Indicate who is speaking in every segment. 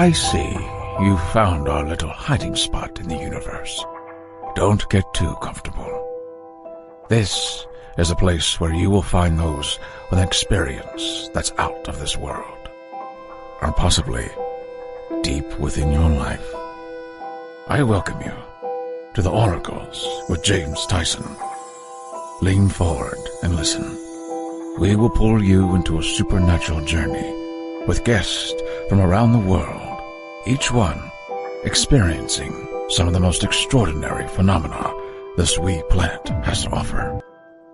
Speaker 1: I see you found our little hiding spot in the universe. Don't get too comfortable. This is a place where you will find those with an experience that's out of this world, or possibly deep within your life. I welcome you to the Oracles with James Tyson. Lean forward and listen. We will pull you into a supernatural journey with guests from around the world, each one experiencing some of the most extraordinary phenomena this wee planet has to offer.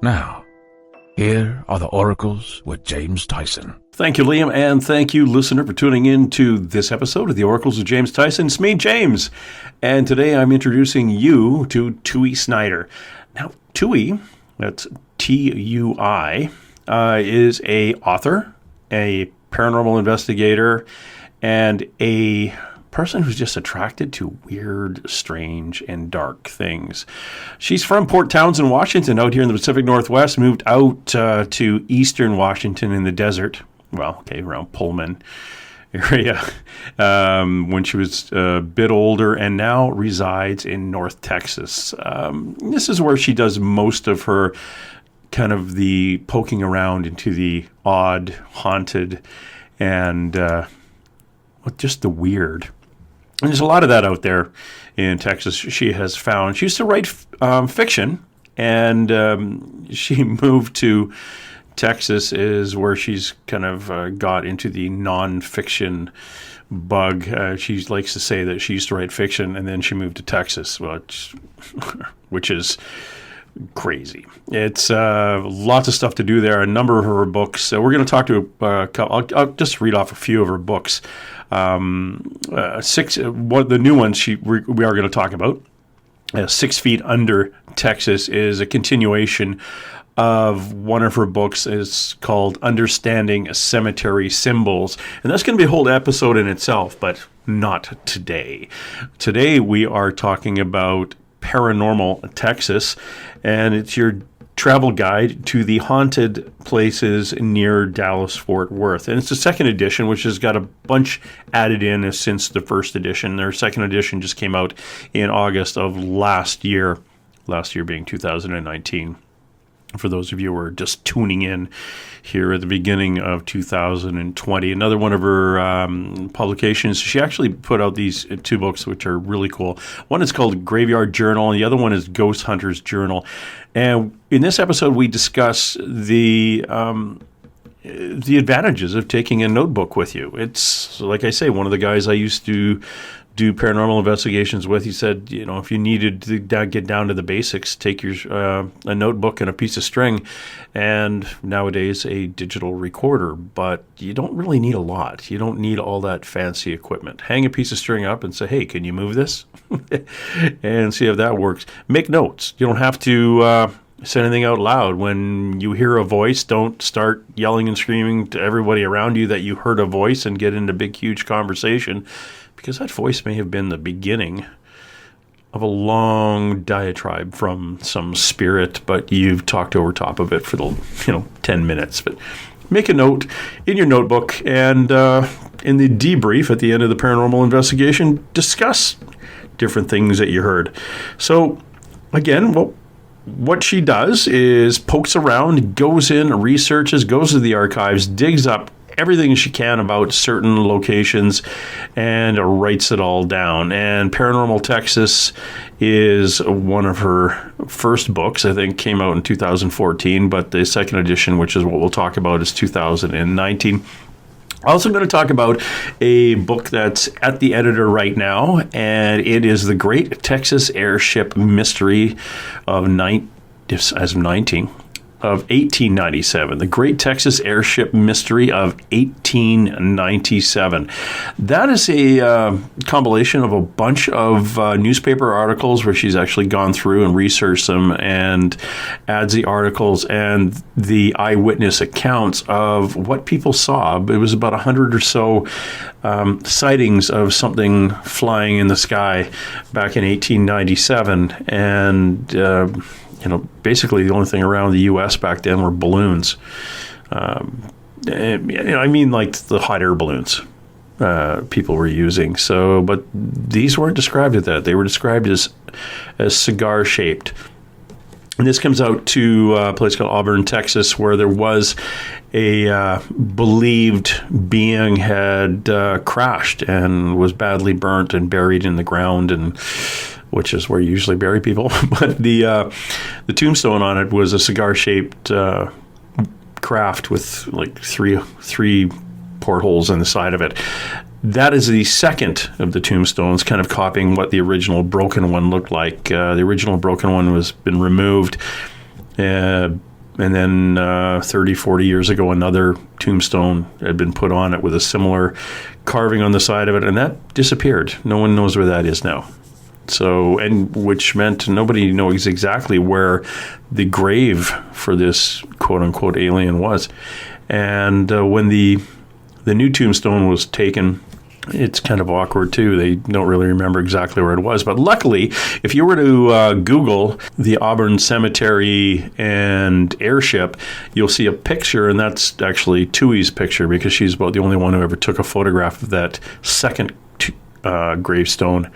Speaker 1: Now, here are the Oracles with James Tyson.
Speaker 2: Thank you, Liam, and thank you, listener, for tuning in to this episode of the Oracles with James Tyson. It's me, James, and today I'm introducing you to Tui Snider. Now, Tui, that's T-U-I, is a author, a paranormal investigator, and a person who's just attracted to weird, strange, and dark things. She's from Port Townsend, Washington, out here in the Pacific Northwest, moved out to eastern Washington in the desert, around Pullman area, when she was a bit older, and now resides in North Texas. This is where she does most of her kind of the poking around into the odd, haunted, and just the weird. And there's a lot of that out there in Texas. She has found. She used to write fiction, and she moved to Texas, is where she's kind of got into the nonfiction bug. She likes to say that she used to write fiction, and then she moved to Texas, which is crazy. It's lots of stuff to do there. A number of her books. So we're going to talk to a couple. I'll just read off a few of her books. Six. The new ones we are going to talk about. 6 Feet Under Texas is a continuation of one of her books. Is called Understanding Cemetery Symbols, and that's going to be a whole episode in itself, but not today. Today we are talking about Paranormal Texas, and it's your travel guide to the haunted places near Dallas-Fort Worth. And it's the second edition, which has got a bunch added in since the first edition. Their second edition just came out in August of last year being 2019. For those of you who are just tuning in here at the beginning of 2020. Another one of her publications, she actually put out these 2 books, which are really cool. One is called Graveyard Journal, and the other one is Ghost Hunter's Journal. And in this episode, we discuss the advantages of taking a notebook with you. It's, like I say, one of the guys I used to do paranormal investigations with, he said, if you needed to get down to the basics, take your a notebook and a piece of string, and nowadays a digital recorder. But you don't really need a lot. You don't need all that fancy equipment. Hang a piece of string up and say, hey, can you move this? And see if that works. Make notes. You don't have to say anything out loud. When you hear a voice, don't start yelling and screaming to everybody around you that you heard a voice and get into big, huge conversation, because that voice may have been the beginning of a long diatribe from some spirit, but you've talked over top of it for the 10 minutes. But make a note in your notebook, and in the debrief at the end of the paranormal investigation, discuss different things that you heard. So again, what she does is pokes around, goes in, researches, goes to the archives, digs up everything she can about certain locations, and writes it all down. And Paranormal Texas is one of her first books. I think came out in 2014, but the second edition, which is what we'll talk about, is 2019. Also going to talk about a book that's at the editor right now, and it is the Great Texas Airship Mystery of 1897. The Great Texas Airship Mystery of 1897. That is a compilation of a bunch of newspaper articles where she's actually gone through and researched them, and adds the articles and the eyewitness accounts of what people saw. It was about 100 or so sightings of something flying in the sky back in 1897, and basically the only thing around the U.S. back then were balloons. I mean, like the hot air balloons. people were using. So, but these weren't described as that. They were described as cigar shaped. And this comes out to a place called Auburn, Texas, where there was a believed being had crashed and was badly burnt and buried in the ground, and which is where you usually bury people. But the tombstone on it was a cigar-shaped craft with like three portholes on the side of it. That is the second of the tombstones, kind of copying what the original broken one looked like. The original broken one was been removed, and then 30, 40 years ago, another tombstone had been put on it with a similar carving on the side of it, and that disappeared. No one knows where that is now. So, and which meant nobody knows exactly where the grave for this quote-unquote alien was. And when the new tombstone was taken, it's kind of awkward too. They don't really remember exactly where it was. But luckily, if you were to Google the Auburn Cemetery and airship, you'll see a picture, and that's actually Tui's picture, because she's about the only one who ever took a photograph of that second gravestone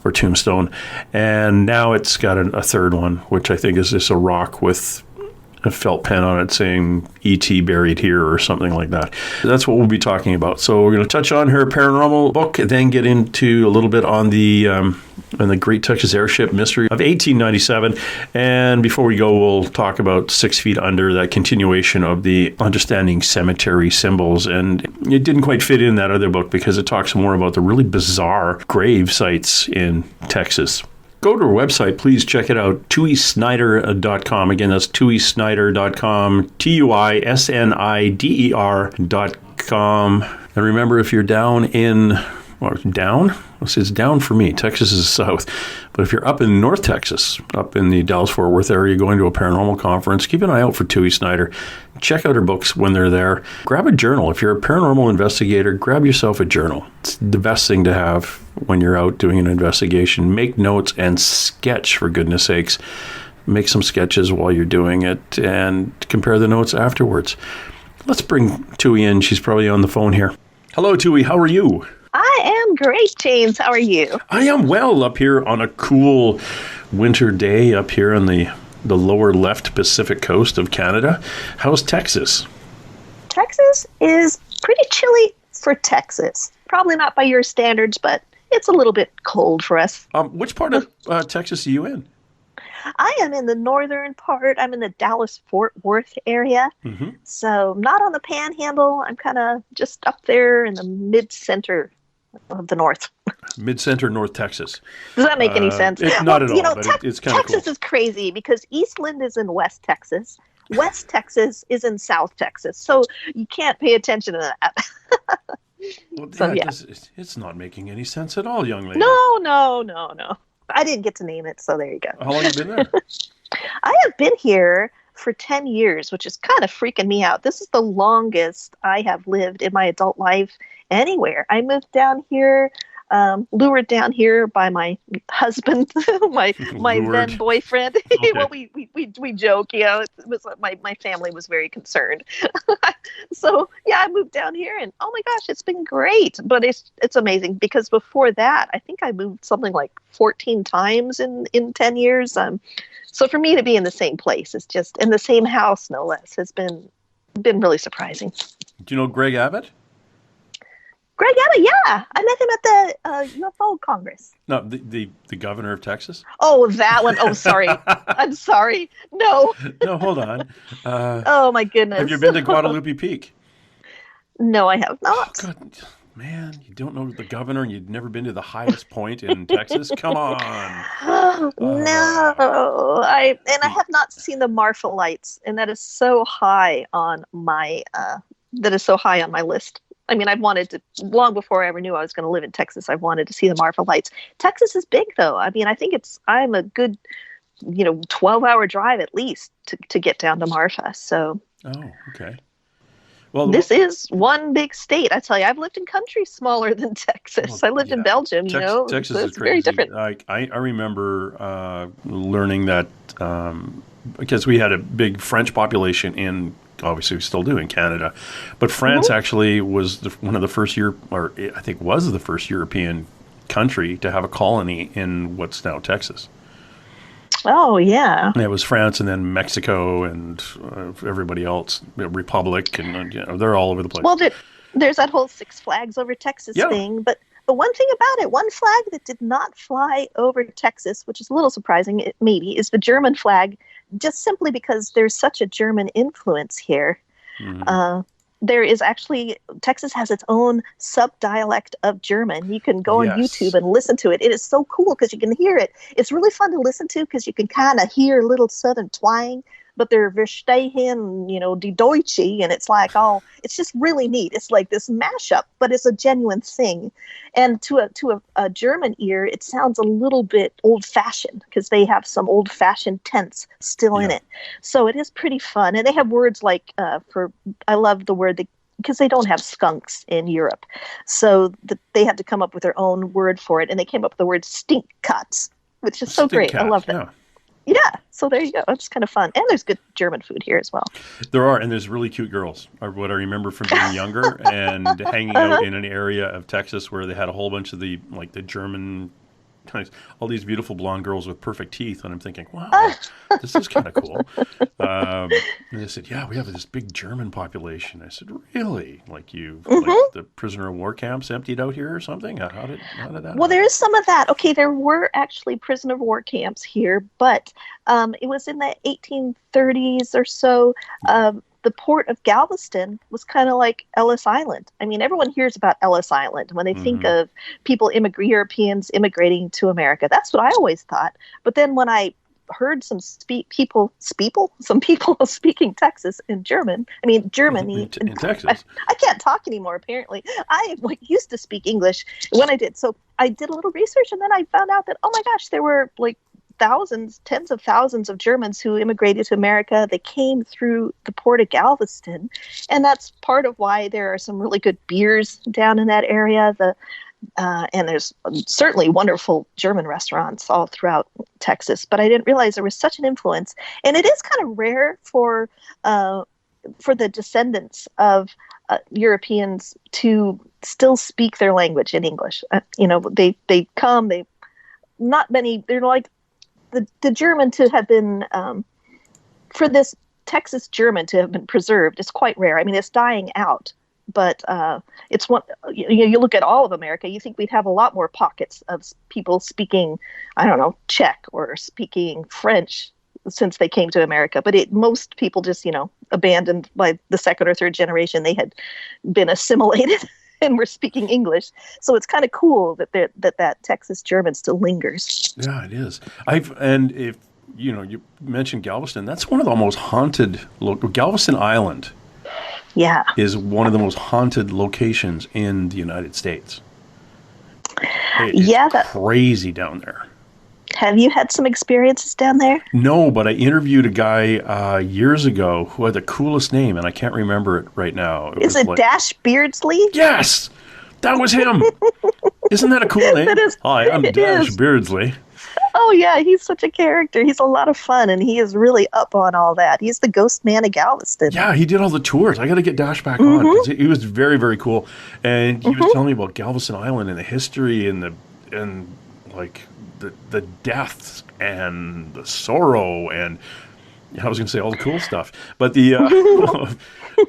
Speaker 2: or tombstone. And now it's got a third one, which I think is just a rock with a felt pen on it saying E.T. buried here or something like that. That's what we'll be talking about. So we're going to touch on her paranormal book, then get into a little bit on the Great Texas Airship Mystery of 1897. And before we go, we'll talk about 6 Feet Under, that continuation of the Understanding Cemetery Symbols. And it didn't quite fit in that other book because it talks more about the really bizarre grave sites in Texas. Go to our website, please check it out, tuisnider.com. Again, that's tuisnider.com, tuisnider.com. And remember, if you're down in, it's down for me. Texas is south. But if you're up in North Texas, up in the Dallas-Fort Worth area, going to a paranormal conference, keep an eye out for Tui Snider. Check out her books when they're there. Grab a journal. If you're a paranormal investigator, grab yourself a journal. It's the best thing to have when you're out doing an investigation. Make notes and sketch, for goodness sakes. Make some sketches while you're doing it and compare the notes afterwards. Let's bring Tui in. She's probably on the phone here. Hello, Tui. How are you?
Speaker 3: I am great, James. How are you?
Speaker 2: I am well up here on a cool winter day up here on the lower left Pacific coast of Canada. How's Texas?
Speaker 3: Texas is pretty chilly for Texas. Probably not by your standards, but it's a little bit cold for us.
Speaker 2: Which part of Texas are you in?
Speaker 3: I am in the northern part. I'm in the Dallas-Fort Worth area. Mm-hmm. So not on the panhandle. I'm kind of just up there in the mid-center of the north.
Speaker 2: Mid-center North Texas.
Speaker 3: Does that make any sense?
Speaker 2: Not at all, but it's kind of cool.
Speaker 3: Texas is crazy because Eastland is in West Texas. West Texas is in South Texas. So you can't pay attention to that.
Speaker 2: Well, it's not making any sense at all, young lady.
Speaker 3: No. I didn't get to name it, so there you go.
Speaker 2: How long have you been there?
Speaker 3: I have been here for 10 years, which is kind of freaking me out. This is the longest I have lived in my adult life anywhere. I moved down here, lured down here by my husband, my then boyfriend. Okay. Well, we joke, it was my family was very concerned. So yeah, I moved down here, and oh my gosh, it's been great. But it's amazing because before that, I think I moved something like 14 times in 10 years. So for me to be in the same place, it's just in the same house, no less, has been really surprising.
Speaker 2: Do you know Greg Abbott?
Speaker 3: Greg Abbott, yeah. I met him at the UFO Congress.
Speaker 2: No, the governor of Texas?
Speaker 3: Oh, that one. Oh, sorry. I'm sorry. No.
Speaker 2: No, hold on.
Speaker 3: Oh, my goodness.
Speaker 2: Have you been to Guadalupe Peak?
Speaker 3: No, I have not.
Speaker 2: Oh, God. Man, you don't know the governor and you've never been to the highest point in Texas? Come on.
Speaker 3: No. I have not seen the Marfa lights, and that is so high on my list. I mean, I've wanted to, long before I ever knew I was going to live in Texas, I wanted to see the Marfa lights. Texas is big, though. I mean, I think I'm a good, 12-hour drive at least to get down to Marfa. So.
Speaker 2: Oh, okay. Well,
Speaker 3: this is one big state. I tell you, I've lived in countries smaller than Texas. I lived in Belgium,
Speaker 2: Texas
Speaker 3: so
Speaker 2: is
Speaker 3: it's very different.
Speaker 2: I remember learning that because we had a big French population in obviously we still do in Canada. But France actually was one of the first I think was the first European country to have a colony in what's now Texas.
Speaker 3: Oh, yeah.
Speaker 2: And it was France and then Mexico and everybody else, Republic, and they're all over the place.
Speaker 3: Well, there's that whole Six Flags over Texas thing, but one thing about it, one flag that did not fly over Texas, which is a little surprising, maybe, is the German flag, just simply because there's such a German influence here. There is actually, Texas has its own sub-dialect of German. You can go on YouTube and listen to it. It is so cool because you can hear it. It's really fun to listen to because you can kind of hear little southern twang, but they're verstehen, die Deutsche, and it's like, it's just really neat. It's like this mashup, but it's a genuine thing. And to a German ear, it sounds a little bit old-fashioned because they have some old-fashioned tense still in it. So it is pretty fun. And they have words like, I love the word, because they don't have skunks in Europe. So they had to come up with their own word for it, and they came up with the word stinkcuts, which is so great. I love that. Yeah, so there you go. It's kind of fun. And there's good German food here as well.
Speaker 2: There are, and there's really cute girls, what I remember from being younger and hanging out in an area of Texas where they had a whole bunch of the German, all these beautiful blonde girls with perfect teeth. And I'm thinking, wow, this is kind of cool. And they said, yeah, we have this big German population. I said, really? Like the prisoner of war camps emptied out here or something? How did that happen?
Speaker 3: Well, there is some of that. Okay, there were actually prisoner of war camps here, but it was in the 1830s or so. The port of Galveston was kind of like Ellis Island. I mean, everyone hears about Ellis Island when they think of Europeans immigrating to America. That's what I always thought. But then when I heard some people speaking Texas in German. I mean, Germany.
Speaker 2: In Texas.
Speaker 3: I can't talk anymore, apparently. I used to speak English when I did. So I did a little research, and then I found out that, oh my gosh, there were tens of thousands of Germans who immigrated to America. They came through the port of Galveston, and that's part of why there are some really good beers down in that area. And there's certainly wonderful German restaurants all throughout Texas, but I didn't realize there was such an influence. And it is kind of rare for the descendants of Europeans to still speak their language in English. They come, not many, they're like, the German to have been, for this Texas German to have been preserved is quite rare. I mean, it's dying out, but it's one, you look at all of America, you think we'd have a lot more pockets of people speaking, I don't know, Czech or speaking French since they came to America. But most people just, abandoned by the second or third generation. They had been assimilated and were speaking English. So it's kind of cool that Texas German still lingers.
Speaker 2: Yeah, it is. And if you mentioned Galveston, that's one of the most haunted Galveston Island.
Speaker 3: Yeah,
Speaker 2: is one of the most haunted locations in the United States. It's crazy down there.
Speaker 3: Have you had some experiences down there?
Speaker 2: No, but I interviewed a guy years ago who had the coolest name, and I can't remember it right now.
Speaker 3: Is it Dash Beardsley?
Speaker 2: Yes! That was him! Isn't that a cool name? Hi, I'm Dash Beardsley.
Speaker 3: Oh, yeah, he's such a character. He's a lot of fun, and he is really up on all that. He's the ghost man of Galveston.
Speaker 2: Yeah, he did all the tours. I got to get Dash back on, because he was very, very cool. And he was telling me about Galveston Island and the history and the deaths and the sorrow and I was going to say all the cool stuff, but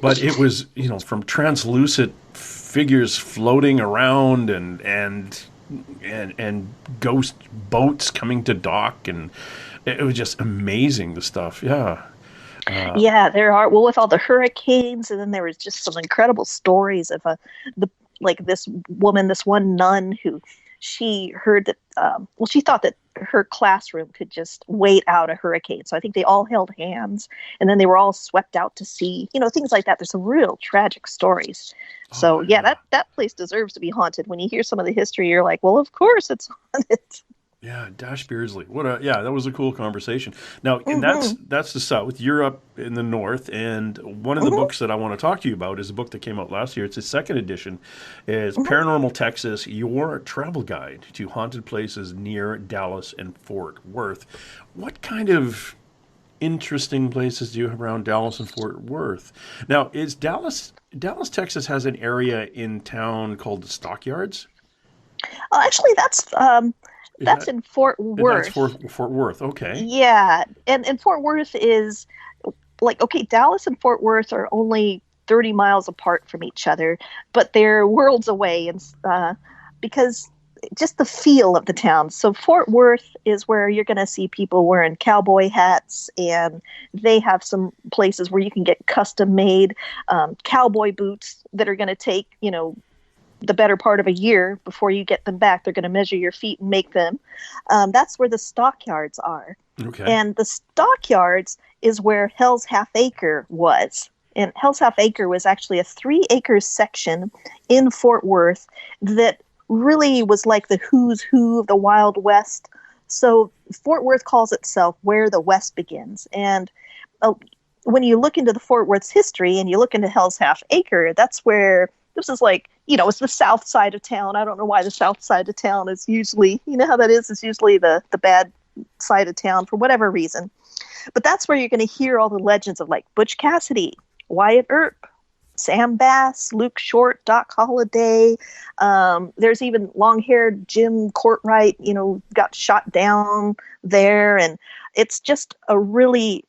Speaker 2: but it was from translucent figures floating around and ghost boats coming to dock, and it was just amazing, the stuff. Yeah.
Speaker 3: Yeah, there are. Well, with all the hurricanes, and then there was just some incredible stories of this woman, this one nun who she heard that. She thought that her classroom could just wait out a hurricane. So I think they all held hands, and then they were all swept out to sea. Things like that. There's some real tragic stories. So that place deserves to be haunted. When you hear some of the history, you're like, well, of course it's haunted.
Speaker 2: Yeah, Dash Beardsley. That was a cool conversation. Now, and that's the South, Europe in the North, and one of the books that I want to talk to you about is a book that came out last year. It's its second edition. It's Paranormal Texas, Your Travel Guide to Haunted Places Near Dallas and Fort Worth. What kind of interesting places do you have around Dallas and Fort Worth? Now, is Dallas, Texas has an area in town called the Stockyards?
Speaker 3: Oh, actually,
Speaker 2: Is
Speaker 3: that's
Speaker 2: that
Speaker 3: in Fort
Speaker 2: that's
Speaker 3: Worth.
Speaker 2: Fort Worth? Okay.
Speaker 3: Yeah, and Fort Worth is like, okay, Dallas and Fort Worth are only 30 miles apart from each other, but they're worlds away, and because just the feel of the town. So Fort Worth is where you're going to see people wearing cowboy hats, and they have some places where you can get custom made cowboy boots that are going to take, the better part of a year before you get them back. They're going to measure your feet and make them. That's where the stockyards are.
Speaker 2: Okay.
Speaker 3: And the stockyards is where Hell's Half Acre was. And Hell's Half Acre was actually a 3-acre section in Fort Worth that really was like the who's who of the Wild West. So Fort Worth calls itself where the West begins. And when you look into the Fort Worth's history and you look into Hell's Half Acre, that's where this is like, it's the south side of town. I don't know why the south side of town is usually, how that is? It's usually the bad side of town for whatever reason. But that's where you're going to hear all the legends of like Butch Cassidy, Wyatt Earp, Sam Bass, Luke Short, Doc Holliday. There's even long-haired Jim Courtwright, got shot down there. And it's just a really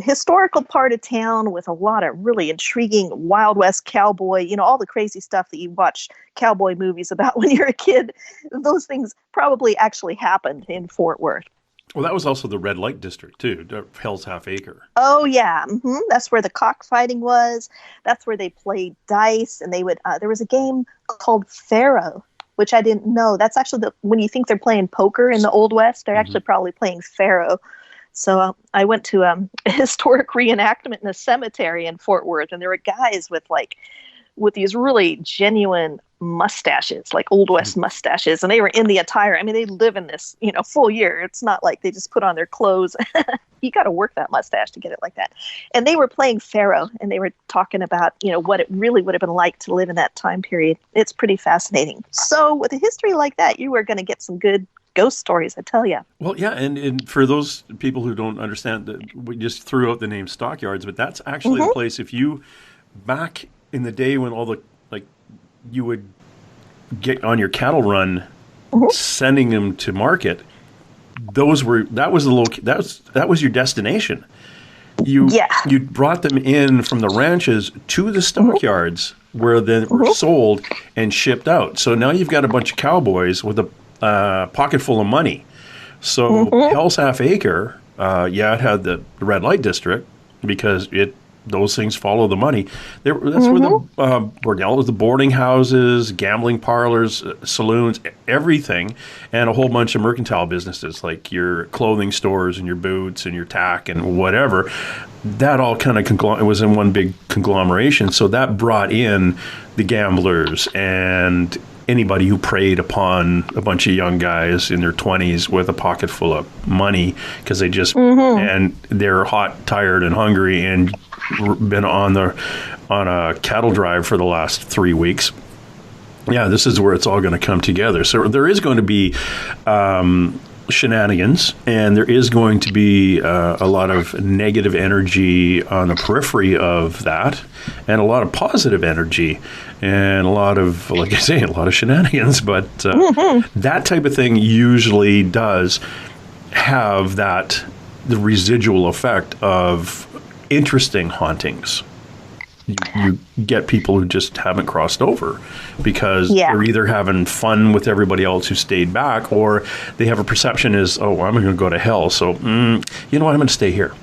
Speaker 3: historical part of town with a lot of really intriguing Wild West cowboy, all the crazy stuff that you watch cowboy movies about when you're a kid. Those things probably actually happened in Fort Worth.
Speaker 2: Well, that was also the red light district too, Hell's Half Acre.
Speaker 3: Oh yeah, that's where the cockfighting was. That's where they played dice, and they would. There was a game called Faro, which I didn't know. That's actually when you think they're playing poker in the Old West, they're actually probably playing Faro. So I went to a historic reenactment in a cemetery in Fort Worth, and there were guys with these really genuine mustaches, like Old West mustaches, and they were in the attire. I mean, they live in this, full year. It's not like they just put on their clothes. You got to work that mustache to get it like that. And they were playing Pharaoh, and they were talking about, what it really would have been like to live in that time period. It's pretty fascinating. So with a history like that, you are going to get some good ghost stories, I tell you.
Speaker 2: Well, yeah, and for those people who don't understand, that we just threw out the name Stockyards, but that's actually the place. If you back in the day when all the you would get on your cattle run, sending them to market, that was your destination. You brought them in from the ranches to the stockyards where they were sold and shipped out. So now you've got a bunch of cowboys with a pocket full of money. So Hell's Half Acre, it had the red light district because those things follow the money. That's where the bordellos, the boarding houses, gambling parlors, saloons, everything, and a whole bunch of mercantile businesses like your clothing stores and your boots and your tack and whatever. That all kind of was in one big conglomeration. So that brought in the gamblers and anybody who preyed upon a bunch of young guys in their 20s with a pocket full of money because they just and they're hot, tired, and hungry and been on a cattle drive for the last 3 weeks. Yeah, this is where it's all going to come together. So there is going to be shenanigans, and there is going to be a lot of negative energy on the periphery of that, and a lot of positive energy, and a lot of, like I say, a lot of shenanigans. But that type of thing usually does have the residual effect of interesting hauntings. You get people who just haven't crossed over because they're either having fun with everybody else who stayed back, or they have a perception is, I'm going to go to hell. So, you know what? I'm going to stay here.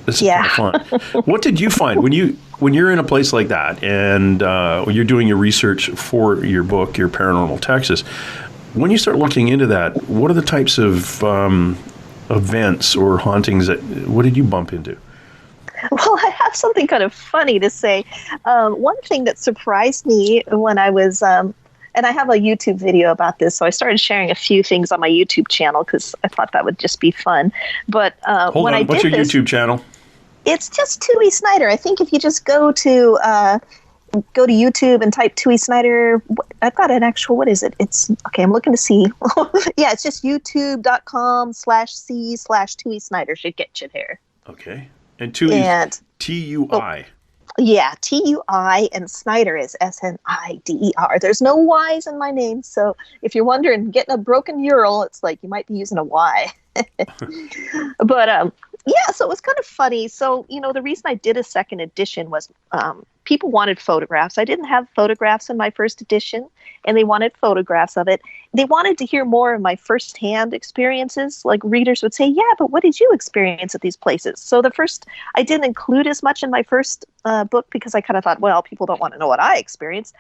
Speaker 2: This is kind of fun. What did you find when you're in a place like that and when you're doing your research for your book, your Paranormal Texas? When you start looking into that, what are the types of events or hauntings what did you bump into?
Speaker 3: Well, I have something kind of funny to say. One thing that surprised me when I was, and I have a YouTube video about this, so I started sharing a few things on my YouTube channel because I thought that would just be fun. But what's your
Speaker 2: YouTube channel?
Speaker 3: It's just Tui Snider. I think if you just go to go to YouTube and type Tui Snider. I've got an actual, what is it? It's, okay, I'm looking to see. Yeah, it's just youtube.com/c/Tui Snider should get you there.
Speaker 2: Okay. And Tui is Tui.
Speaker 3: Yeah, Tui, and Snider is Snider. There's no Y's in my name, so if you're wondering, getting a broken Ural, it's like you might be using a Y. But yeah, so it was kind of funny. So, the reason I did a second edition was people wanted photographs. I didn't have photographs in my first edition, and they wanted photographs of it. They wanted to hear more of my firsthand experiences. Like, readers would say, yeah, but what did you experience at these places? So I didn't include as much in my first book because I kind of thought, well, people don't want to know what I experienced.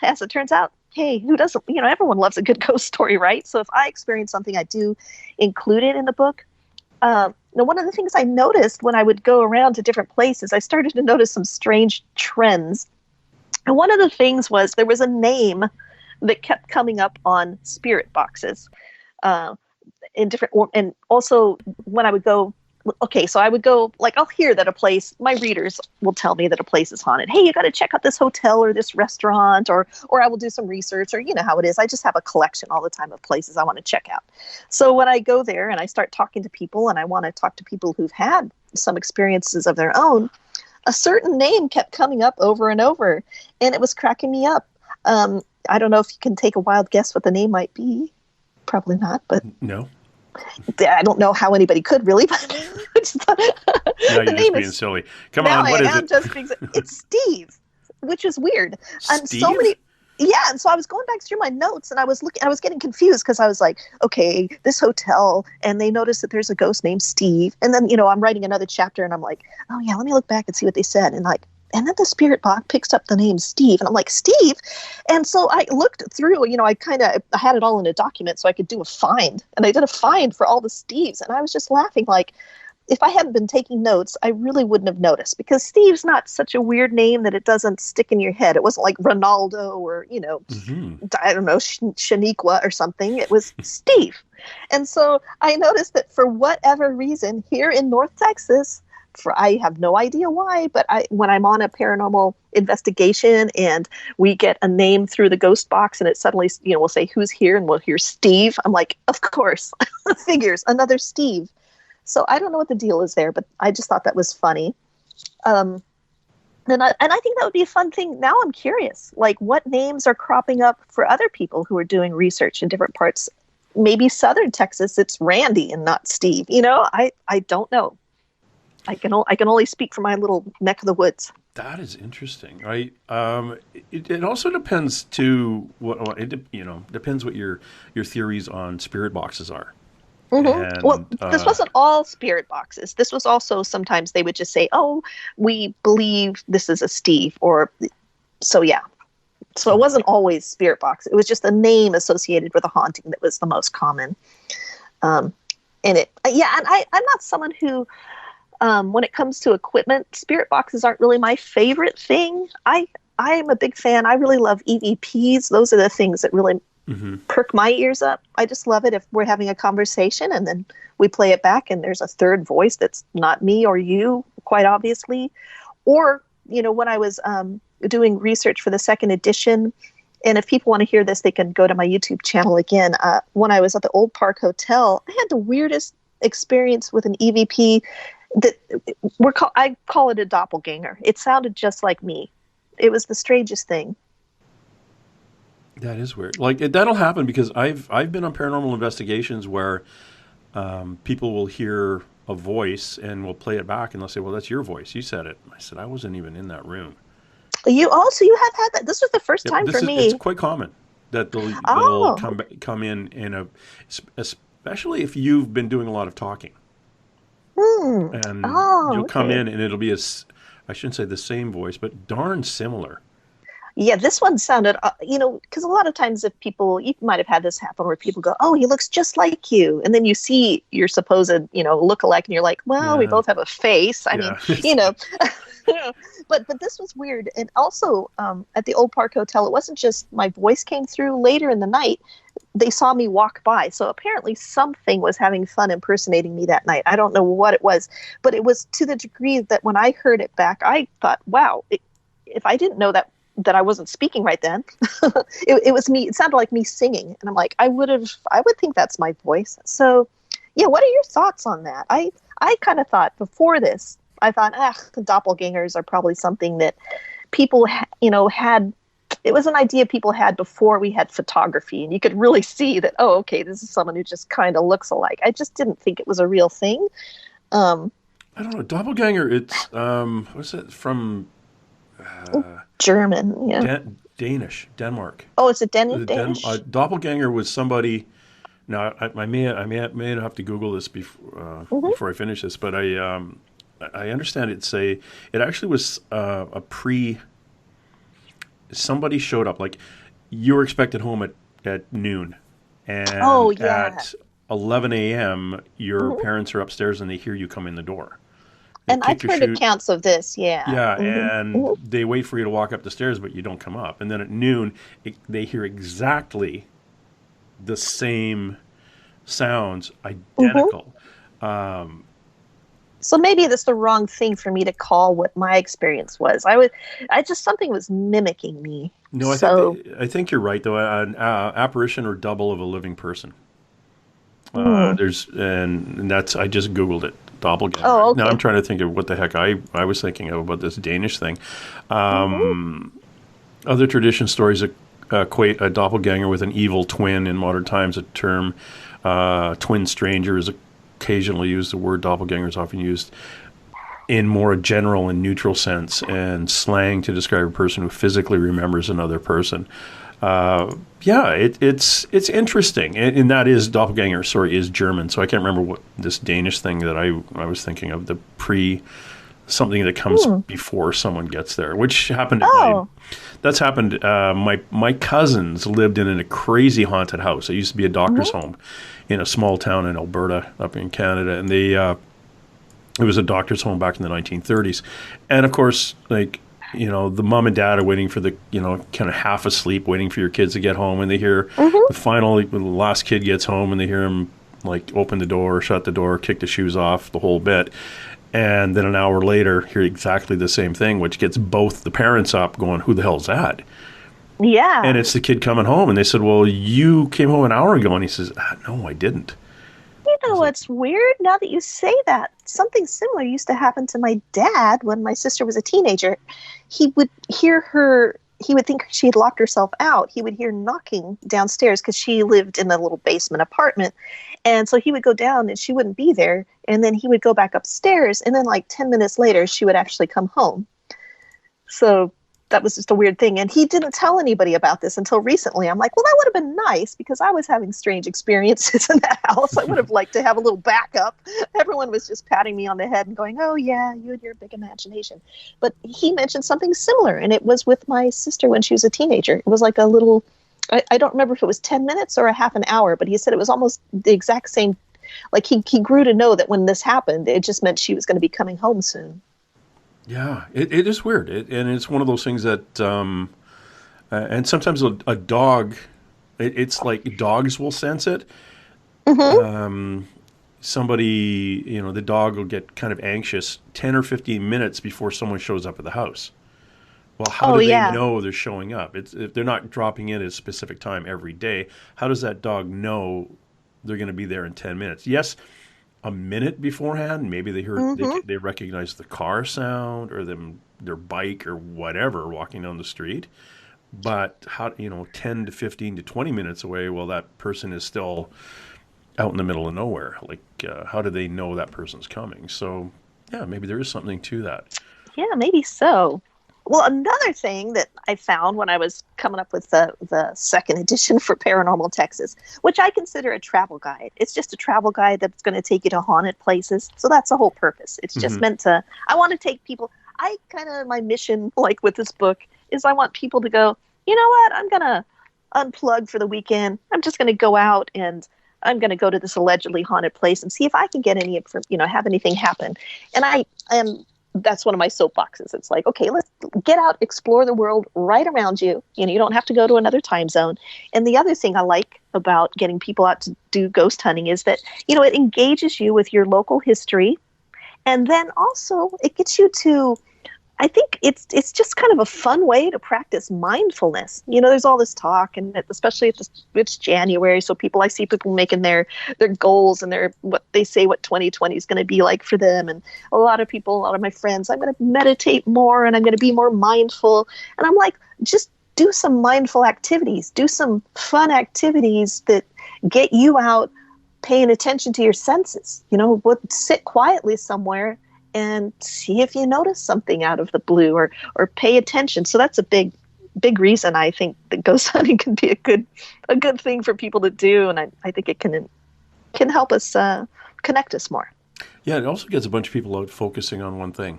Speaker 3: As it turns out, hey, who doesn't, everyone loves a good ghost story, right? So if I experience something, I do include it in the book. Now, one of the things I noticed when I would go around to different places, I started to notice some strange trends. And one of the things was there was a name that kept coming up on spirit boxes in different, and also when I would go, okay, so I would go, like, I'll hear that a place, my readers will tell me that a place is haunted. Hey, you got to check out this hotel or this restaurant, or I will do some research, or you know how it is. I just have a collection all the time of places I want to check out. So when I go there and I start talking to people, and I want to talk to people who've had some experiences of their own, a certain name kept coming up over and over, and it was cracking me up. I don't know if you can take a wild guess what the name might be. Probably not, but
Speaker 2: no.
Speaker 3: I don't know how anybody could really, but
Speaker 2: now you're just being silly. Come on, what is it?
Speaker 3: It's Steve, which is weird. And
Speaker 2: Steve?
Speaker 3: so many. Yeah, and so I was going back through my notes, and I was getting confused because I was like, okay, this hotel, and they noticed that there's a ghost named Steve, and then I'm writing another chapter, and I'm like, oh yeah, let me look back and see what they said, and then the spirit box picks up the name Steve, and I'm like, Steve? And so I looked through, I had it all in a document so I could do a find. And I did a find for all the Steves. And I was just laughing, like, if I hadn't been taking notes, I really wouldn't have noticed, because Steve's not such a weird name that it doesn't stick in your head. It wasn't like Ronaldo or, I don't know, Shaniqua or something. It was Steve. And so I noticed that for whatever reason here in North Texas, I have no idea why, but when I'm on a paranormal investigation and we get a name through the ghost box and it suddenly, we'll say who's here, and we'll hear Steve. I'm like, of course, figures, another Steve. So I don't know what the deal is there, but I just thought that was funny. And I think that would be a fun thing. Now I'm curious, like, what names are cropping up for other people who are doing research in different parts? Maybe Southern Texas, it's Randy and not Steve. I don't know. I can only speak for my little neck of the woods.
Speaker 2: That is interesting, right? It also depends to depends what your theories on spirit boxes are.
Speaker 3: Mm-hmm.
Speaker 2: And,
Speaker 3: well, this wasn't all spirit boxes. This was also, sometimes they would just say, "Oh, we believe this is a Steve," or so. Yeah, so it wasn't always spirit box. It was just a name associated with a haunting that was the most common. And I'm not someone who. When it comes to equipment, spirit boxes aren't really my favorite thing. I am a big fan. I really love EVPs. Those are the things that really perk my ears up. I just love it if we're having a conversation and then we play it back and there's a third voice that's not me or you, quite obviously. Or, when I was doing research for the second edition, and if people want to hear this, they can go to my YouTube channel again. When I was at the Old Park Hotel, I had the weirdest experience with an EVP. I call it a doppelganger. It sounded just like me. It was the strangest thing.
Speaker 2: That is weird. Like, that'll happen because I've been on paranormal investigations where people will hear a voice and we'll play it back and they'll say, "Well, that's your voice. You said it." I said, "I wasn't even in that room." You
Speaker 3: have had that. This was the first time for me.
Speaker 2: It's quite common that they'll come in especially if you've been doing a lot of talking. And you'll come in and it'll be I shouldn't say the same voice, but darn similar.
Speaker 3: Yeah, this one sounded, because a lot of times you might have had this happen where people go, "Oh, he looks just like you." And then you see your supposed, look-alike and you're like, well, we both have a face. I mean, but this was weird. And also at the Old Park Hotel, it wasn't just my voice came through later in the night. They saw me walk by. So apparently something was having fun impersonating me that night. I don't know what it was, but it was to the degree that when I heard it back, I thought, wow, if I didn't know that that I wasn't speaking right then. It was me. It sounded like me singing. And I'm like, I would think that's my voice. So yeah, what are your thoughts on that? I kind of thought before this, I thought, the doppelgangers are probably something that people, had. It was an idea people had before we had photography, and you could really see that, oh, okay, this is someone who just kind of looks alike. I just didn't think it was a real thing.
Speaker 2: I don't know. Doppelganger, it's, what's it from?
Speaker 3: German, yeah.
Speaker 2: Danish, Denmark.
Speaker 3: Oh, is it Danish?
Speaker 2: Doppelganger was somebody. Now, I may have to Google this before I finish this, but I understand it actually was somebody showed up, like you were expected home at noon, and at 11 a.m. your parents are upstairs and they hear you come in the door.
Speaker 3: And I've heard accounts of this, yeah.
Speaker 2: Yeah, and they wait for you to walk up the stairs, but you don't come up. And then at noon, they hear exactly the same sounds, identical.
Speaker 3: So maybe that's the wrong thing for me to call what my experience was. Something was mimicking me.
Speaker 2: No, I think you're right, though. An apparition or double of a living person. And that's, I just Googled it. Doppelganger.
Speaker 3: Oh, okay.
Speaker 2: Now I'm trying to think of what the heck I was thinking of about this Danish thing. Other tradition stories equate a doppelganger with an evil twin. In modern times, a term twin stranger is occasionally used. The word doppelganger is often used in more a general and neutral sense, and slang to describe a person who physically remembers another person. It's interesting, and that is doppelganger. Is German, so I can't remember what this Danish thing that I was thinking of, the something that comes before someone gets there, which happened. That's happened. My cousins lived in a crazy haunted house. It used to be a doctor's home in a small town in Alberta, up in Canada, and it was a doctor's home back in the 1930s, and of course, like, the mom and dad are waiting for the, kind of half asleep, waiting for your kids to get home. And they hear the last kid gets home and they hear him like open the door, shut the door, kick the shoes off, the whole bit. And then an hour later, hear exactly the same thing, which gets both the parents up going, who the hell's that?
Speaker 3: Yeah.
Speaker 2: And it's the kid coming home. And they said, well, you came home an hour ago. And he says, no, I didn't.
Speaker 3: You know what's weird? Now that you say that, something similar used to happen to my dad when my sister was a teenager. He would hear he would think she had locked herself out. He would hear knocking downstairs because she lived in a little basement apartment. And so he would go down and she wouldn't be there. And then he would go back upstairs. And then like 10 minutes later, she would actually come home. So that was just a weird thing. And he didn't tell anybody about this until recently. I'm like, well, that would have been nice because I was having strange experiences in that house. I would have liked to have a little backup. Everyone was just patting me on the head and going, oh, yeah, you and your big imagination. But he mentioned something similar, and it was with my sister when she was a teenager. It was like a little, I don't remember if it was 10 minutes or a half an hour, but he said it was almost the exact same. Like he grew to know that when this happened, it just meant she was going to be coming home soon.
Speaker 2: Yeah, it is weird, and it's one of those things that, and sometimes a dog, it's like dogs will sense it. Somebody, the dog will get kind of anxious 10 or 15 minutes before someone shows up at the house. Well, how do they know they're showing up? If they're not dropping in at a specific time every day, how does that dog know they're going to be there in 10 minutes? Yes, a minute beforehand, maybe they heard they recognize the car sound or their bike or whatever walking down the street. But how 10 to 15 to 20 minutes away, well, that person is still out in the middle of nowhere. Like, how do they know that person's coming? So, yeah, maybe there is something to that.
Speaker 3: Yeah, maybe so. Well, another thing that I found when I was coming up with the second edition for Paranormal Texas, which I consider a travel guide. It's just a travel guide that's going to take you to haunted places. So that's the whole purpose. It's just meant to, I want to take people, my mission, like with this book, is I want people to go, you know what, I'm going to unplug for the weekend. I'm just going to go out and I'm going to go to this allegedly haunted place and see if I can get have anything happen. And that's one of my soapboxes. It's like, okay, let's get out, explore the world right around you. You don't have to go to another time zone. And the other thing I like about getting people out to do ghost hunting is that, it engages you with your local history. And then also it gets you to I think it's just kind of a fun way to practice mindfulness. There's all this talk, and especially it's January, so I see people making their goals and what they say what 2020 is going to be like for them. And a lot of my friends, I'm going to meditate more and I'm going to be more mindful. And I'm like, just do some mindful activities, do some fun activities that get you out paying attention to your senses. Sit quietly somewhere and see if you notice something out of the blue, or pay attention. So that's a big reason I think that ghost hunting can be a good thing for people to do, and I think it can help us connect us more.
Speaker 2: Yeah, it also gets a bunch of people out focusing on one thing.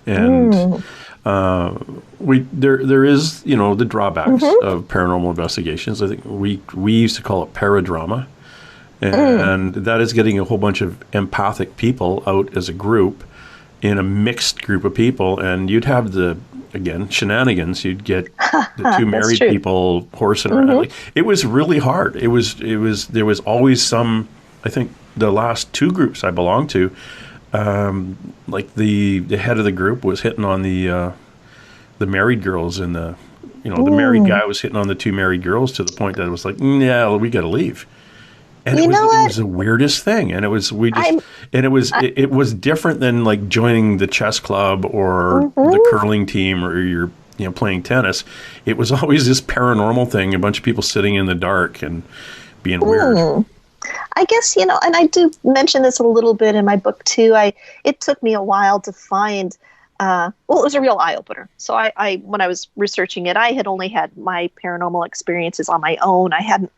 Speaker 2: And there is the drawbacks of paranormal investigations. I think we used to call it paradrama. And that is getting a whole bunch of empathic people out as a group in a mixed group of people. And you'd have shenanigans. You'd get the two married people horsing around. Like, it was really hard. There was always some, I think the last two groups I belonged to, like the head of the group was hitting on the married girls, and the married guy was hitting on the two married girls to the point that it was like, yeah, we got to leave. And it was the weirdest thing, and it was it was different than like joining the chess club or the curling team, or you're playing tennis. It was always this paranormal thing, a bunch of people sitting in the dark and being weird.
Speaker 3: I guess and I do mention this a little bit in my book too. It took me a while to find. It was a real eye opener. So I when I was researching it, I had only had my paranormal experiences on my own. I hadn't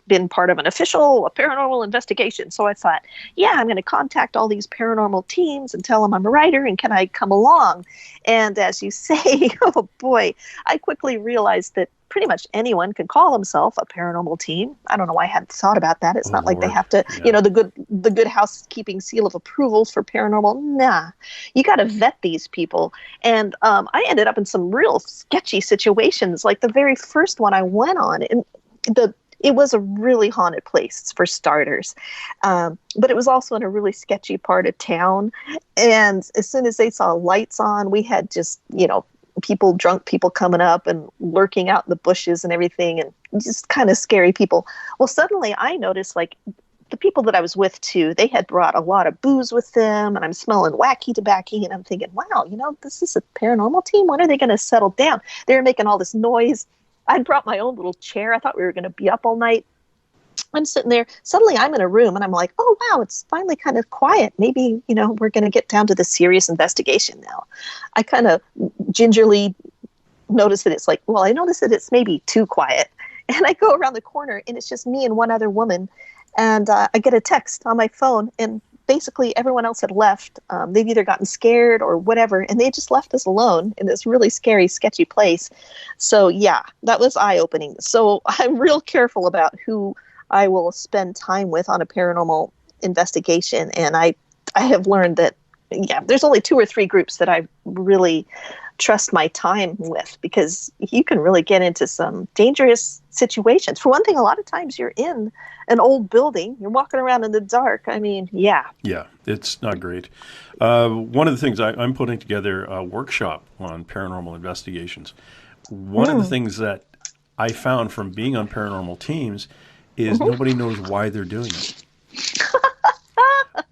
Speaker 3: been part of a paranormal investigation. So I thought, I'm going to contact all these paranormal teams and tell them I'm a writer, and can I come along? And as you say, oh boy, I quickly realized that pretty much anyone can call himself a paranormal team. I don't know why I hadn't thought about that. It's not like they have to, the good housekeeping seal of approval for paranormal. Nah, you got to vet these people. And I ended up in some real sketchy situations. Like the very first one I went on, and it was a really haunted place for starters, but it was also in a really sketchy part of town. And as soon as they saw lights on, we had just, drunk people coming up and lurking out in the bushes and everything, and just kind of scary people. Well, suddenly I noticed, like, the people that I was with too, they had brought a lot of booze with them, and I'm smelling wacky tobacco, and I'm thinking, wow, this is a paranormal team. When are they going to settle down? They're making all this noise. I'd brought my own little chair. I thought we were going to be up all night. I'm sitting there. Suddenly I'm in a room, and I'm like, oh, wow, it's finally kind of quiet. Maybe, we're going to get down to the serious investigation now. I kind of gingerly notice that it's like, well, I notice that it's maybe too quiet. And I go around the corner, and it's just me and one other woman. And I get a text on my phone, and basically everyone else had left. They'd either gotten scared or whatever, and they just left us alone in this really scary, sketchy place. So yeah, that was eye-opening. So I'm real careful about who I will spend time with on a paranormal investigation. And I have learned that, there's only 2 or 3 groups that I really trust my time with, because you can really get into some dangerous situations. For one thing, a lot of times you're in an old building, you're walking around in the dark. I mean, yeah, it's not great. One of the things I'm putting together a workshop on paranormal investigations. One of the things that I found from being on paranormal teams is nobody knows why they're doing it.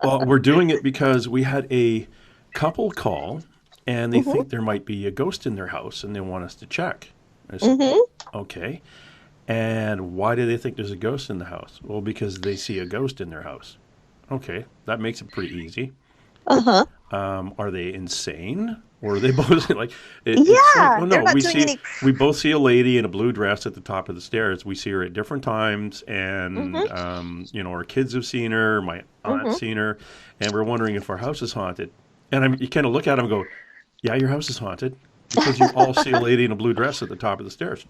Speaker 3: Well, we're doing it because we had a couple call, and they think there might be a ghost in their house, and they want us to check. I said, okay. And why do they think there's a ghost in the house? Well, because they see a ghost in their house. Okay, that makes it pretty easy. Are they insane? Or are they both like? It's like, oh no, we both see a lady in a blue dress at the top of the stairs. We see her at different times, and our kids have seen her. My aunt's seen her, and we're wondering if our house is haunted. And you kind of look at them and go, yeah, your house is haunted because you all see a lady in a blue dress at the top of the stairs.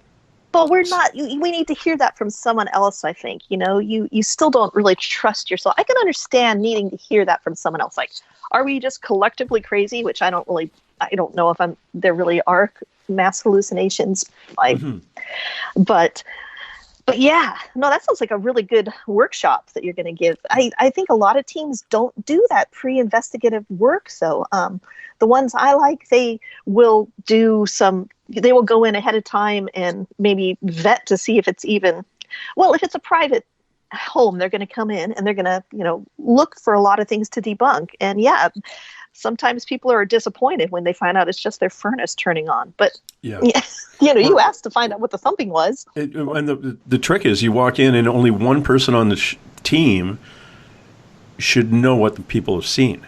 Speaker 3: But we're not. We need to hear that from someone else. I think you still don't really trust yourself. I can understand needing to hear that from someone else. Like, are we just collectively crazy? Which I don't know if there really are mass hallucinations. But But yeah, no, that sounds like a really good workshop that you're going to give. I think a lot of teams don't do that pre-investigative work. So the ones I like, they will go in ahead of time and maybe vet to see if it's even, well, if it's a private home, they're going to come in and they're going to, look for a lot of things to debunk. And yeah, sometimes people are disappointed when they find out it's just their furnace turning on. But
Speaker 2: yeah.
Speaker 3: You asked to find out what the thumping was.
Speaker 2: And the trick is you walk in and only one person on the team should know what the people have seen.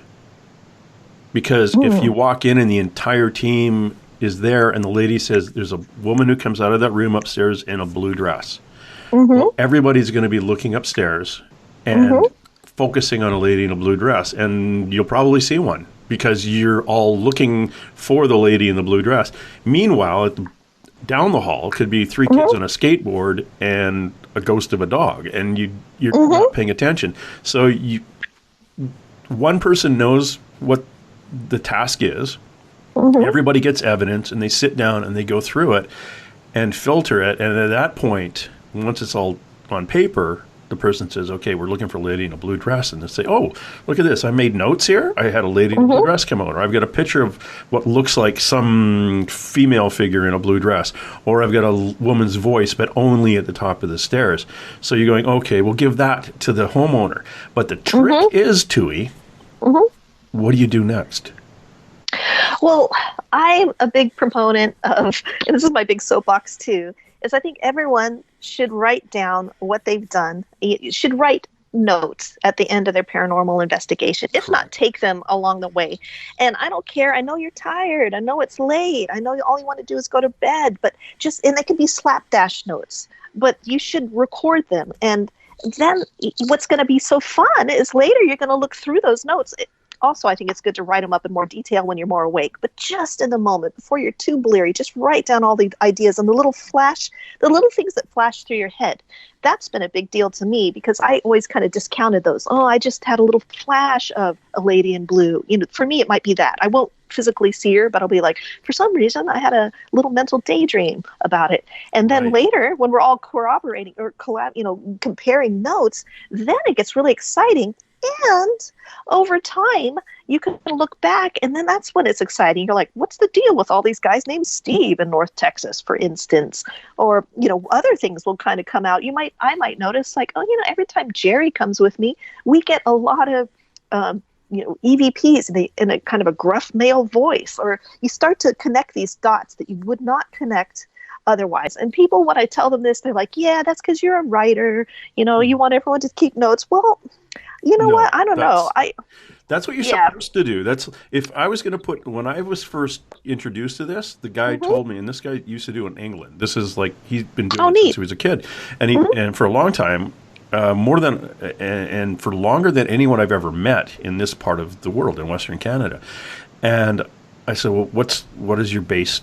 Speaker 2: Because if you walk in and the entire team is there and the lady says there's a woman who comes out of that room upstairs in a blue dress, well, everybody's going to be looking upstairs and focusing on a lady in a blue dress. And you'll probably see one because you're all looking for the lady in the blue dress. Meanwhile, down the hall could be three kids on a skateboard and a ghost of a dog, and you're not paying attention. So one person knows what the task is. Everybody gets evidence, and they sit down and they go through it and filter it. And at that point, once it's all on paper, the person says, okay, we're looking for a lady in a blue dress. And they say, oh, look at this. I made notes here. I had a lady in a blue dress come out. Or I've got a picture of what looks like some female figure in a blue dress. Or I've got a woman's voice, but only at the top of the stairs. So you're going, okay, we'll give that to the homeowner. But the trick is, Tui, what do you do next?
Speaker 3: Well, I'm a big proponent of, and this is my big soapbox too, is I think everyone should write down what they've done. You should write notes at the end of their paranormal investigation, if not take them along the way. And I don't care. I know you're tired. I know it's late. I know all you want to do is go to bed, but and they can be slapdash notes, but you should record them. And then what's going to be so fun is later you're going to look through those notes. Also, I think it's good to write them up in more detail when you're more awake. But just in the moment, before you're too bleary, just write down all the ideas and the little things that flash through your head. That's been a big deal to me because I always kind of discounted those. Oh, I just had a little flash of a lady in blue. For me, it might be that. I won't physically see her, but I'll be like, for some reason, I had a little mental daydream about it. And then later, when we're all corroborating or comparing notes, then it gets really exciting. And over time, you can look back, and then that's when it's exciting. You're like, what's the deal with all these guys named Steve in North Texas, for instance? Or, other things will kind of come out. I might notice, like, every time Jerry comes with me, we get a lot of, EVPs in a kind of a gruff male voice. Or you start to connect these dots that you would not connect otherwise. And people, when I tell them this, they're like, yeah, that's because you're a writer. You want everyone to keep notes. Well, what? I don't know.
Speaker 2: That's what you're supposed to do. That's if I was going to when I was first introduced to this, the guy told me, and this guy used to do it in England. This is like he's been doing it since he was a kid, and and for a long time, and for longer than anyone I've ever met in this part of the world in Western Canada. And I said, well, what is your base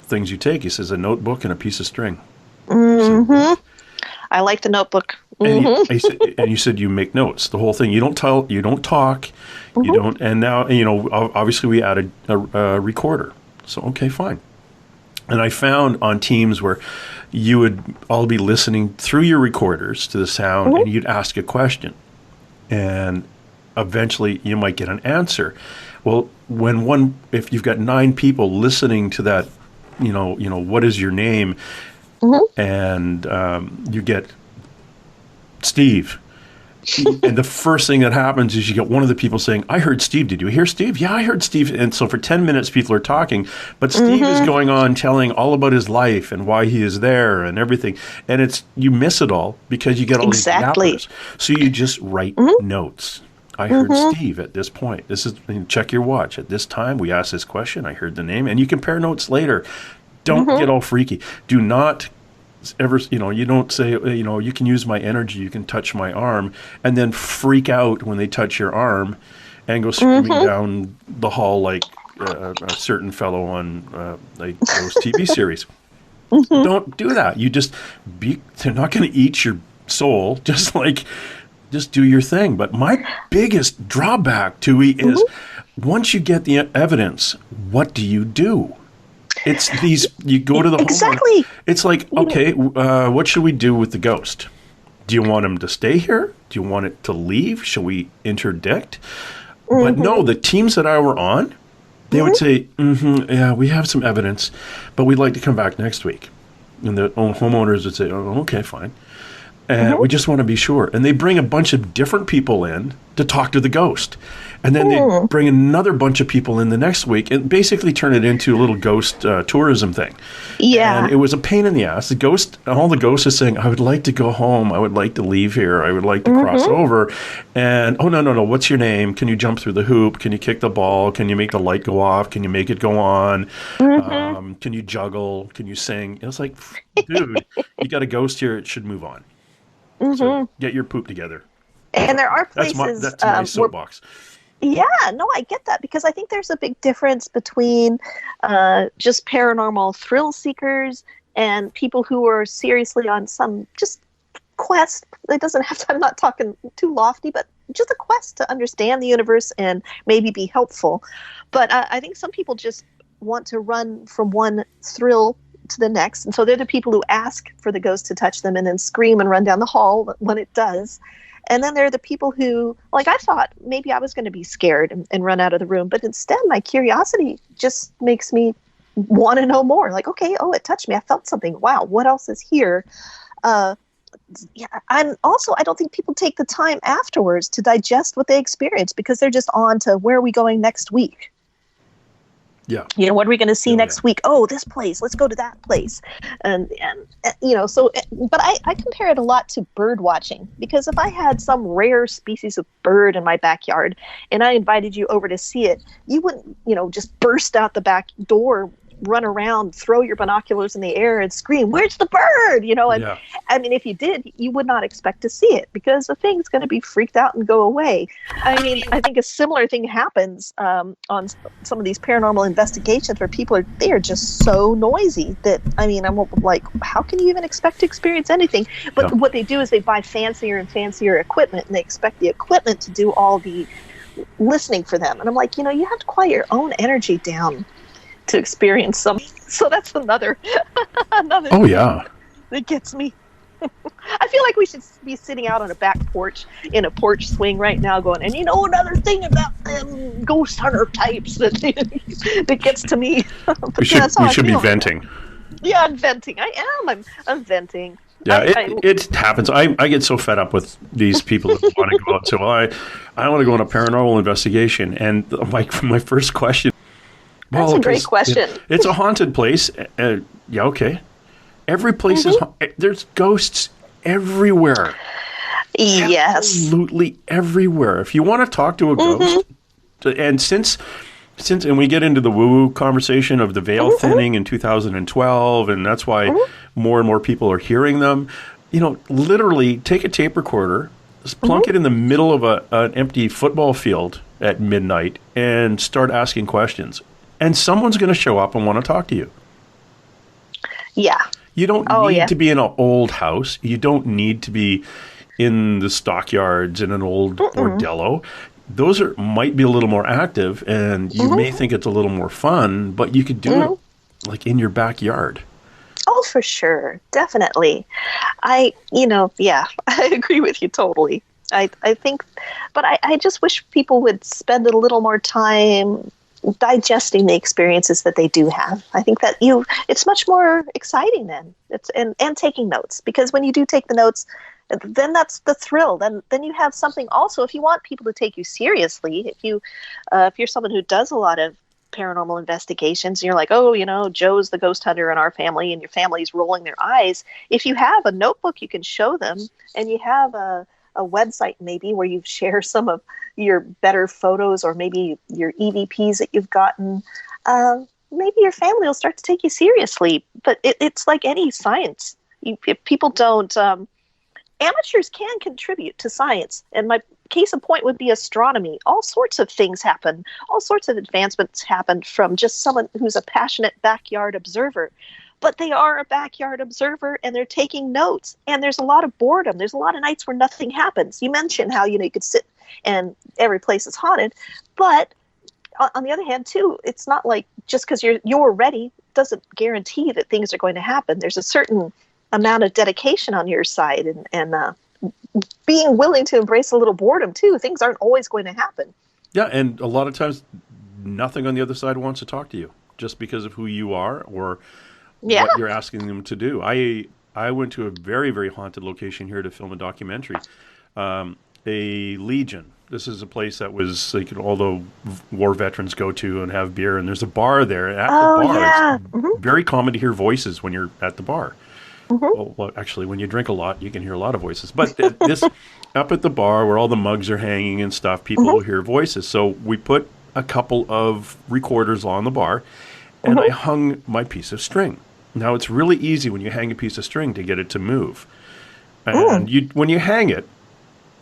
Speaker 2: things you take? He says a notebook and a piece of string.
Speaker 3: I like the notebook.
Speaker 2: And you said you make notes. The whole thing. You don't talk. You don't. And now, obviously we added a recorder. So okay, fine. And I found on teams where you would all be listening through your recorders to the sound, and you'd ask a question, and eventually you might get an answer. Well, if you've got 9 people listening to that, what is your name? And you get Steve. And the first thing that happens is you get one of the people saying, I heard Steve. Did you hear Steve? Yeah, I heard Steve. And so for 10 minutes, people are talking. But Steve is going on telling all about his life and why he is there and everything. And you miss it all because you get all these yappers. So you just write notes. I heard Steve at this point. Check your watch. At this time, we asked this question. I heard the name. And you compare notes later. Don't get all freaky. Do not ever, you don't say, you can use my energy, you can touch my arm, and then freak out when they touch your arm and go screaming down the hall like a certain fellow on those TV series. Don't do that. They're not going to eat your soul, just do your thing. But my biggest drawback, Tui, is once you get the evidence, what do you do? It's these, you go to the
Speaker 3: Exactly.
Speaker 2: homeowner. It's like, okay, what should we do with the ghost? Do you want him to stay here? Do you want it to leave? Shall we interdict? But no, the teams that I were on, they would say, yeah, we have some evidence, but we'd like to come back next week. And the homeowners would say, oh, okay, fine. And we just want to be sure. And they bring a bunch of different people in to talk to the ghost. And then they bring another bunch of people in the next week and basically turn it into a little ghost tourism thing.
Speaker 3: Yeah.
Speaker 2: And it was a pain in the ass. All the ghosts are saying, I would like to go home. I would like to leave here. I would like to cross over. And, oh, no. What's your name? Can you jump through the hoop? Can you kick the ball? Can you make the light go off? Can you make it go on? Can you juggle? Can you sing? It was like, dude, you got a ghost here. It should move on. So get your poop together.
Speaker 3: And there are places.
Speaker 2: That's my soapbox.
Speaker 3: Yeah, no, I get that, because I think there's a big difference between just paranormal thrill seekers and people who are seriously on some just quest. It doesn't have to, I'm not talking too lofty, but just a quest to understand the universe and maybe be helpful. But I think some people just want to run from one thrill to the next. And so they're the people who ask for the ghost to touch them and then scream and run down the hall when it does. And then there are the people who, like, I thought maybe I was going to be scared and run out of the room. But instead, my curiosity just makes me want to know more. Like, okay, it touched me. I felt something. Wow, what else is here? I don't think people take the time afterwards to digest what they experienced, because they're just on to where are we going next week.
Speaker 2: Yeah.
Speaker 3: What are we going to see next week? Oh, this place. Let's go to that place. And so, but I compare it a lot to bird watching, because if I had some rare species of bird in my backyard and I invited you over to see it, you wouldn't, just burst out the back door, run around, throw your binoculars in the air and scream, "Where's the bird?" And I mean, if you did, you would not expect to see it, because the thing's going to be freaked out and go away. I mean, I think a similar thing happens on some of these paranormal investigations where they are just so noisy that, I mean, I'm like, how can you even expect to experience anything? But what they do is they buy fancier and fancier equipment, and they expect the equipment to do all the listening for them. And I'm like, you have to quiet your own energy down to experience something. So that's another
Speaker 2: Oh, yeah.
Speaker 3: that gets me. I feel like we should be sitting out on a back porch in a porch swing right now going, and another thing about them ghost hunter types that gets to me.
Speaker 2: We should be venting.
Speaker 3: Yeah, I'm venting. I am. I'm venting.
Speaker 2: Yeah, it happens. I get so fed up with these people that want to go out. So I want to go on a paranormal investigation. And my first question,
Speaker 3: that's a great question.
Speaker 2: It's a haunted place. Yeah, okay. Every place is there's ghosts everywhere.
Speaker 3: Yes.
Speaker 2: Absolutely everywhere. If you want to talk to a ghost, and since we get into the woo-woo conversation of the veil thinning in 2012, and that's why more and more people are hearing them, literally take a tape recorder, plunk it in the middle of an empty football field at midnight, and start asking questions. And someone's going to show up and want to talk to you.
Speaker 3: Yeah.
Speaker 2: You don't need to be in an old house. You don't need to be in the stockyards in an old bordello. Those might be a little more active, and you may think it's a little more fun, but you could do it like in your backyard.
Speaker 3: Oh, for sure. Definitely. I agree with you totally. I think, but I just wish people would spend a little more time digesting the experiences that they do have. I think that it's much more exciting then. And taking notes, because when you do take the notes, then that's the thrill. Then you have something also. If you want people to take you seriously, if you're someone who does a lot of paranormal investigations, and you're like, Joe's the ghost hunter in our family, and your family's rolling their eyes. If you have a notebook you can show them, and you have a website maybe where you share some of your better photos, or maybe your EVPs that you've gotten, maybe your family will start to take you seriously. But it's like any science. If people don't, amateurs can contribute to science. And my case in point would be astronomy. All sorts of things happen. All sorts of advancements happen from just someone who's a passionate backyard observer. But they are a backyard observer, and they're taking notes. And there's a lot of boredom. There's a lot of nights where nothing happens. You mentioned how, you could sit and every place is haunted. But on the other hand, too, it's not like just because you're ready doesn't guarantee that things are going to happen. There's a certain amount of dedication on your side, and being willing to embrace a little boredom too. Things aren't always going to happen.
Speaker 2: Yeah, and a lot of times, nothing on the other side wants to talk to you just because of who you are or what you're asking them to do. I went to a very, very haunted location here to film a documentary. A Legion. This is a place that was like all the war veterans go to and have beer, and there's a bar there. At the bar, it's very common to hear voices when you're at the bar. Well, actually, when you drink a lot, you can hear a lot of voices. But this up at the bar where all the mugs are hanging and stuff, people will hear voices. So we put a couple of recorders on the bar, and I hung my piece of string. Now, it's really easy when you hang a piece of string to get it to move. And when you hang it,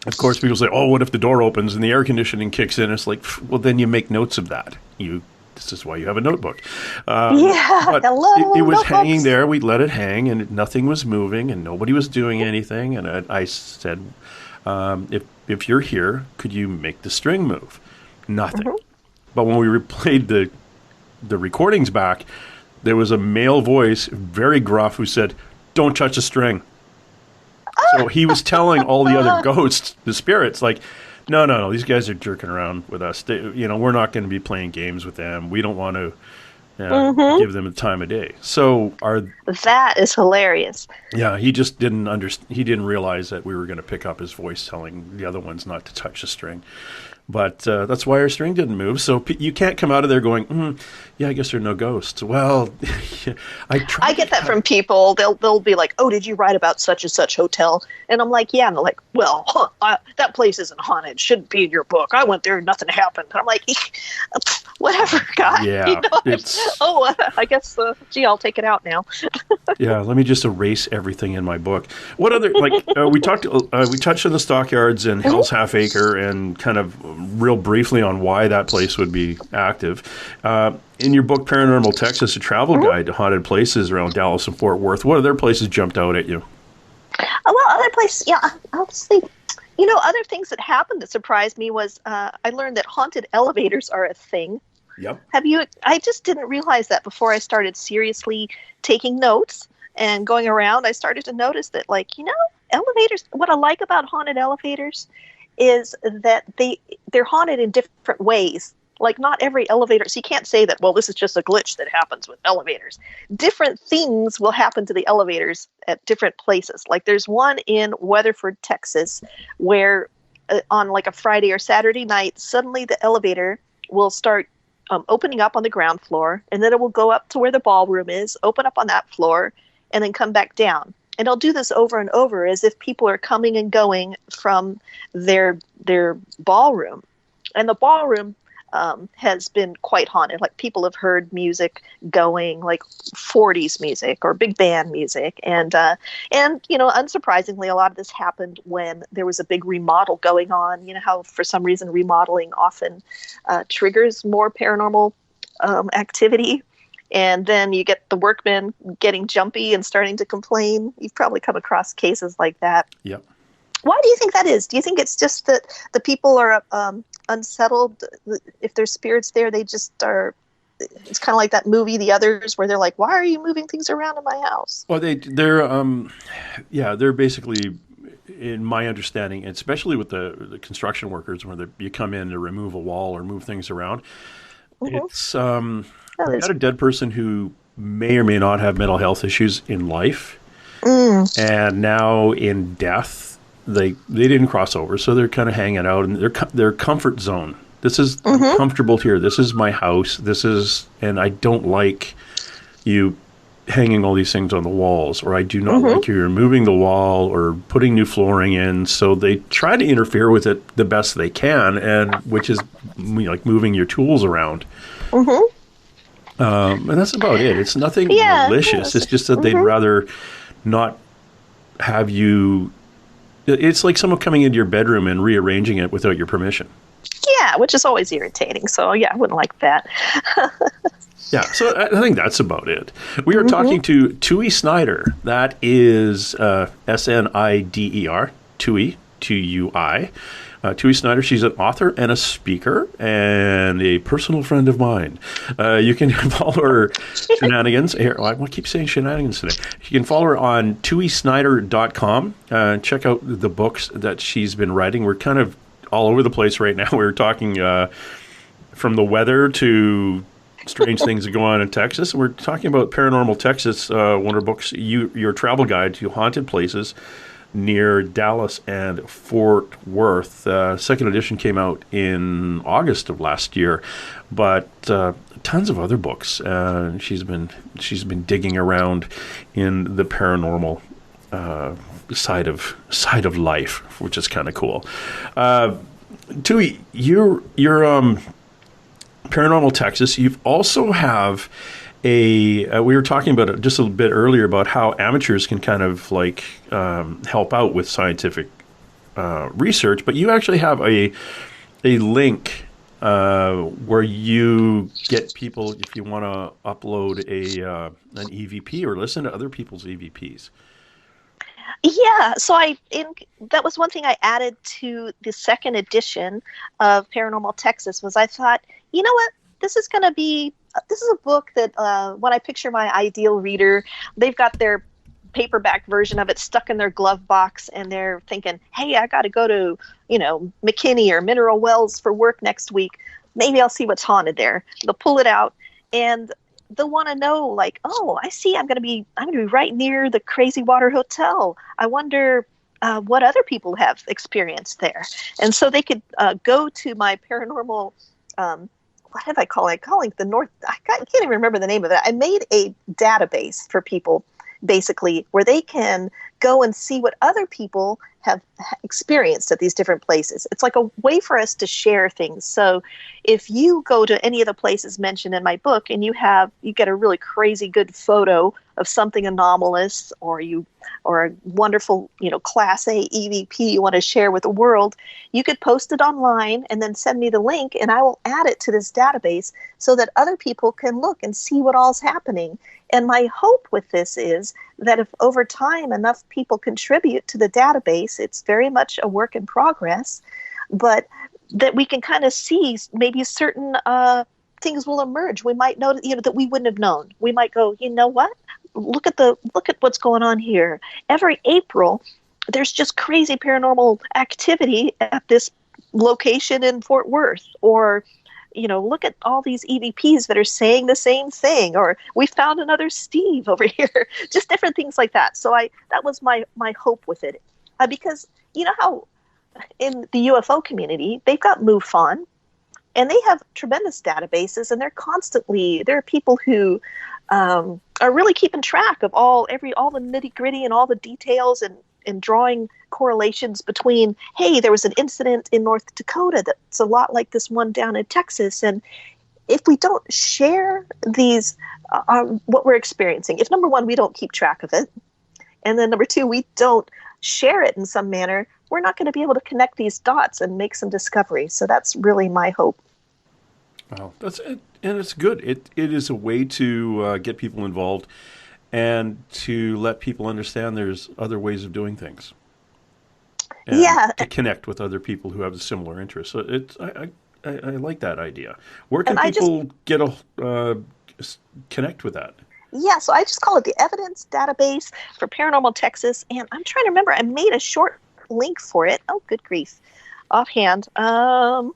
Speaker 2: of course, people say, oh, what if the door opens and the air conditioning kicks in? It's like, well, then you make notes of that. This is why you have a notebook. But it was hanging there. We let it hang, and nothing was moving, and nobody was doing anything. And I said, if you're here, could you make the string move? Nothing. But when we replayed the recordings back, there was a male voice, very gruff, who said, don't touch the string. So he was telling all the other ghosts, the spirits, like, no, these guys are jerking around with us. We're not going to be playing games with them. We don't want to give them the time of day. So
Speaker 3: that is hilarious.
Speaker 2: Yeah, he just didn't he didn't realize that we were going to pick up his voice telling the other ones not to touch the string. But that's why our string didn't move. So you can't come out of there going, yeah, I guess there are no ghosts. Well, I
Speaker 3: get that from people. They'll be like, oh, did you write about such and such hotel? And I'm like, yeah. And they're like, well, that place isn't haunted. Shouldn't be in your book. I went there and nothing happened. And I'm like, whatever, guy.
Speaker 2: Yeah.
Speaker 3: I guess, I'll take it out now.
Speaker 2: Yeah, let me just erase everything in my book. What other, we touched on the stockyards and Hell's Half Acre and kind of real briefly on why that place would be active. In your book, Paranormal Texas, a travel guide to haunted places around Dallas and Fort Worth, what other places jumped out at you?
Speaker 3: Well, other places, I'll just think, other things that happened that surprised me was I learned that haunted elevators are a thing.
Speaker 2: Yep.
Speaker 3: I just didn't realize that before I started seriously taking notes and going around. I started to notice that, elevators, what I like about haunted elevators is that they're haunted in different ways. Like, not every elevator, so you can't say that, well, this is just a glitch that happens with elevators. Different things will happen to the elevators at different places. Like, there's one in Weatherford, Texas, where on like a Friday or Saturday night, suddenly the elevator will start opening up on the ground floor, and then it will go up to where the ballroom is, open up on that floor, and then come back down. And I'll do this over and over as if people are coming and going from their ballroom. And the ballroom has been quite haunted. Like, people have heard music going, like 40s music or big band music. And unsurprisingly, a lot of this happened when there was a big remodel going on. You know how for some reason remodeling often triggers more paranormal activity. And then you get the workmen getting jumpy and starting to complain. You've probably come across cases like that.
Speaker 2: Yep.
Speaker 3: Why do you think that is? Do you think it's just that the people are unsettled? If there's spirits there, they just are. It's kind of like that movie, The Others, where they're like, "Why are you moving things around in my house?"
Speaker 2: Well, they're basically, in my understanding, especially with the construction workers, where you come in to remove a wall or move things around. It's got a dead person who may or may not have mental health issues in life, and now in death. They didn't cross over, so they're kind of hanging out in their comfort zone. This is I'm comfortable here. This is my house. And I don't like you hanging all these things on the walls, or I do not like you removing the wall or putting new flooring in. So they try to interfere with it the best they can, and which is like moving your tools around. And that's about it. It's nothing malicious. It's just that they'd rather not have you. It's like someone coming into your bedroom and rearranging it without your permission.
Speaker 3: Yeah, which is always irritating. So, yeah, I wouldn't like that.
Speaker 2: Yeah, so I think that's about it. We are talking to Tui Snider. That is Snider, Tui, Tui. Tui Snider, she's an author and a speaker and a personal friend of mine. You can follow her shenanigans. Here, I keep saying shenanigans today. You can follow her on tuisnider.com. Check out the books that she's been writing. We're kind of all over the place right now. We're talking from the weather to strange things that go on in Texas. We're talking about Paranormal Texas, one of her books, Your Travel Guide to Haunted Places near Dallas and Fort Worth. Second edition came out in August of last year, but tons of other books. She's been digging around in the paranormal side of life, which is kind of cool. Tui, you're Paranormal Texas. You also have we were talking about it just a little bit earlier about how amateurs can kind of like help out with scientific research, but you actually have a link where you get people, if you want to upload an EVP or listen to other people's EVPs.
Speaker 3: Yeah, so that was one thing I added to the second edition of Paranormal Texas. Was I thought, you know what, this is a book that when I picture my ideal reader, they've got their paperback version of it stuck in their glove box, and they're thinking, hey, I got to go to McKinney or Mineral Wells for work next week. Maybe I'll see what's haunted there. They'll pull it out, and they'll want to know, like, oh, I see, I'm going to be right near the Crazy Water Hotel. I wonder what other people have experienced there. And so they could go to my paranormal, what have I called it? Calling the North, I can't even remember the name of it. I made a database for people, basically, where they can go and see what other people have experienced at these different places. It's like a way for us to share things. So if you go to any of the places mentioned in my book and you get a really crazy good photo of something anomalous, or a wonderful, Class A EVP you want to share with the world, you could post it online and then send me the link, and I will add it to this database so that other people can look and see what all's happening. And my hope with this is that if over time enough people contribute to the database, it's very much a work in progress, but that we can kind of see maybe certain things will emerge. We might know, that we wouldn't have known. We might go, you know what? Look at what's going on here. Every April, there's just crazy paranormal activity at this location in Fort Worth, or look at all these EVPs that are saying the same thing, or we found another Steve over here, just different things like that. So that was my hope with it, because you know how in the UFO community, they've got MUFON, and they have tremendous databases, and there are people who are really keeping track of all the nitty gritty and all the details, and drawing correlations between, hey, there was an incident in North Dakota that's a lot like this one down in Texas. And if we don't share these, what we're experiencing, if number one, we don't keep track of it, and then number two, we don't share it in some manner, we're not going to be able to connect these dots and make some discoveries. So that's really my hope.
Speaker 2: Wow, that's it, and it's good. It is a way to get people involved and to let people understand there's other ways of doing things. And to connect with other people who have a similar interest. So I like that idea. Where can people connect with that?
Speaker 3: Yeah, so I just call it the Evidence Database for Paranormal Texas, and I'm trying to remember. I made a short link for it. Oh, good grief! Offhand, I've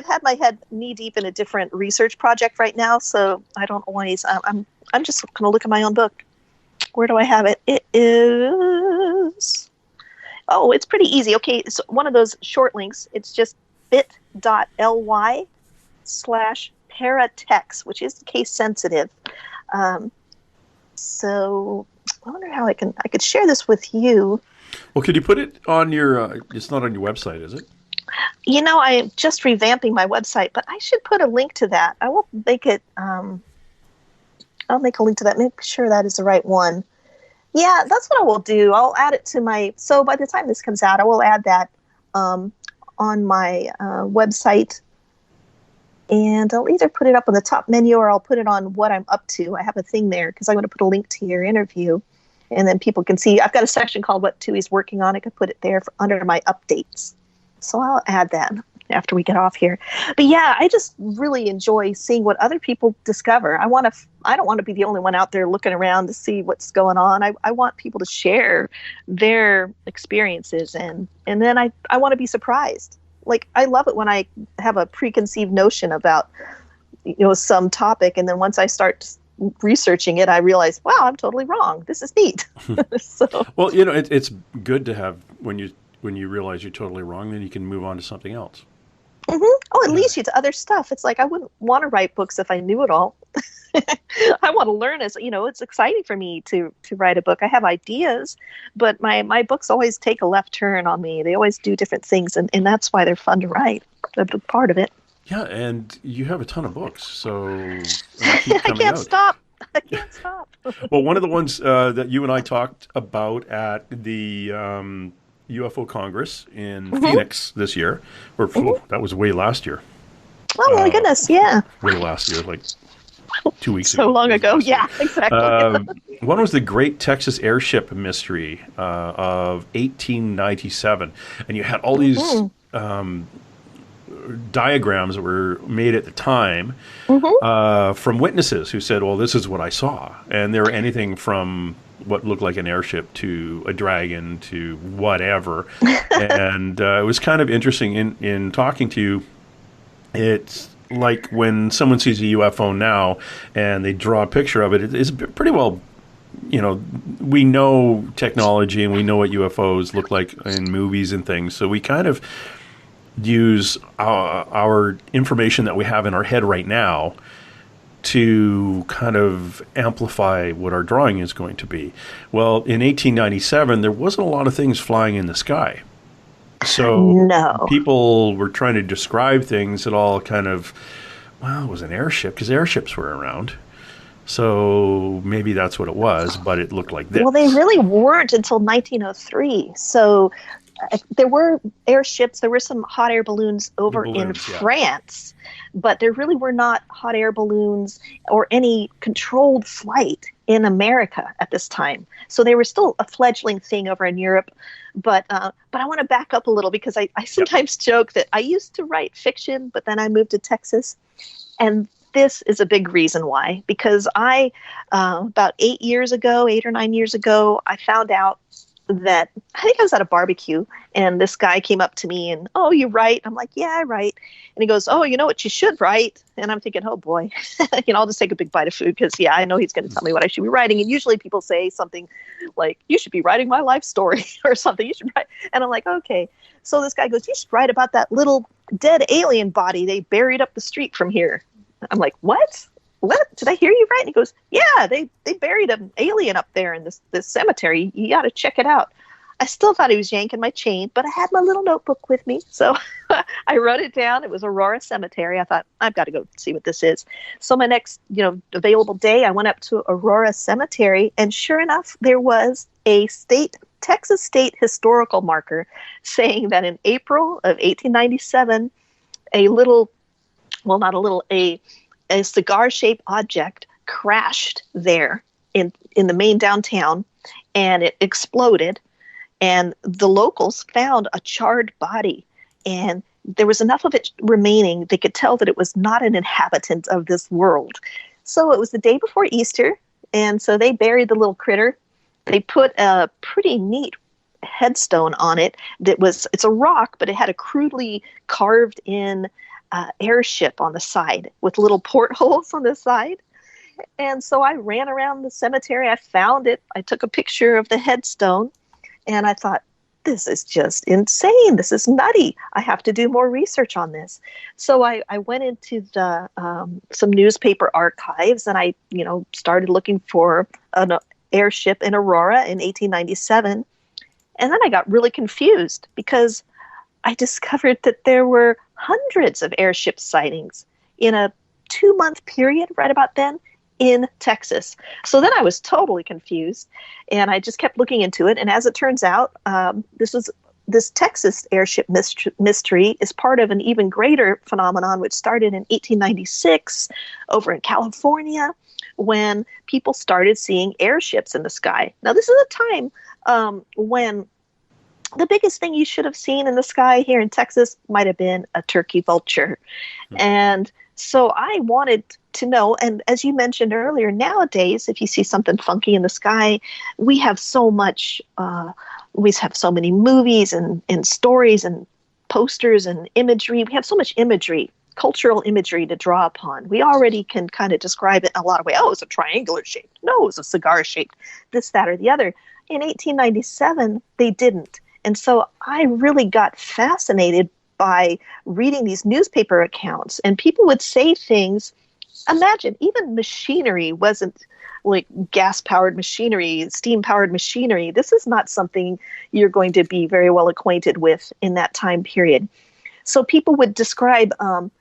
Speaker 3: had my head knee deep in a different research project right now, so I don't always. I'm just going to look at my own book. Where do I have it? It is. Oh, it's pretty easy. Okay, it's one of those short links. It's just bit.ly/paratex, which is case sensitive. So I wonder how I could share this with you.
Speaker 2: Well, could you put it on your? It's not on your website, is it?
Speaker 3: I am just revamping my website, but I should put a link to that. I will make it. I'll make a link to that. Make sure that is the right one. Yeah, that's what I will do. I'll add it to my. So by the time this comes out, I will add that on my website, and I'll either put it up on the top menu or I'll put it on what I'm up to. I have a thing there because I'm going to put a link to your interview, and then people can see. I've got a section called "What Tui's Working On." I could put it there under my updates. So I'll add that after we get off here. But yeah, I just really enjoy seeing what other people discover. I don't want to be the only one out there looking around to see what's going on. I want people to share their experiences, and then I want to be surprised. Like, I love it when I have a preconceived notion about, some topic, and then once I start researching it, I realize, wow, I'm totally wrong. This is neat. So,
Speaker 2: well, it's good to have when you realize you're totally wrong, then you can move on to something else.
Speaker 3: oh, it leads you to other stuff. It's like, I wouldn't want to write books if I knew it all. I want to learn. It's exciting for me to write a book. I have ideas, but my books always take a left turn on me. They always do different things, and that's why they're fun to write. A big part of it.
Speaker 2: Yeah, and you have a ton of books, so
Speaker 3: I can't stop. I can't stop.
Speaker 2: Well, one of the ones that you and I talked about at the UFO Congress in Phoenix this year, or that was way last year.
Speaker 3: Oh my goodness, yeah.
Speaker 2: Way last year, like 2 weeks ago.
Speaker 3: So long ago, yeah, exactly.
Speaker 2: One was the Great Texas Airship Mystery of 1897, and you had all these diagrams that were made at the time from witnesses who said, well, this is what I saw. And they were anything from what looked like an airship to a dragon to whatever. And it was kind of interesting in talking to you. It's like when someone sees a UFO now and they draw a picture of it, it's pretty well, we know technology and we know what UFOs look like in movies and things. So we kind of use our information that we have in our head right now to kind of amplify what our drawing is going to be. Well, in 1897, there wasn't a lot of things flying in the sky. So people were trying to describe things that all kind of, well, it was an airship because airships were around. So maybe that's what it was, but it looked like this.
Speaker 3: Well, they really weren't until 1903. So there were airships, there were some hot air balloons over in France, but there really were not hot air balloons or any controlled flight in America at this time. So they were still a fledgling thing over in Europe. But I want to back up a little because I sometimes joke that I used to write fiction, but then I moved to Texas. And this is a big reason why, because about 8 or 9 years ago, I found out that I think I was at a barbecue and this guy came up to me and, oh, you write? I'm like, yeah, I write. And he goes, oh, you know what you should write? And I'm thinking, oh boy, I'll just take a big bite of food because, I know he's going to tell me what I should be writing. And usually people say something like, you should be writing my life story or something. You should write. And I'm like, okay. So this guy goes, you should write about that little dead alien body they buried up the street from here. I'm like, what? Did I hear you right? And he goes, yeah, they buried an alien up there in this cemetery. You got to check it out. I still thought he was yanking my chain, but I had my little notebook with me. So I wrote it down. It was Aurora Cemetery. I thought, I've got to go see what this is. So my next, available day, I went up to Aurora Cemetery, and sure enough, there was a Texas state historical marker saying that in April of 1897, a cigar-shaped object crashed there in the main downtown, and it exploded. And the locals found a charred body, and there was enough of it remaining. They could tell that it was not an inhabitant of this world. So it was the day before Easter, and so they buried the little critter. They put a pretty neat headstone on it. It's a rock, but it had a crudely carved in airship on the side with little portholes on the side. And so I ran around the cemetery. I found it. I took a picture of the headstone, and I thought, this is just insane. This is nutty. I have to do more research on this. So I went into some newspaper archives, and I started looking for an airship in Aurora in 1897. And then I got really confused because I discovered that there were hundreds of airship sightings in a 2-month period right about then in Texas. So then I was totally confused, and I just kept looking into it. And as it turns out, this Texas Airship Mystery is part of an even greater phenomenon, which started in 1896 over in California, when people started seeing airships in the sky. Now, this is a time when the biggest thing you should have seen in the sky here in Texas might have been a turkey vulture. And so I wanted to know, and as you mentioned earlier, nowadays, if you see something funky in the sky, we have so much, we have so many movies and stories and posters and imagery. We have so much imagery, cultural imagery to draw upon. We already can kind of describe it in a lot of ways. Oh, it's a triangular shaped. No, it's a cigar shaped. This, that, or the other. In 1897, they didn't. And so I really got fascinated by reading these newspaper accounts, and people would say things. Imagine, even machinery wasn't like gas-powered machinery, steam-powered machinery. This is not something you're going to be very well acquainted with in that time period. So people would describe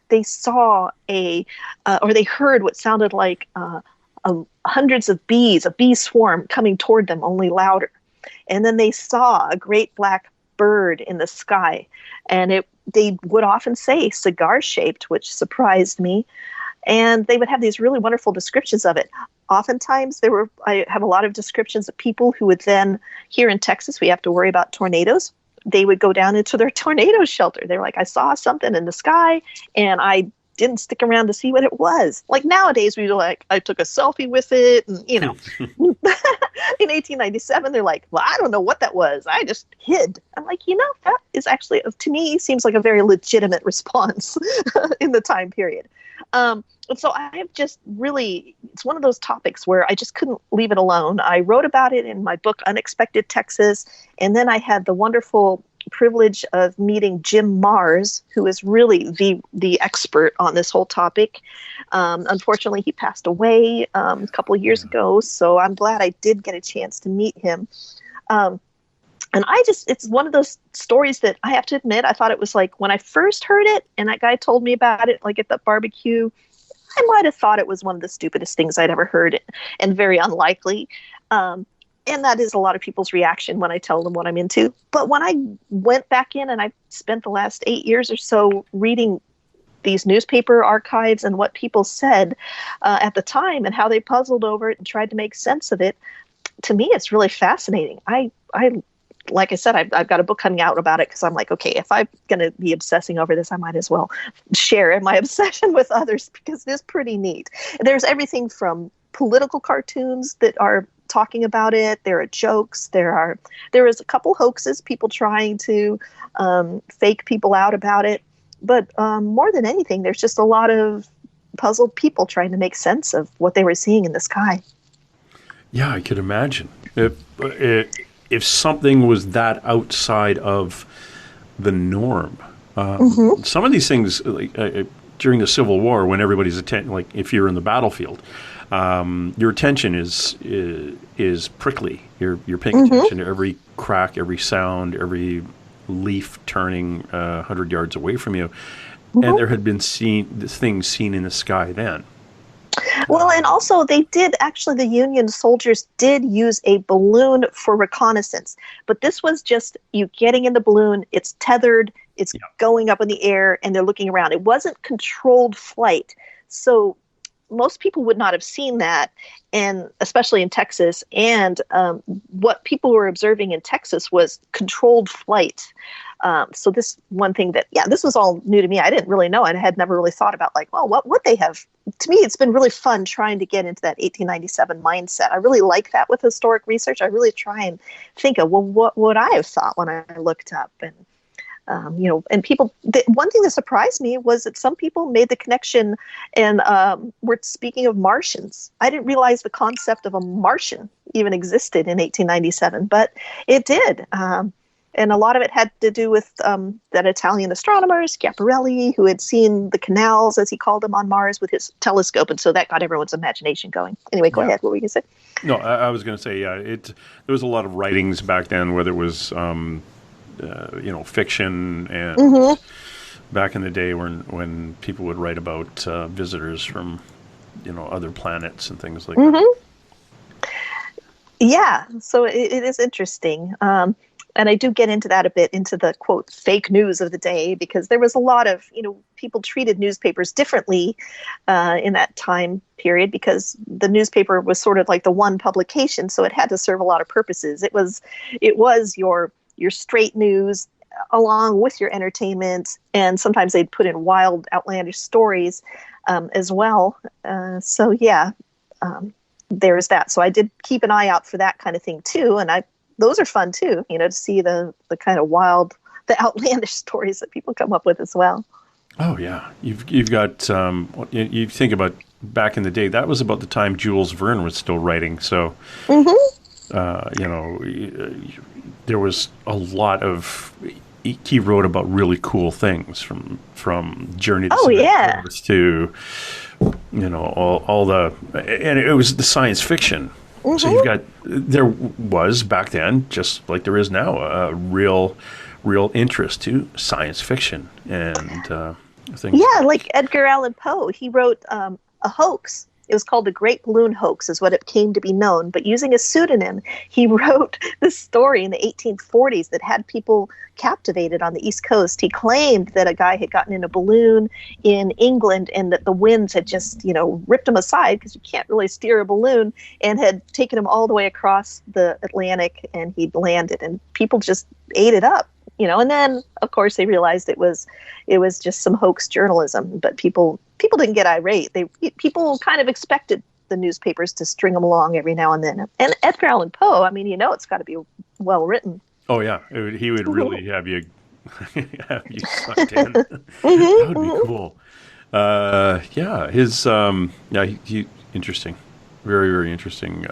Speaker 3: they saw or they heard what sounded like hundreds of bees, a bee swarm coming toward them, only louder. And then they saw a great black bird in the sky, and they would often say cigar-shaped, which surprised me. And they would have these really wonderful descriptions of it. Oftentimes, I have a lot of descriptions of people who would then, here in Texas, we have to worry about tornadoes. They would go down into their tornado shelter. They're like, I saw something in the sky, and I didn't stick around to see what it was. Like nowadays, we like, I took a selfie with it, and in 1897, they're like, well, I don't know what that was. I just hid. I'm like, that is actually, to me, seems like a very legitimate response in the time period. And so I have just really, it's one of those topics where I just couldn't leave it alone. I wrote about it in my book, Unexpected Texas, and then I had the wonderful privilege of meeting Jim Mars, who is really the expert on this whole topic. Unfortunately, he passed away a couple of years ago, so I'm glad I did get a chance to meet him. And it's one of those stories that I have to admit, I thought it was like when I first heard it and that guy told me about it, like at the barbecue, I might have thought it was one of the stupidest things I'd ever heard and very unlikely. And that is a lot of people's reaction when I tell them what I'm into. But when I went back in and I spent the last 8 years or so reading these newspaper archives and what people said at the time and how they puzzled over it and tried to make sense of it, to me, it's really fascinating. I like I said, I've got a book coming out about it because I'm like, okay, if I'm going to be obsessing over this, I might as well share my obsession with others because it is pretty neat. There's everything from political cartoons that are talking about it. There are jokes. There is a couple hoaxes, people trying to fake people out about it. But more than anything, there's just a lot of puzzled people trying to make sense of what they were seeing in the sky.
Speaker 2: Yeah, I could imagine. If something was that outside of the norm. Some of these things, during the Civil War, when everybody's like if you're in the battlefield, your attention is prickly. You're paying attention to every crack, every sound, every leaf turning 100 yards away from you. And there had been things seen in the sky then.
Speaker 3: Well, and also the Union soldiers did use a balloon for reconnaissance, but this was just you getting in the balloon, it's tethered, it's going up in the air, and they're looking around. It wasn't controlled flight. So most people would not have seen that, and especially in Texas. And what people were observing in Texas was controlled flight. So this one thing this was all new to me. I didn't really know. I had never really thought about what would they have. To me, it's been really fun trying to get into that 1897 mindset. I really like that with historic research. I really try and think of, what would I have thought when I looked up? And and people, one thing that surprised me was that some people made the connection and were speaking of Martians. I didn't realize the concept of a Martian even existed in 1897, but it did. And a lot of it had to do with that Italian astronomer, Schiaparelli, who had seen the canals, as he called them, on Mars with his telescope. And so that got everyone's imagination going. Anyway, go ahead. What were you going to say?
Speaker 2: No, I was going to say, there was a lot of writings back then, whether it was fiction and back in the day when people would write about visitors from, other planets and things like that.
Speaker 3: Yeah, so it is interesting. And I do get into that a bit, into the, quote, fake news of the day, because there was a lot of, people treated newspapers differently in that time period because the newspaper was sort of like the one publication, so it had to serve a lot of purposes. It was your your straight news along with your entertainment, and sometimes they'd put in wild, outlandish stories as well. So yeah, there's that. So I did keep an eye out for that kind of thing too, and those are fun too. To see the kind of wild, the outlandish stories that people come up with as well.
Speaker 2: Oh yeah, you've got you think about back in the day. That was about the time Jules Verne was still writing. So there was a lot of. He wrote about really cool things from Journey to Center Coast to all the, and it was the science fiction. So there was back then, just like there is now, a real interest to science fiction and things.
Speaker 3: Yeah, like Edgar Allan Poe, he wrote a hoax. It was called the Great Balloon Hoax, is what it came to be known. But using a pseudonym, he wrote this story in the 1840s that had people captivated on the East Coast. He claimed that a guy had gotten in a balloon in England and that the winds had just, ripped him aside, because you can't really steer a balloon, and had taken him all the way across the Atlantic, and he'd landed. And people just ate it up. And then of course they realized it was just some hoax journalism, but people didn't get irate. People kind of expected the newspapers to string them along every now and then. And Edgar Allan Poe, it's got to be well written.
Speaker 2: Oh yeah, he would really have you sucked in. That would be cool. He interesting, very very interesting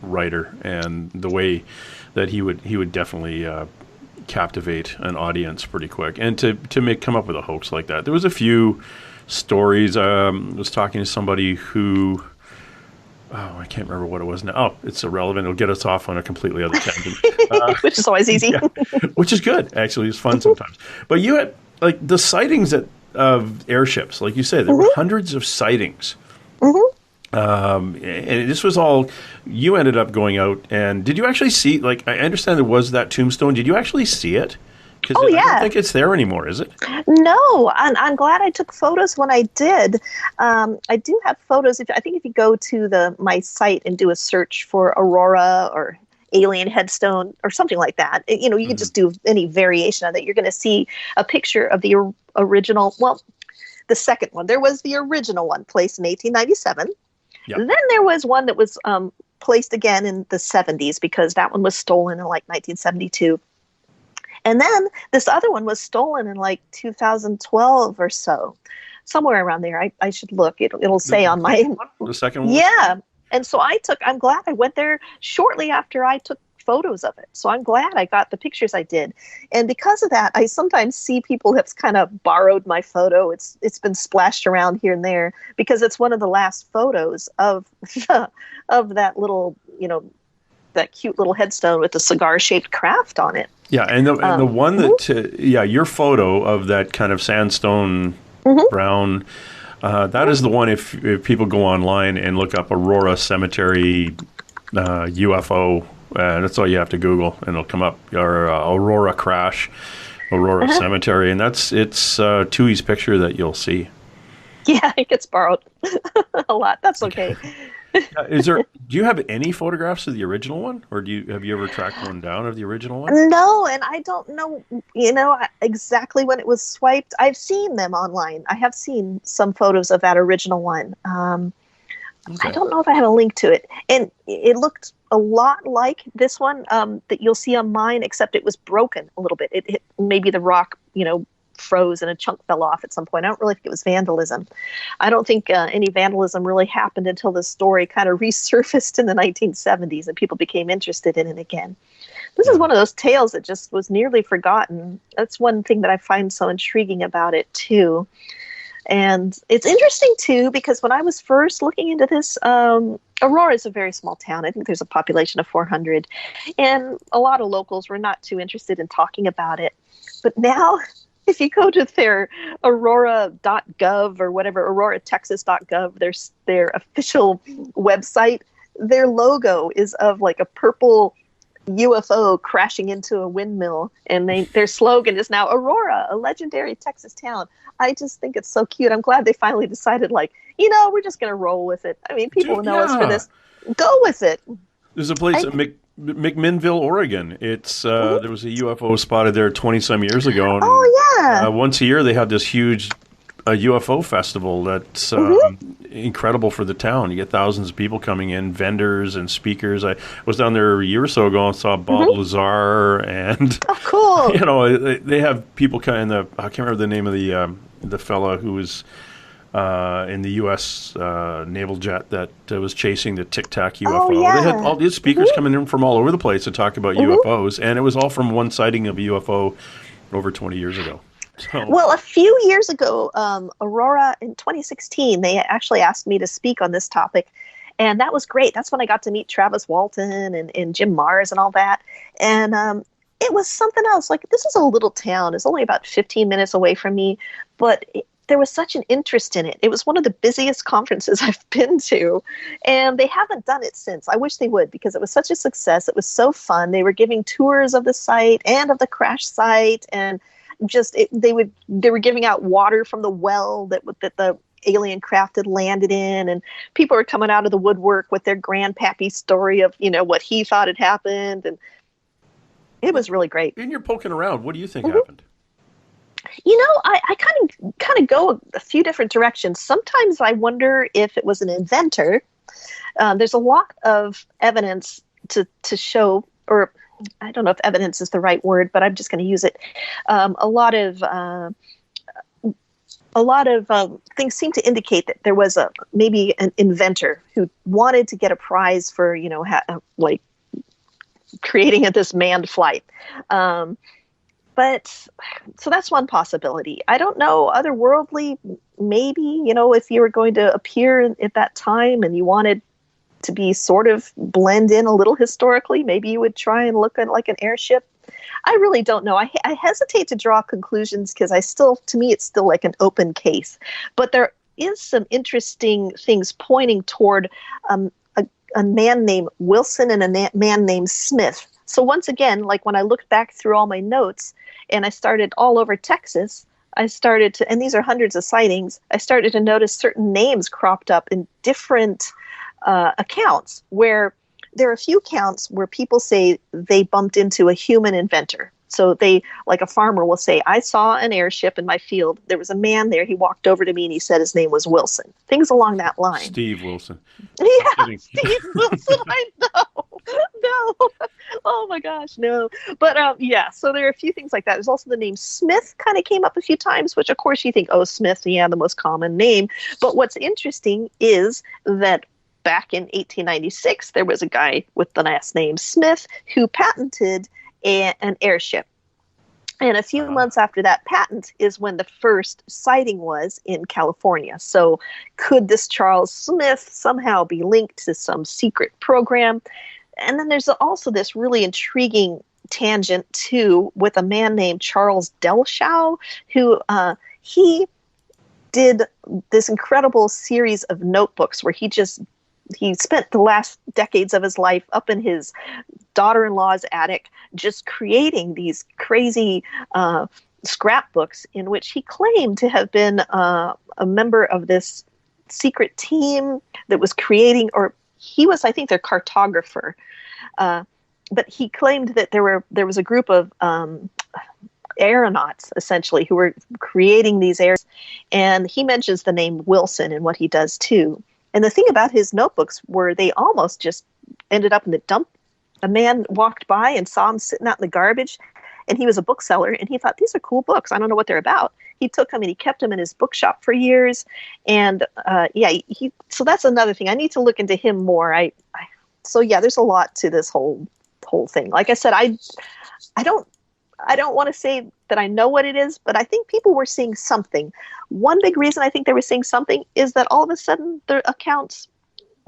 Speaker 2: writer, and the way that he would definitely captivate an audience pretty quick, and to come up with a hoax like that. There was a few stories. I was talking to somebody who, I can't remember what it was now. Oh, it's irrelevant. It'll get us off on a completely other tangent.
Speaker 3: Which is always easy.
Speaker 2: Yeah, which is good. Actually, it's fun sometimes. But you had the sightings of airships, like you said, there were hundreds of sightings. And this was all, you ended up going out, and did you actually see, I understand there was that tombstone. Did you actually see it? Because I don't think it's there anymore, is it?
Speaker 3: No, I'm glad I took photos when I did. I do have photos. I think if you go to my site and do a search for Aurora or alien headstone or something like that, you can just do any variation of it. You're going to see a picture of the original, the second one. There was the original one placed in 1897. Yep. Then there was one that was placed again in the 70s, because that one was stolen in 1972. And then this other one was stolen in 2012 or so, somewhere around there. I should look. It'll say on my...
Speaker 2: The second one?
Speaker 3: Yeah. And so I'm glad I went there shortly after I took photos of it. So I'm glad I got the pictures I did. And because of that, I sometimes see people have kind of borrowed my photo. It's been splashed around here and there, because it's one of the last photos of that little, that cute little headstone with the cigar-shaped craft on it.
Speaker 2: Yeah, and the one that, your photo of that kind of sandstone brown, that is the one, if people go online and look up Aurora Cemetery UFO, that's all you have to Google, and it'll come up, or Aurora Crash, Aurora Cemetery, and it's Tui's picture that you'll see.
Speaker 3: Yeah, it gets borrowed a lot. That's okay.
Speaker 2: Do you have any photographs of the original one, or have you ever tracked one down of the original one?
Speaker 3: No, and I don't know, exactly when it was swiped. I've seen them online. I have seen some photos of that original one. I don't know if I have a link to it, and it looked a lot like this one that you'll see on mine, except it was broken a little bit. It maybe the rock, froze and a chunk fell off at some point. I don't really think it was vandalism. I don't think any vandalism really happened until the story kind of resurfaced in the 1970s and people became interested in it again. This is one of those tales that just was nearly forgotten. That's one thing that I find so intriguing about it too. And it's interesting too, because when I was first looking into this, Aurora is a very small town. I think there's a population of 400, and a lot of locals were not too interested in talking about it. But now, if you go to their aurora.gov or whatever, auroratexas.gov, their official website, their logo is of a purple UFO crashing into a windmill, and their slogan is now Aurora, a legendary Texas town. I just think it's so cute. I'm glad they finally decided, we're just going to roll with it. I mean, people know us for this. Go with it.
Speaker 2: There's a place, McMinnville, Oregon. It's
Speaker 3: Mhm.
Speaker 2: there was a UFO spotted there 20 some years ago, and
Speaker 3: Oh yeah.
Speaker 2: once a year they have this huge UFO festival that's
Speaker 3: Hmm.
Speaker 2: incredible for the town. You get thousands of people coming in, vendors and speakers. I was down there a year or so ago and saw Bob
Speaker 3: Hmm.
Speaker 2: Lazar, and
Speaker 3: Oh, cool.
Speaker 2: they have people kind of. I can't remember the name of the fella who was in the U.S. Naval jet that was chasing the Tic Tac
Speaker 3: Oh
Speaker 2: UFO. They had
Speaker 3: yeah.
Speaker 2: all these speakers
Speaker 3: Hmm.
Speaker 2: coming in from all over the place to talk about
Speaker 3: Hmm.
Speaker 2: UFOs, and it was all from one sighting of a UFO over 20 years ago. So,
Speaker 3: Well, a few years ago, Aurora in 2016, they actually asked me to speak on this topic. And that was great. That's when I got to meet Travis Walton and Jim Mars and all that. And it was something else. Like, this is a little town. It's only about 15 minutes away from me. But there was such an interest in it. It was one of the busiest conferences I've been to. And they haven't done it since. I wish they would, because it was such a success. It was so fun. They were giving tours of the site and of the crash site. And they were giving out water from the well that the alien craft had landed in, and people were coming out of the woodwork with their grandpappy story of what he thought had happened, and it was really great.
Speaker 2: and you're poking around. What do you think
Speaker 3: Mhm.
Speaker 2: happened?
Speaker 3: I kind of go a few different directions. Sometimes I wonder if it was an inventor. There's a lot of evidence to show, or I don't know if evidence is the right word, but I'm just going to use it. A lot of things seem to indicate that there was maybe an inventor who wanted to get a prize for like creating this manned flight. But so that's one possibility. I don't know. Otherworldly, maybe, if you were going to appear at that time and you wanted to be sort of blend in a little historically, maybe you would try and look at like an airship. I really don't know. I hesitate to draw conclusions because to me, it's still like an open case. But there is some interesting things pointing toward a man named Wilson and a man named Smith. So once again, like when I looked back through all my notes and I started all over Texas, and these are hundreds of sightings, I started to notice certain names cropped up in different accounts, where there are a few accounts where people say they bumped into a human inventor. So like a farmer will say, I saw an airship in my field. There was a man there. He walked over to me and he said his name was Wilson. Things along that line.
Speaker 2: Steve Wilson.
Speaker 3: Yeah, Steve Wilson. I know. No. Oh my gosh, no. But yeah, so there are a few things like that. There's also the name Smith kind of came up a few times, which of course you think, oh, Smith, yeah, the most common name. But what's interesting is that back in 1896, there was a guy with the last name Smith who patented an airship. And a few months after that patent is when the first sighting was in California. So could this Charles Smith somehow be linked to some secret program? And then there's also this really intriguing tangent, too, with a man named Charles Delshow, who he did this incredible series of notebooks where he spent the last decades of his life up in his daughter-in-law's attic just creating these crazy scrapbooks in which he claimed to have been a member of this secret team that was creating, or he was, I think, their cartographer. But he claimed that there was a group of aeronauts, essentially, who were creating these airs. And he mentions the name Wilson in what he does, too. And the thing about his notebooks were they almost just ended up in the dump. A man walked by and saw him sitting out in the garbage, and he was a bookseller, and he thought, these are cool books. I don't know what they're about. He took them and he kept them in his bookshop for years. And so that's another thing. I need to look into him more. So yeah, there's a lot to this whole thing. Like I said, I don't want to say that I know what it is, but I think people were seeing something. One big reason I think they were seeing something is that all of a sudden their accounts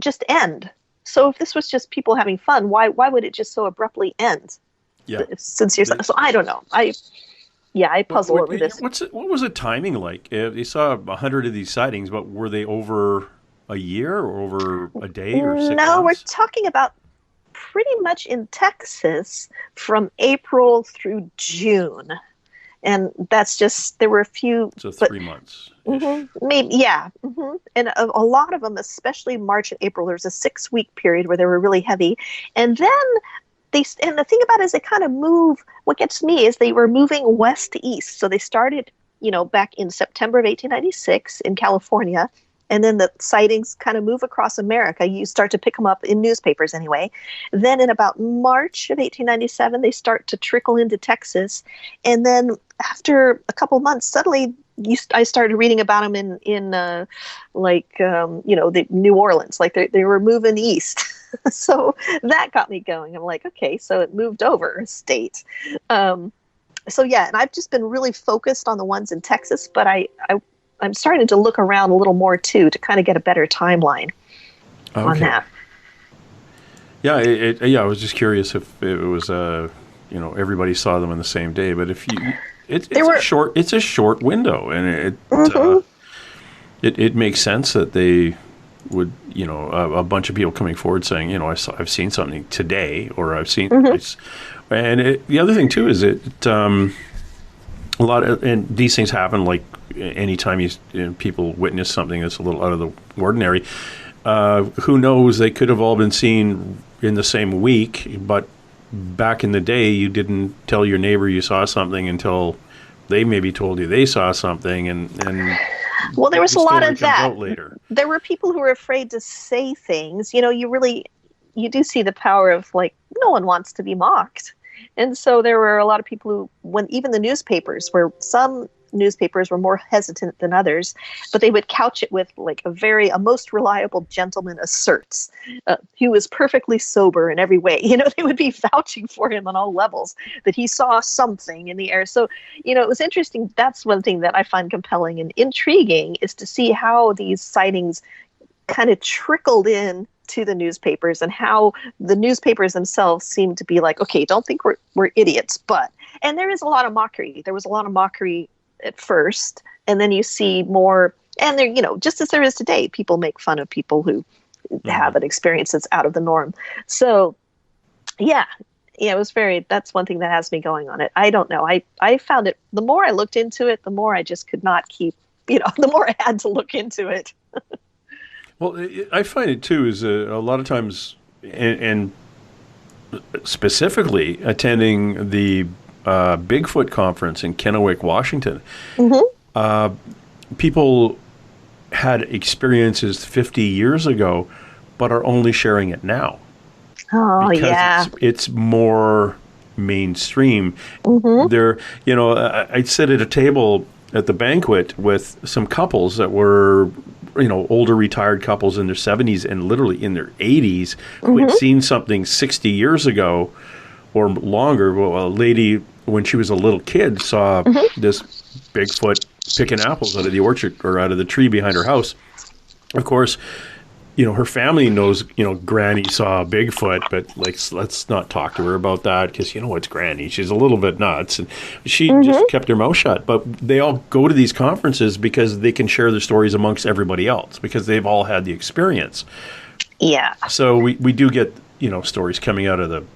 Speaker 3: just end. So if this was just people having fun, why would it just so abruptly end?
Speaker 2: Yeah.
Speaker 3: So I don't know. I puzzle over this.
Speaker 2: What was the timing like? You saw 100 of these sightings, but were they over a year or over a day or 6 months?
Speaker 3: No, we're talking about pretty much in Texas from April through June. And that's just, there were a few.
Speaker 2: So 3 months.
Speaker 3: Mm-hmm, maybe, yeah. Mm-hmm. And a lot of them, especially March and April, there was a 6-week period where they were really heavy. And then and the thing about it is they kind of move. What gets me is they were moving west to east. So they started, back in September of 1896 in California, and then the sightings kind of move across America. You start to pick them up in newspapers anyway. Then in about March of 1897, they start to trickle into Texas, and then after a couple months, suddenly I started reading about them in the New Orleans, like they were moving east. So that got me going. I'm like, okay, so it moved over a state. So yeah, and I've just been really focused on the ones in Texas, but I'm starting to look around a little more too to kind of get a better timeline on that.
Speaker 2: Yeah, I was just curious if it was everybody saw them on the same day, but if you it's a short window, and it makes sense that they would, a bunch of people coming forward saying, I've seen something today, or I've seen, and the other thing too is a lot of, and these things happen like anytime people witness something that's a little out of the ordinary. Who knows? They could have all been seen in the same week, but back in the day, you didn't tell your neighbor you saw something until they maybe told you they saw something, and
Speaker 3: well, there was a lot of that
Speaker 2: later.
Speaker 3: There were people who were afraid to say things. You do see the power of, like, no one wants to be mocked. And so there were a lot of people who, when even the newspapers, where some newspapers were more hesitant than others, but they would couch it with like a most reliable gentleman asserts, he was perfectly sober in every way. They would be vouching for him on all levels, that he saw something in the air. So, it was interesting. That's one thing that I find compelling and intriguing, is to see how these sightings kind of trickled in to the newspapers, and how the newspapers themselves seem to be like, okay, don't think we're idiots, and there is a lot of mockery. There was a lot of mockery at first, and then you see more, and there, just as there is today, people make fun of people who have an experience that's out of the norm. So it was that's one thing that has me going on it. I don't know. I found it, the more I looked into it, the more I just could not keep, the more I had to look into it.
Speaker 2: Well, I find it too is a lot of times, and specifically attending the Bigfoot conference in Kennewick, Washington. People had experiences 50 years ago, but are only sharing it now.
Speaker 3: Oh,
Speaker 2: because it's more mainstream. I'd sit at a table at the banquet with some couples that were, older retired couples in their 70s and literally in their 80s who had seen something 60 years ago or longer. Well, a lady, when she was a little kid, saw this Bigfoot picking apples out of the orchard or out of the tree behind her house. Of course, her family knows, Granny saw Bigfoot, but let's not talk to her about that, because it's Granny. She's a little bit nuts, and she just kept her mouth shut. But they all go to these conferences because they can share their stories amongst everybody else, because they've all had the experience.
Speaker 3: Yeah.
Speaker 2: So we do get, stories coming out of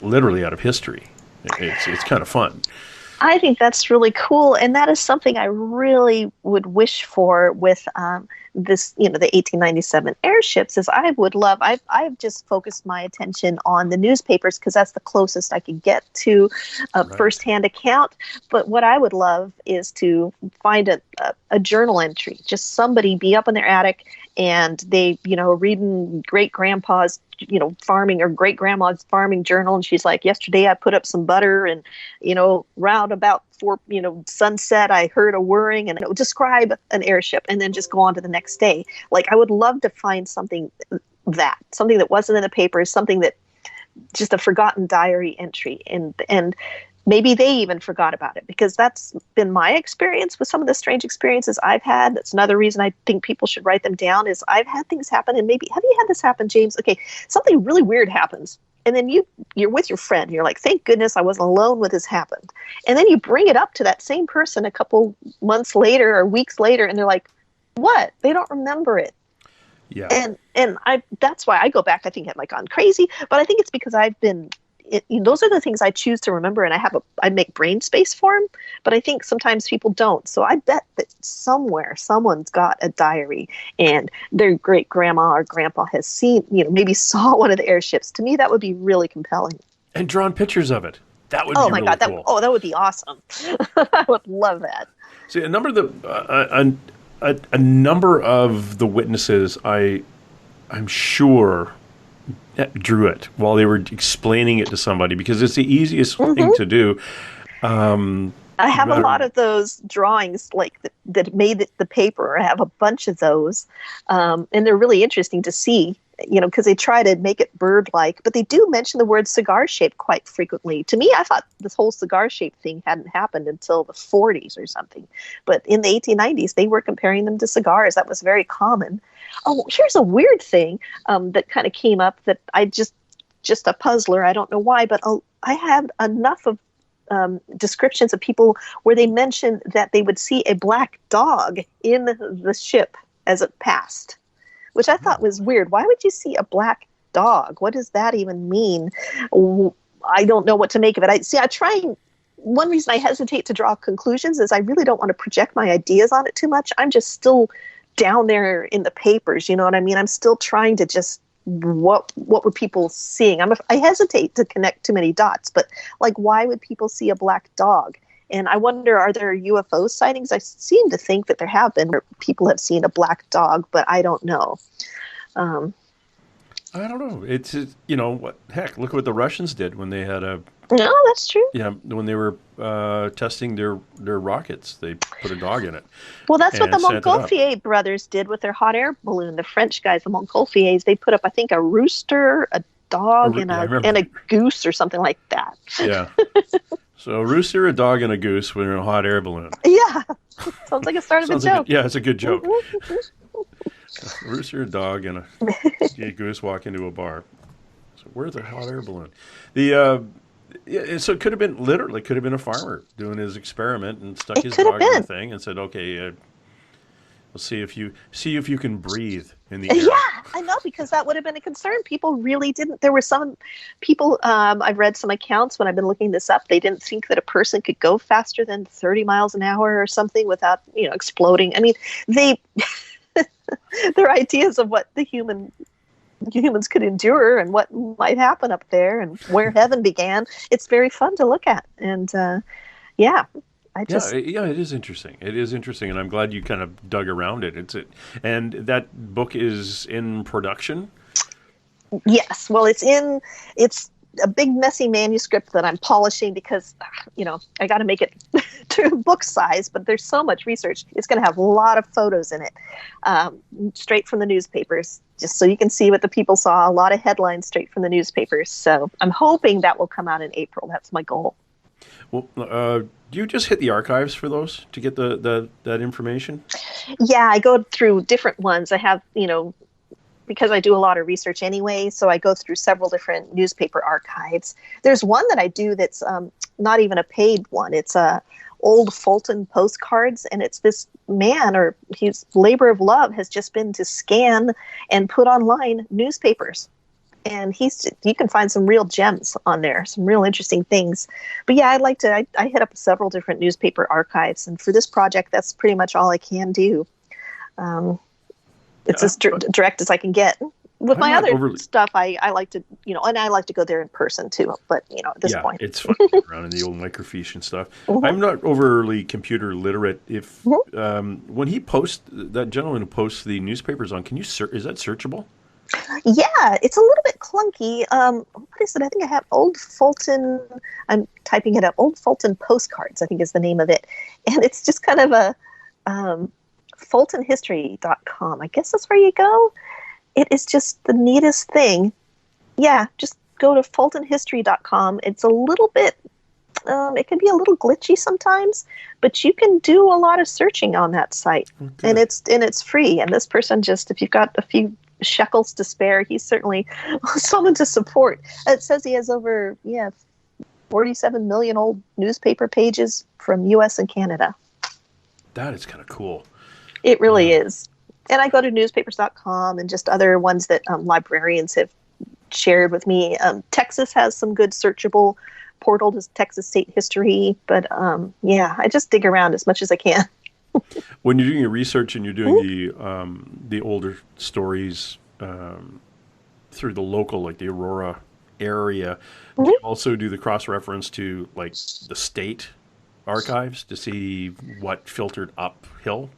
Speaker 2: literally out of history. It's kind of fun.
Speaker 3: I think that's really cool, and that is something I really would wish for with this, the 1897 airships. Is I've just focused my attention on the newspapers, because that's the closest I can get to a firsthand account. But what I would love is to find a journal entry, just somebody be up in their attic and they, reading great grandpa's, farming, or great grandma's farming journal. And she's like, yesterday I put up some butter, and, round about sunset, I heard a whirring, and it would describe an airship, and then just go on to the next day. Like, I would love to find something that wasn't in the papers, something that just a forgotten diary entry. And maybe they even forgot about it, because that's been my experience with some of the strange experiences I've had. That's another reason I think people should write them down, is I've had things happen, and maybe, have you had this happen, James? Okay, something really weird happens, and then you're with your friend, and you're like, thank goodness I wasn't alone when this happened. And then you bring it up to that same person a couple months later or weeks later, and they're like, what? They don't remember it. Yeah. And that's why I go back. I think I've gone crazy, but I think it's because I've been those are the things I choose to remember, and I make brain space for them. But I think sometimes people don't. So I bet that somewhere someone's got a diary, and their great grandma or grandpa has seen, maybe saw one of the airships. To me, that would be really compelling.
Speaker 2: And drawn pictures of it. That would be
Speaker 3: oh my
Speaker 2: really
Speaker 3: God,
Speaker 2: cool.
Speaker 3: that would be awesome. I would love that.
Speaker 2: See, a number of a number of the witnesses, I'm sure, drew it while they were explaining it to somebody, because it's the easiest thing to do.
Speaker 3: I have a lot of those drawings that made the paper. I have a bunch of those, and they're really interesting to see, because they try to make it bird-like, but they do mention the word cigar shape quite frequently. To me, I thought this whole cigar shape thing hadn't happened until the 40s or something, but in the 1890s, they were comparing them to cigars. That was very common. Oh, here's a weird thing that kind of came up that I just a puzzler. I don't know why, but I had enough of descriptions of people where they mentioned that they would see a black dog in the ship as it passed, which I thought was weird. Why would you see a black dog? What does that even mean? I don't know what to make of it. One reason I hesitate to draw conclusions is I really don't want to project my ideas on it too much. I'm just still down there in the papers, you know what I mean? I'm still trying to just, what were people seeing? I hesitate to connect too many dots, but why would people see a black dog? And I wonder, are there UFO sightings? I seem to think that there have been where people have seen a black dog, but I don't know.
Speaker 2: I don't know. It's, what, heck, look what the Russians did when they had
Speaker 3: No, that's true.
Speaker 2: Yeah, when they were testing their rockets, they put a dog in it.
Speaker 3: Well, that's what the Montgolfier brothers did with their hot air balloon. The French guys, the Montgolfiers, they put up, I think, a rooster, a dog, and a goose or something like that.
Speaker 2: Yeah. So a rooster, a dog, and a goose were in a hot air balloon.
Speaker 3: Yeah. Sounds like a start of a joke.
Speaker 2: Yeah, it's a good joke. A rooster, a dog, and a goose walk into a bar. So where's the hot air balloon? So it could have been a farmer doing his experiment and stuck his dog in the thing and said, "Okay, we'll see if you can breathe in the air."
Speaker 3: Yeah, I know, because that would have been a concern. People really didn't. There were some people. I've read some accounts when I've been looking this up. They didn't think that a person could go faster than 30 miles an hour or something without exploding. I mean, their ideas of what humans could endure and what might happen up there and where heaven began. It's very fun to look at. And it is interesting. It is interesting. And I'm glad you kind of dug around it. And that book is in production. Yes. Well, it's a big messy manuscript that I'm polishing because, I got to make it to book size, but there's so much research. It's going to have a lot of photos in it, straight from the newspapers, just so you can see what the people saw, a lot of headlines straight from the newspapers. So I'm hoping that will come out in April. That's my goal.
Speaker 2: Well, do you just hit the archives for those to get that information?
Speaker 3: Yeah, I go through different ones. I have, because I do a lot of research anyway, so I go through several different newspaper archives. There's one that I do that's not even a paid one. It's old Fulton postcards, and it's this man, or his labor of love has just been to scan and put online newspapers. And you can find some real gems on there, some real interesting things. But yeah, I hit up several different newspaper archives, and for this project, that's pretty much all I can do. It's as direct as I can get. With my other stuff, I like to, and I like to go there in person too. But, at this point.
Speaker 2: It's fun around in the old microfiche and stuff. Mm-hmm. I'm not overly computer literate. If when he posts, that gentleman who posts the newspapers on, can you is that searchable?
Speaker 3: Yeah, it's a little bit clunky. What is it? I think I have Old Fulton. I'm typing it up. Old Fulton Postcards, I think, is the name of it. And it's just kind of a fultonhistory.com. I guess that's where you go. It is just the neatest thing. Yeah, just go to fultonhistory.com. It's a little bit, it can be a little glitchy sometimes, but you can do a lot of searching on that site. Okay. And it's free. And this person if you've got a few shekels to spare, he's certainly someone to support. It says he has over 47 million old newspaper pages from U.S. and Canada.
Speaker 2: That is kind of cool.
Speaker 3: It really is. And I go to newspapers.com and just other ones that librarians have shared with me. Texas has some good searchable portal to Texas state history, but yeah, I just dig around as much as I can.
Speaker 2: When you're doing your research and you're doing the older stories through the local, like the Aurora area, do you also do the cross-reference to like the state archives to see what filtered uphill?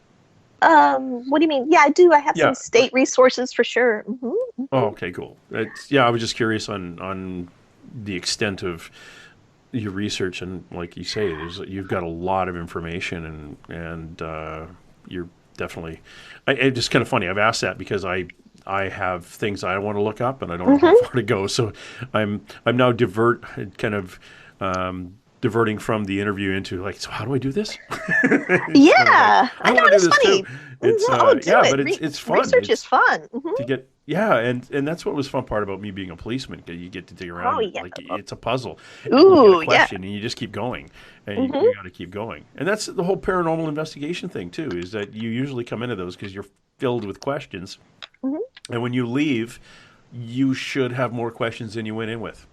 Speaker 3: What do you mean? Yeah, I do. I have some state resources for sure.
Speaker 2: Oh, okay, cool. I was just curious on the extent of your research, and like you say, you've got a lot of information, and you're definitely. It's just kind of funny. I've asked that because I have things I want to look up, and I don't know how far to go. So I'm now diverting from the interview into like, so how do I do this?
Speaker 3: Yeah,
Speaker 2: I
Speaker 3: know,
Speaker 2: want to do
Speaker 3: it's
Speaker 2: this
Speaker 3: funny.
Speaker 2: too. It's but it's fun.
Speaker 3: Research is fun.
Speaker 2: To get and that's what was fun part about me being a policeman. You get to dig around.
Speaker 3: Oh, yeah.
Speaker 2: Like it's a puzzle.
Speaker 3: Ooh,
Speaker 2: you get a question and you just keep going, and you got to keep going. And that's the whole paranormal investigation thing too. Is that you usually come into those because you're filled with questions, and when you leave, you should have more questions than you went in with.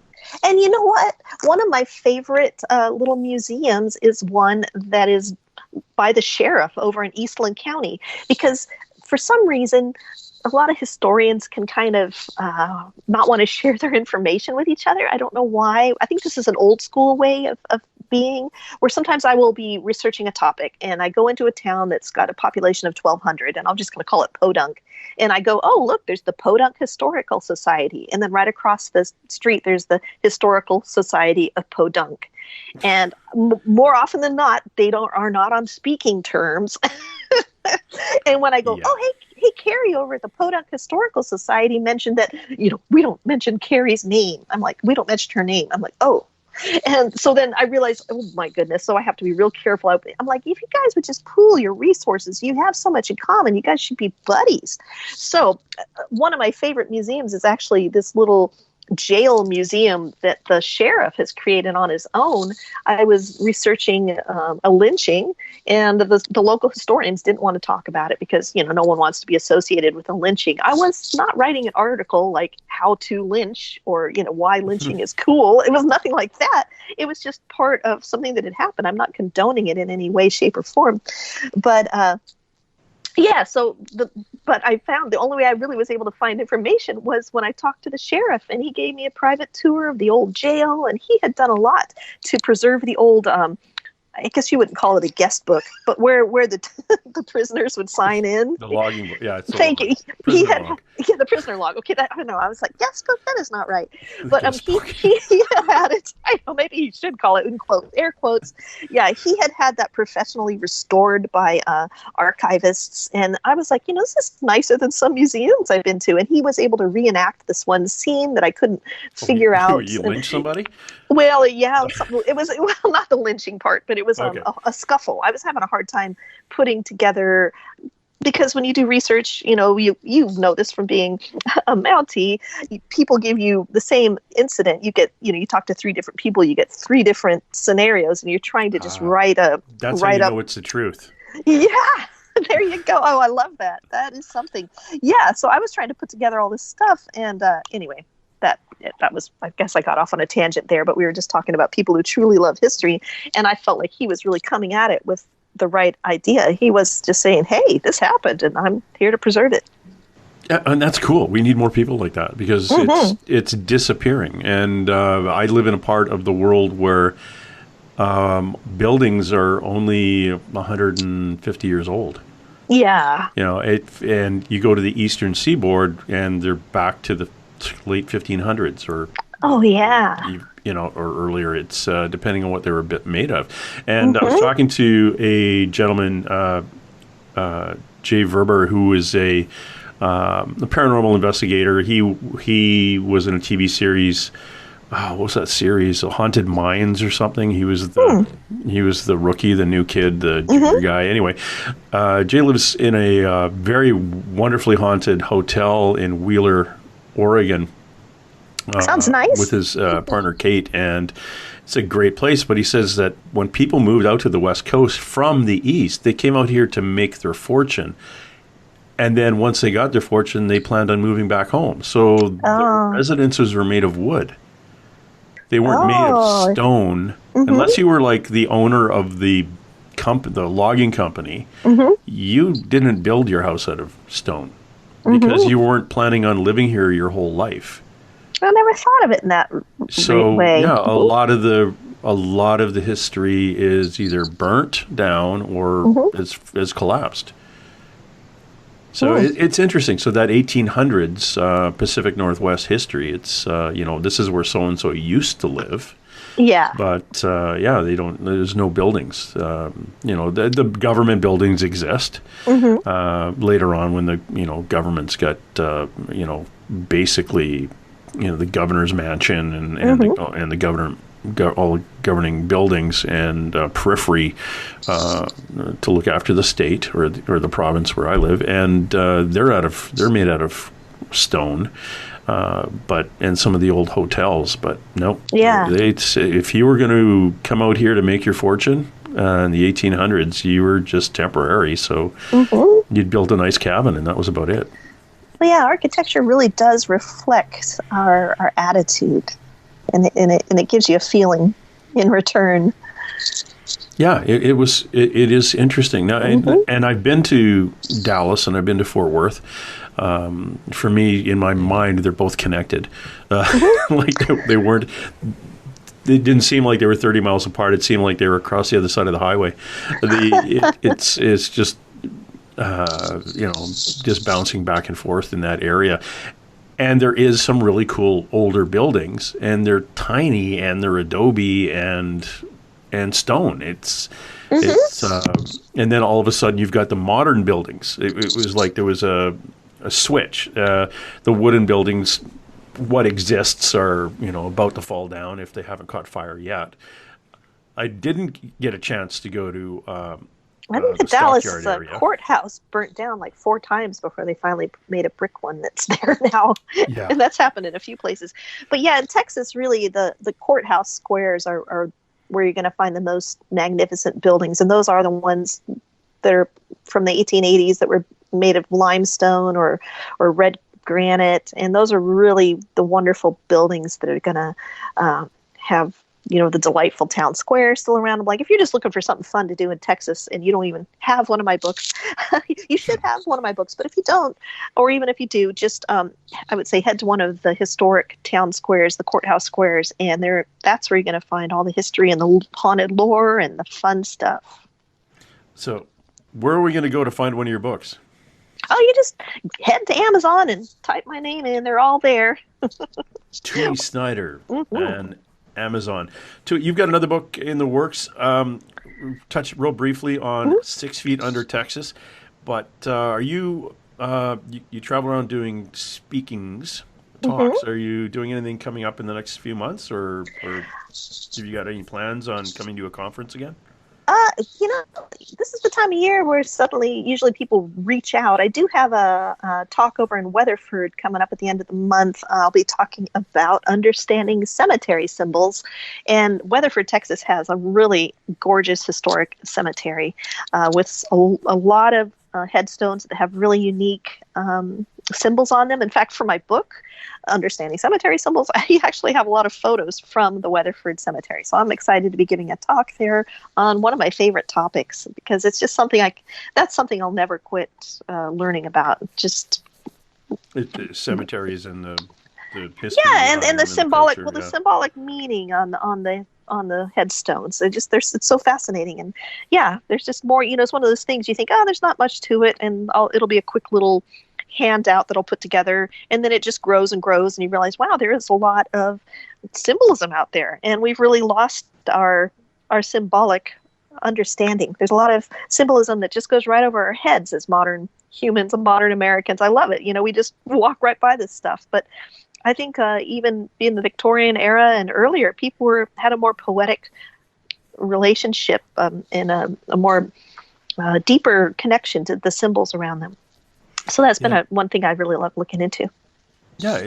Speaker 3: And you know what? One of my favorite little museums is one that is by the sheriff over in Eastland County, because for some reason, a lot of historians can kind of not want to share their information with each other. I don't know why. I think this is an old school way of being, where sometimes I will be researching a topic and I go into a town that's got a population of 1,200, and I'm just going to call it Podunk. And I go, oh, look, there's the Podunk Historical Society. And then right across the street, there's the Historical Society of Podunk. And more often than not, they are not on speaking terms. And when I go, oh, hey, Carrie over at the Podunk Historical Society mentioned that, we don't mention Carrie's name. I'm like, we don't mention her name. I'm like, oh. And so then I realized, oh my goodness, so I have to be real careful. I'm like, if you guys would just pool your resources, you have so much in common. You guys should be buddies. So one of my favorite museums is actually this little jail museum that the sheriff has created on his own. I was researching a lynching, and the local historians didn't want to talk about it because, no one wants to be associated with a lynching. I was not writing an article like how to lynch or, why lynching is cool. It was nothing like that. It was just part of something that had happened. I'm not condoning it in any way, shape, or form. But yeah, but I found the only way I really was able to find information was when I talked to the sheriff, and he gave me a private tour of the old jail, and he had done a lot to preserve the old, I guess you wouldn't call it a guest book, but where the the prisoners would sign in.
Speaker 2: The logging book, yeah.
Speaker 3: Thank you. He had the prisoner log. Okay, I don't know. I was like, guest book, that is not right. But he had it. I know, maybe you should call it in quotes, air quotes. Yeah, he had that professionally restored by archivists, and I was like, this is nicer than some museums I've been to. And he was able to reenact this one scene that I couldn't figure out.
Speaker 2: You lynched somebody?
Speaker 3: Well, yeah, it was not the lynching part, but it was a scuffle. I was having a hard time putting together, because when you do research, you've noticed from being a Mountie, people give you the same incident. You get, you talk to 3 different people, you get 3 different scenarios, and you're trying to just write up.
Speaker 2: That's how you know it's the truth.
Speaker 3: Yeah. There you go. Oh, I love that. That is something. Yeah. So I was trying to put together all this stuff, and anyway. That was, I guess I got off on a tangent there, but we were just talking about people who truly love history, and I felt like he was really coming at it with the right idea. He was just saying, hey, this happened, and I'm here to preserve it.
Speaker 2: Yeah, and that's cool. We need more people like that because it's disappearing. And I live in a part of the world where buildings are only 150 years old.
Speaker 3: Yeah.
Speaker 2: And you go to the eastern seaboard, and they're back to the late 1500s or or earlier. It's depending on what they were made of. And I was talking to a gentleman, Jay Verber, who is a paranormal investigator. He was in a TV series. What was that series? Haunted Minds or something. He was the rookie, the new kid, the junior guy. Anyway, Jay lives in a very wonderfully haunted hotel in Wheeler, Oregon.
Speaker 3: Sounds nice.
Speaker 2: With his partner Kate, and it's a great place. But he says that when people moved out to the West Coast from the East, they came out here to make their fortune. And then once they got their fortune, they planned on moving back home. So the residences were made of wood. They weren't made of stone, unless you were like the owner of the logging company. You didn't build your house out of stone because you weren't planning on living here your whole life.
Speaker 3: I never thought of it in that way.
Speaker 2: Yeah, a lot of the history is either burnt down or is collapsed. So it's interesting. So that 1800s Pacific Northwest history, it's this is where so and so used to live.
Speaker 3: Yeah.
Speaker 2: But they don't. There's no buildings. The government buildings exist. Later on, when the governments got basically the governor's mansion and the governor. All governing buildings and periphery to look after the state or the province where I live, and they're made out of stone, and some of the old hotels, but no, if you were going to come out here to make your fortune in the 1800s, you were just temporary, so you'd built a nice cabin, and that was about it.
Speaker 3: Well, yeah, architecture really does reflect our attitude. And it gives you a feeling in return.
Speaker 2: Yeah, it is interesting. Now, and I've been to Dallas and I've been to Fort Worth. For me, in my mind, they're both connected. Like they weren't. It didn't seem like they were 30 miles apart. It seemed like they were across the other side of the highway. It's just just bouncing back and forth in that area. And there is some really cool older buildings, and they're tiny, and they're adobe and stone. It's and then all of a sudden you've got the modern buildings. It was like there was a switch. The wooden buildings, what exists, are about to fall down if they haven't caught fire yet. I didn't get a chance to go to.
Speaker 3: I think the Dallas courthouse burnt down like 4 times before they finally made a brick one that's there now. Yeah. And that's happened in a few places. But yeah, in Texas, really, the courthouse squares are where you're going to find the most magnificent buildings. And those are the ones that are from the 1880s that were made of limestone or red granite. And those are really the wonderful buildings that are going to have the delightful town square still around. Like, if you're just looking for something fun to do in Texas and you don't even have one of my books, you should have one of my books. But if you don't, or even if you do, just I would say head to one of the historic town squares, the courthouse squares, and that's where you're going to find all the history and the haunted lore and the fun stuff. So
Speaker 2: where are we going to go to find one of your books?
Speaker 3: Oh, you just head to Amazon and type my name in. They're all there.
Speaker 2: Tui Snider and Amazon. You've got another book in the works. Touch real briefly on 6 Feet Under Texas, but are you travel around doing speakings, talks? Are you doing anything coming up in the next few months, or have you got any plans on coming to a conference again?
Speaker 3: This is the time of year where usually people reach out. I do have a talk over in Weatherford coming up at the end of the month. I'll be talking about understanding cemetery symbols. And Weatherford, Texas has a really gorgeous historic cemetery with a lot of headstones that have really unique symbols on them. In fact, for my book, Understanding Cemetery Symbols, I actually have a lot of photos from the Weatherford Cemetery. So I'm excited to be giving a talk there on one of my favorite topics, because it's just something that's something I'll never quit learning about. Just
Speaker 2: cemeteries and the history.
Speaker 3: Yeah, and the symbolic, the symbolic meaning on the headstones. It's so fascinating. And yeah, there's just more, it's one of those things you think, oh, there's not much to it, and it'll be a quick little handout that I'll put together, and then it just grows and grows, and you realize, wow, there is a lot of symbolism out there, and we've really lost our symbolic understanding. There's a lot of symbolism that just goes right over our heads as modern humans and modern Americans. I love it. We just walk right by this stuff. But I think even in the Victorian era and earlier, people had a more poetic relationship and a more deeper connection to the symbols around them. So that's been one thing I really love looking into.
Speaker 2: Yeah,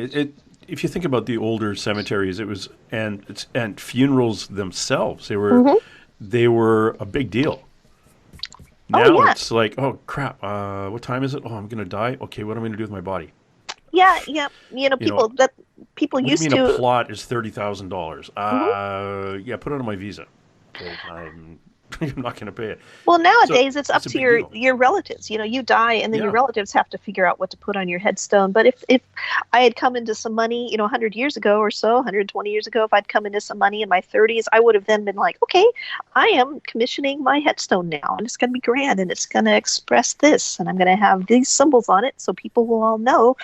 Speaker 2: if you think about the older cemeteries, it was and funerals themselves, they were a big deal.
Speaker 3: Oh
Speaker 2: Now
Speaker 3: yeah,
Speaker 2: it's like, oh crap, what time is it? Oh, I'm gonna die. Okay, what am I gonna do with my body?
Speaker 3: yeah, yeah. You know,
Speaker 2: You know,
Speaker 3: people
Speaker 2: what do you
Speaker 3: used
Speaker 2: mean a
Speaker 3: to.
Speaker 2: plot is $30,000?
Speaker 3: Mhm.
Speaker 2: Yeah, put it on my visa because I'm I'm not gonna pay it.
Speaker 3: Well,
Speaker 2: So
Speaker 3: nowadays it's up
Speaker 2: it's a
Speaker 3: to
Speaker 2: big deal.
Speaker 3: your relatives. You know, you die, and then your
Speaker 2: Yeah.
Speaker 3: relatives have to figure out what to put on your headstone. But if I had come into some money, 100 years ago or so, 120 years ago, if I'd come into some money in my 30s, I would have then been like, okay, I am commissioning my headstone now, and it's going to be grand, and it's going to express this, and I'm going to have these symbols on it, so people will all know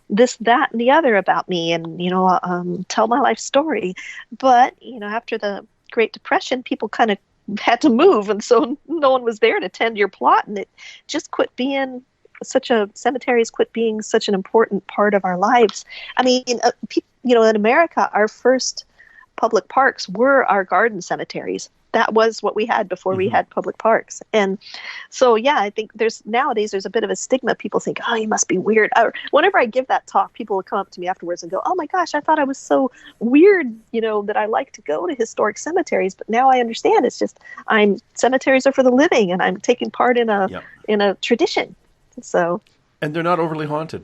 Speaker 3: this, that, and the other about me, and tell my life story. But after the Great Depression, people kind of had to move, and so no one was there to tend your plot, and it just quit being cemeteries quit being such an important part of our lives. I mean, in America, our first public parks were our garden cemeteries. That was what we had before we
Speaker 2: Hmm.
Speaker 3: had public parks. And so, yeah, I think nowadays there's a bit of a stigma. People think, oh, you must be weird. Or whenever I give that talk, people will come up to me afterwards and go, oh my gosh, I thought I was so weird, that I like to go to historic cemeteries. But now I understand. It's just cemeteries are for the living, and I'm taking part in a
Speaker 2: Yep.
Speaker 3: tradition. So,
Speaker 2: And they're not overly haunted.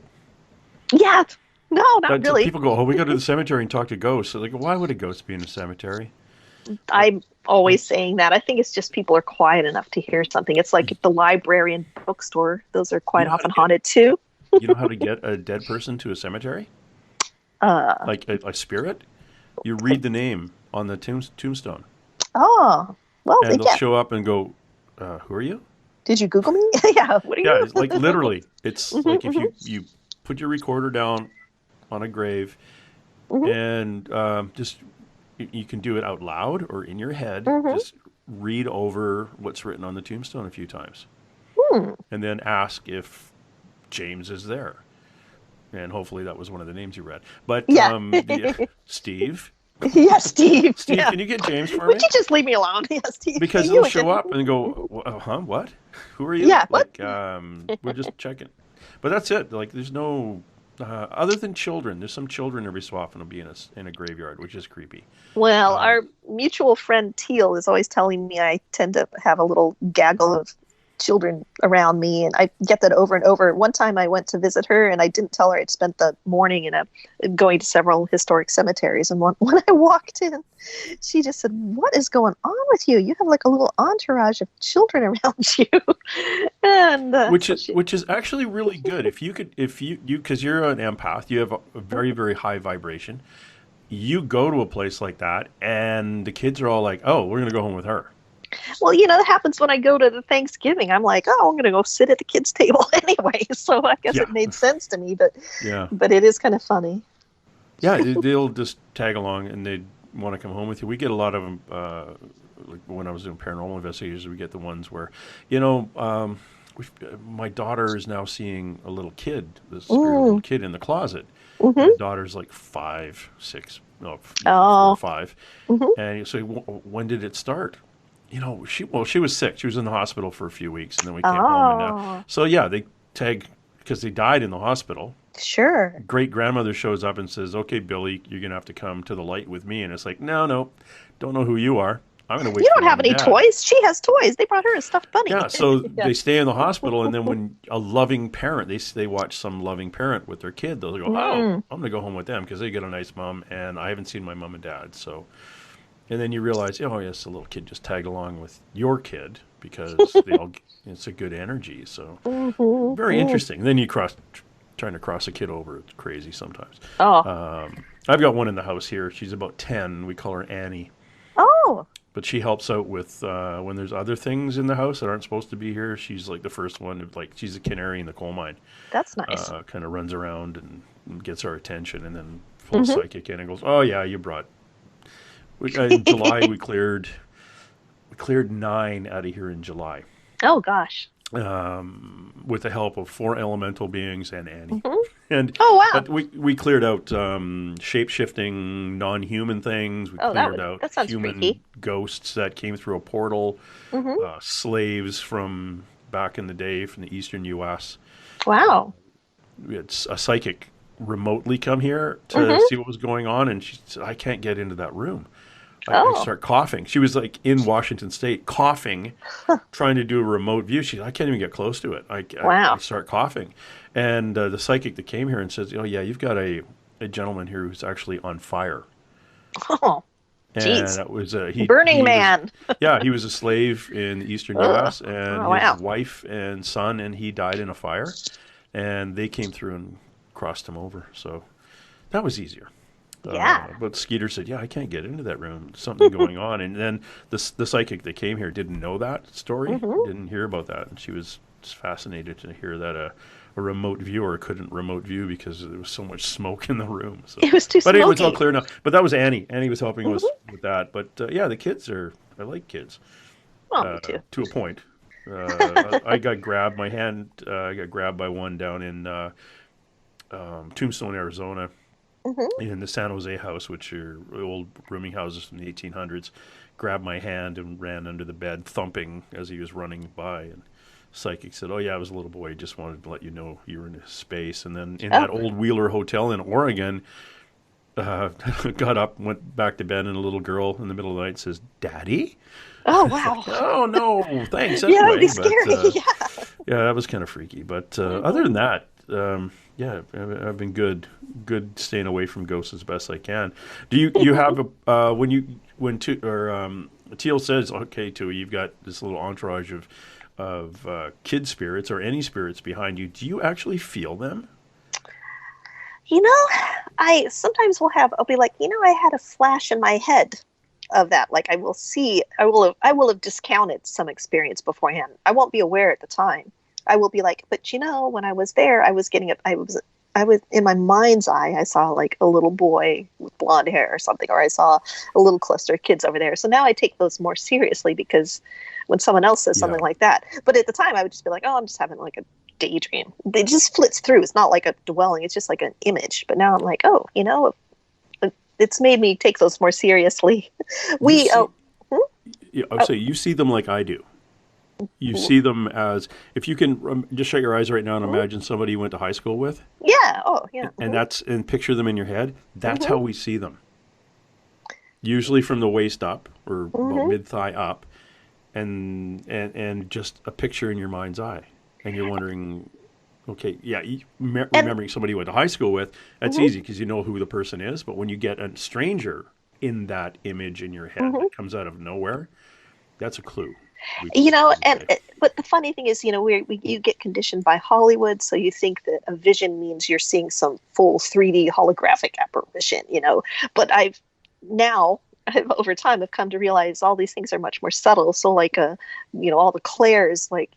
Speaker 3: yeah, no, not
Speaker 2: But
Speaker 3: really.
Speaker 2: people go, oh, we go to the cemetery and talk to ghosts. So they go, why would a ghost be in a cemetery?
Speaker 3: I'm always saying that. I think it's just people are quiet enough to hear something. It's like at the library and bookstore; those are
Speaker 2: You
Speaker 3: quite
Speaker 2: know how to
Speaker 3: often
Speaker 2: get
Speaker 3: haunted too.
Speaker 2: you know how to get a dead person to a cemetery?
Speaker 3: Uh,
Speaker 2: Like a spirit? You read the name on the tombstone,
Speaker 3: oh, well,
Speaker 2: and they'll
Speaker 3: yeah.
Speaker 2: show up and go, who are you?
Speaker 3: Did you Google me? Yeah. What are
Speaker 2: Yeah,
Speaker 3: you?
Speaker 2: it's like literally. It's
Speaker 3: Mhm,
Speaker 2: like if
Speaker 3: mhm,
Speaker 2: you put your recorder down on a grave
Speaker 3: mhm,
Speaker 2: and just you can do it out loud or in your head.
Speaker 3: mhm.
Speaker 2: Just read over what's written on the tombstone a few times,
Speaker 3: Hmm.
Speaker 2: and then ask if James is there. And hopefully that was one of the names you read. But
Speaker 3: Yeah.
Speaker 2: Steve,
Speaker 3: Yeah, Steve.
Speaker 2: Steve,
Speaker 3: Yeah.
Speaker 2: can you get James for
Speaker 3: Would
Speaker 2: me?
Speaker 3: you just leave me alone? Yeah, Steve.
Speaker 2: Because they'll
Speaker 3: You
Speaker 2: show
Speaker 3: again.
Speaker 2: up and go, huh, what? Who are you?
Speaker 3: Yeah. What?
Speaker 2: Like, we're just checking. But that's it. Like, there's no, other than children. There's some children every so often will be in a graveyard, which is creepy.
Speaker 3: Well,
Speaker 2: Uh,
Speaker 3: our mutual friend Teal is always telling me I tend to have a little gaggle of children around me, and I get that over and over. One time I went to visit her, and I didn't tell her I'd spent the morning going to several historic cemeteries. And when I walked in, she just said, "What is going on with you? You have like a little entourage of children around you." And
Speaker 2: which
Speaker 3: so
Speaker 2: is which is actually really good. If you because you're an empath, you have a very very high vibration. You go to a place like that, and the kids are all like, "Oh, we're gonna go home with her."
Speaker 3: well, that happens when I go to the Thanksgiving. I'm like, "Oh, I'm going to go sit at the kids' table anyway." So I guess
Speaker 2: Yeah,
Speaker 3: it made sense to me, but
Speaker 2: yeah,
Speaker 3: it is kind of funny.
Speaker 2: yeah. They'll just tag along, and they want to come home with you. We get a lot of them. Like when I was doing paranormal investigations, we get the ones where, you know, my daughter is now seeing a little kid, this spirit of a little
Speaker 3: Mm.
Speaker 2: kid in the closet. My
Speaker 3: Mm-hmm.
Speaker 2: daughter's like 5, 6, no, usually 4 or
Speaker 3: Oh.
Speaker 2: 5.
Speaker 3: Mm-hmm.
Speaker 2: And you say, when did it start? She was sick. She was in the hospital for a few weeks, and then we came home, and
Speaker 3: Oh.
Speaker 2: so yeah, they tag because they died in the hospital.
Speaker 3: Sure.
Speaker 2: Great grandmother shows up and says, "Okay, Billy, you're gonna have to come to the light with me." And it's like, no, no, don't know who you are. I'm gonna wait
Speaker 3: You
Speaker 2: for
Speaker 3: don't have
Speaker 2: mom and
Speaker 3: any
Speaker 2: dad.
Speaker 3: toys. She has toys. They brought her a stuffed bunny.
Speaker 2: Yeah, so
Speaker 3: Yeah.
Speaker 2: they stay in the hospital, and then when a loving parent, they watch some loving parent with their kid, they'll go, "Oh,
Speaker 3: Mm.
Speaker 2: I'm gonna go home with them because they get a nice mom, and I haven't seen my mom and dad." So, and then you realize, oh yes, the little kid just tagged along with your kid because it's a good energy. So
Speaker 3: Mhm.
Speaker 2: very
Speaker 3: Mm.
Speaker 2: interesting. Then trying to cross a kid over, it's crazy sometimes.
Speaker 3: Oh.
Speaker 2: I've got one in the house here. She's about 10. We call her Annie.
Speaker 3: Oh.
Speaker 2: But she helps out with when there's other things in the house that aren't supposed to be here. She's like the first one. Like she's a canary in the coal mine.
Speaker 3: That's nice.
Speaker 2: Kind of runs around and gets our attention, and then pulls
Speaker 3: Mm-hmm.
Speaker 2: psychic in and goes, "Oh yeah, you brought." In July we cleared 9 out of here in July,
Speaker 3: Oh gosh.
Speaker 2: with the help of 4 elemental beings and Annie.
Speaker 3: Hmm.
Speaker 2: And
Speaker 3: Oh wow.
Speaker 2: but we cleared out shape shifting non-human things. We
Speaker 3: Oh,
Speaker 2: cleared out
Speaker 3: that sounds
Speaker 2: human
Speaker 3: freaky.
Speaker 2: ghosts that came through a portal,
Speaker 3: Hmm.
Speaker 2: slaves from back in the day from the eastern U.S.
Speaker 3: Wow.
Speaker 2: We had a psychic remotely come here to
Speaker 3: Hmm.
Speaker 2: see what was going on, and she said, "I can't get into that room." I
Speaker 3: Oh,
Speaker 2: start coughing. She was like in Washington State coughing, trying to do a remote view. I can't even get close to it. I
Speaker 3: wow.
Speaker 2: start coughing. And the psychic that came here and says, oh, yeah, you've got a gentleman here who's actually on fire.
Speaker 3: Oh,
Speaker 2: And
Speaker 3: geez.
Speaker 2: that was
Speaker 3: Burning
Speaker 2: he was,
Speaker 3: Man.
Speaker 2: yeah, he was a slave in the eastern
Speaker 3: Ugh.
Speaker 2: U.S. and
Speaker 3: Oh,
Speaker 2: his
Speaker 3: wow.
Speaker 2: wife and son, and he died in a fire. And they came through and crossed him over. So that was easier.
Speaker 3: Yeah.
Speaker 2: But Skeeter said, yeah, I can't get into that room. Something going on. And then the psychic that came here didn't know that story,
Speaker 3: Hmm.
Speaker 2: didn't hear about that. And she was just fascinated to hear that a remote viewer couldn't remote view because there was so much smoke in the room. So,
Speaker 3: It was too
Speaker 2: but anyway, it's all
Speaker 3: smoky.
Speaker 2: clear now. But that was Annie. Annie was helping us
Speaker 3: Hmm.
Speaker 2: with that. But yeah, the kids I like kids
Speaker 3: Oh, me too.
Speaker 2: to a point. I got grabbed. My hand I got grabbed by one down in Tombstone, Arizona,
Speaker 3: Hmm.
Speaker 2: in the San Jose house, which are old rooming houses from the 1800s. Grabbed my hand and ran under the bed, thumping as he was running by. And psychic said, "Oh yeah, I was a little boy. Just wanted to let you know you were in a space." And then in
Speaker 3: Oh,
Speaker 2: that old Wheeler Hotel in Oregon, uh, got up, went back to bed, and a little girl in the middle of the night says, "Daddy."
Speaker 3: oh,
Speaker 2: It's like,
Speaker 3: wow.
Speaker 2: oh no, thanks
Speaker 3: Yeah, that would be
Speaker 2: anyway. But
Speaker 3: scary. Yeah.
Speaker 2: yeah, that was kind of freaky. But other
Speaker 3: Hmm.
Speaker 2: than that, yeah, I've been good staying away from ghosts as best I can. Do you have a when Teal says, okay, Tui, you've got this little entourage of kid spirits or any spirits behind you. Do you actually feel them?
Speaker 3: You know, I sometimes I'll be like, I had a flash in my head of that. Like I will have discounted some experience beforehand. I won't be aware at the time. I will be like, but when I was there, I was in my mind's eye, I saw like a little boy with blonde hair or something, or I saw a little cluster of kids over there. So now I take those more seriously because when someone else says
Speaker 2: Yeah.
Speaker 3: something like that, but at the time I would just be like, oh, I'm just having like a daydream. It just flits through. It's not like a dwelling. It's just like an image. But now I'm like, oh, it's made me take those more seriously.
Speaker 2: You
Speaker 3: We,
Speaker 2: see,
Speaker 3: oh, hmm?
Speaker 2: yeah, I would say you see them like I do. You see them as if you can just shut your eyes right now and
Speaker 3: Hmm.
Speaker 2: imagine somebody you went to high school with,
Speaker 3: Yeah. Oh, yeah.
Speaker 2: and picture them in your head. That's
Speaker 3: Hmm.
Speaker 2: how we see them. Usually from the waist up or about
Speaker 3: Hmm.
Speaker 2: mid thigh up, and just a picture in your mind's eye, and you're wondering, okay, yeah,
Speaker 3: And
Speaker 2: remembering somebody you went to high school with, that's
Speaker 3: hmm
Speaker 2: easy because you know who the person is. But when you get a stranger in that image in your head
Speaker 3: hmm
Speaker 2: that comes out of nowhere, that's a clue. We
Speaker 3: and
Speaker 2: say.
Speaker 3: but the funny thing is, you get conditioned by Hollywood, so you think that a vision means you're seeing some full 3D holographic apparition, But now over time I've come to realize all these things are much more subtle. So like all the clairs, like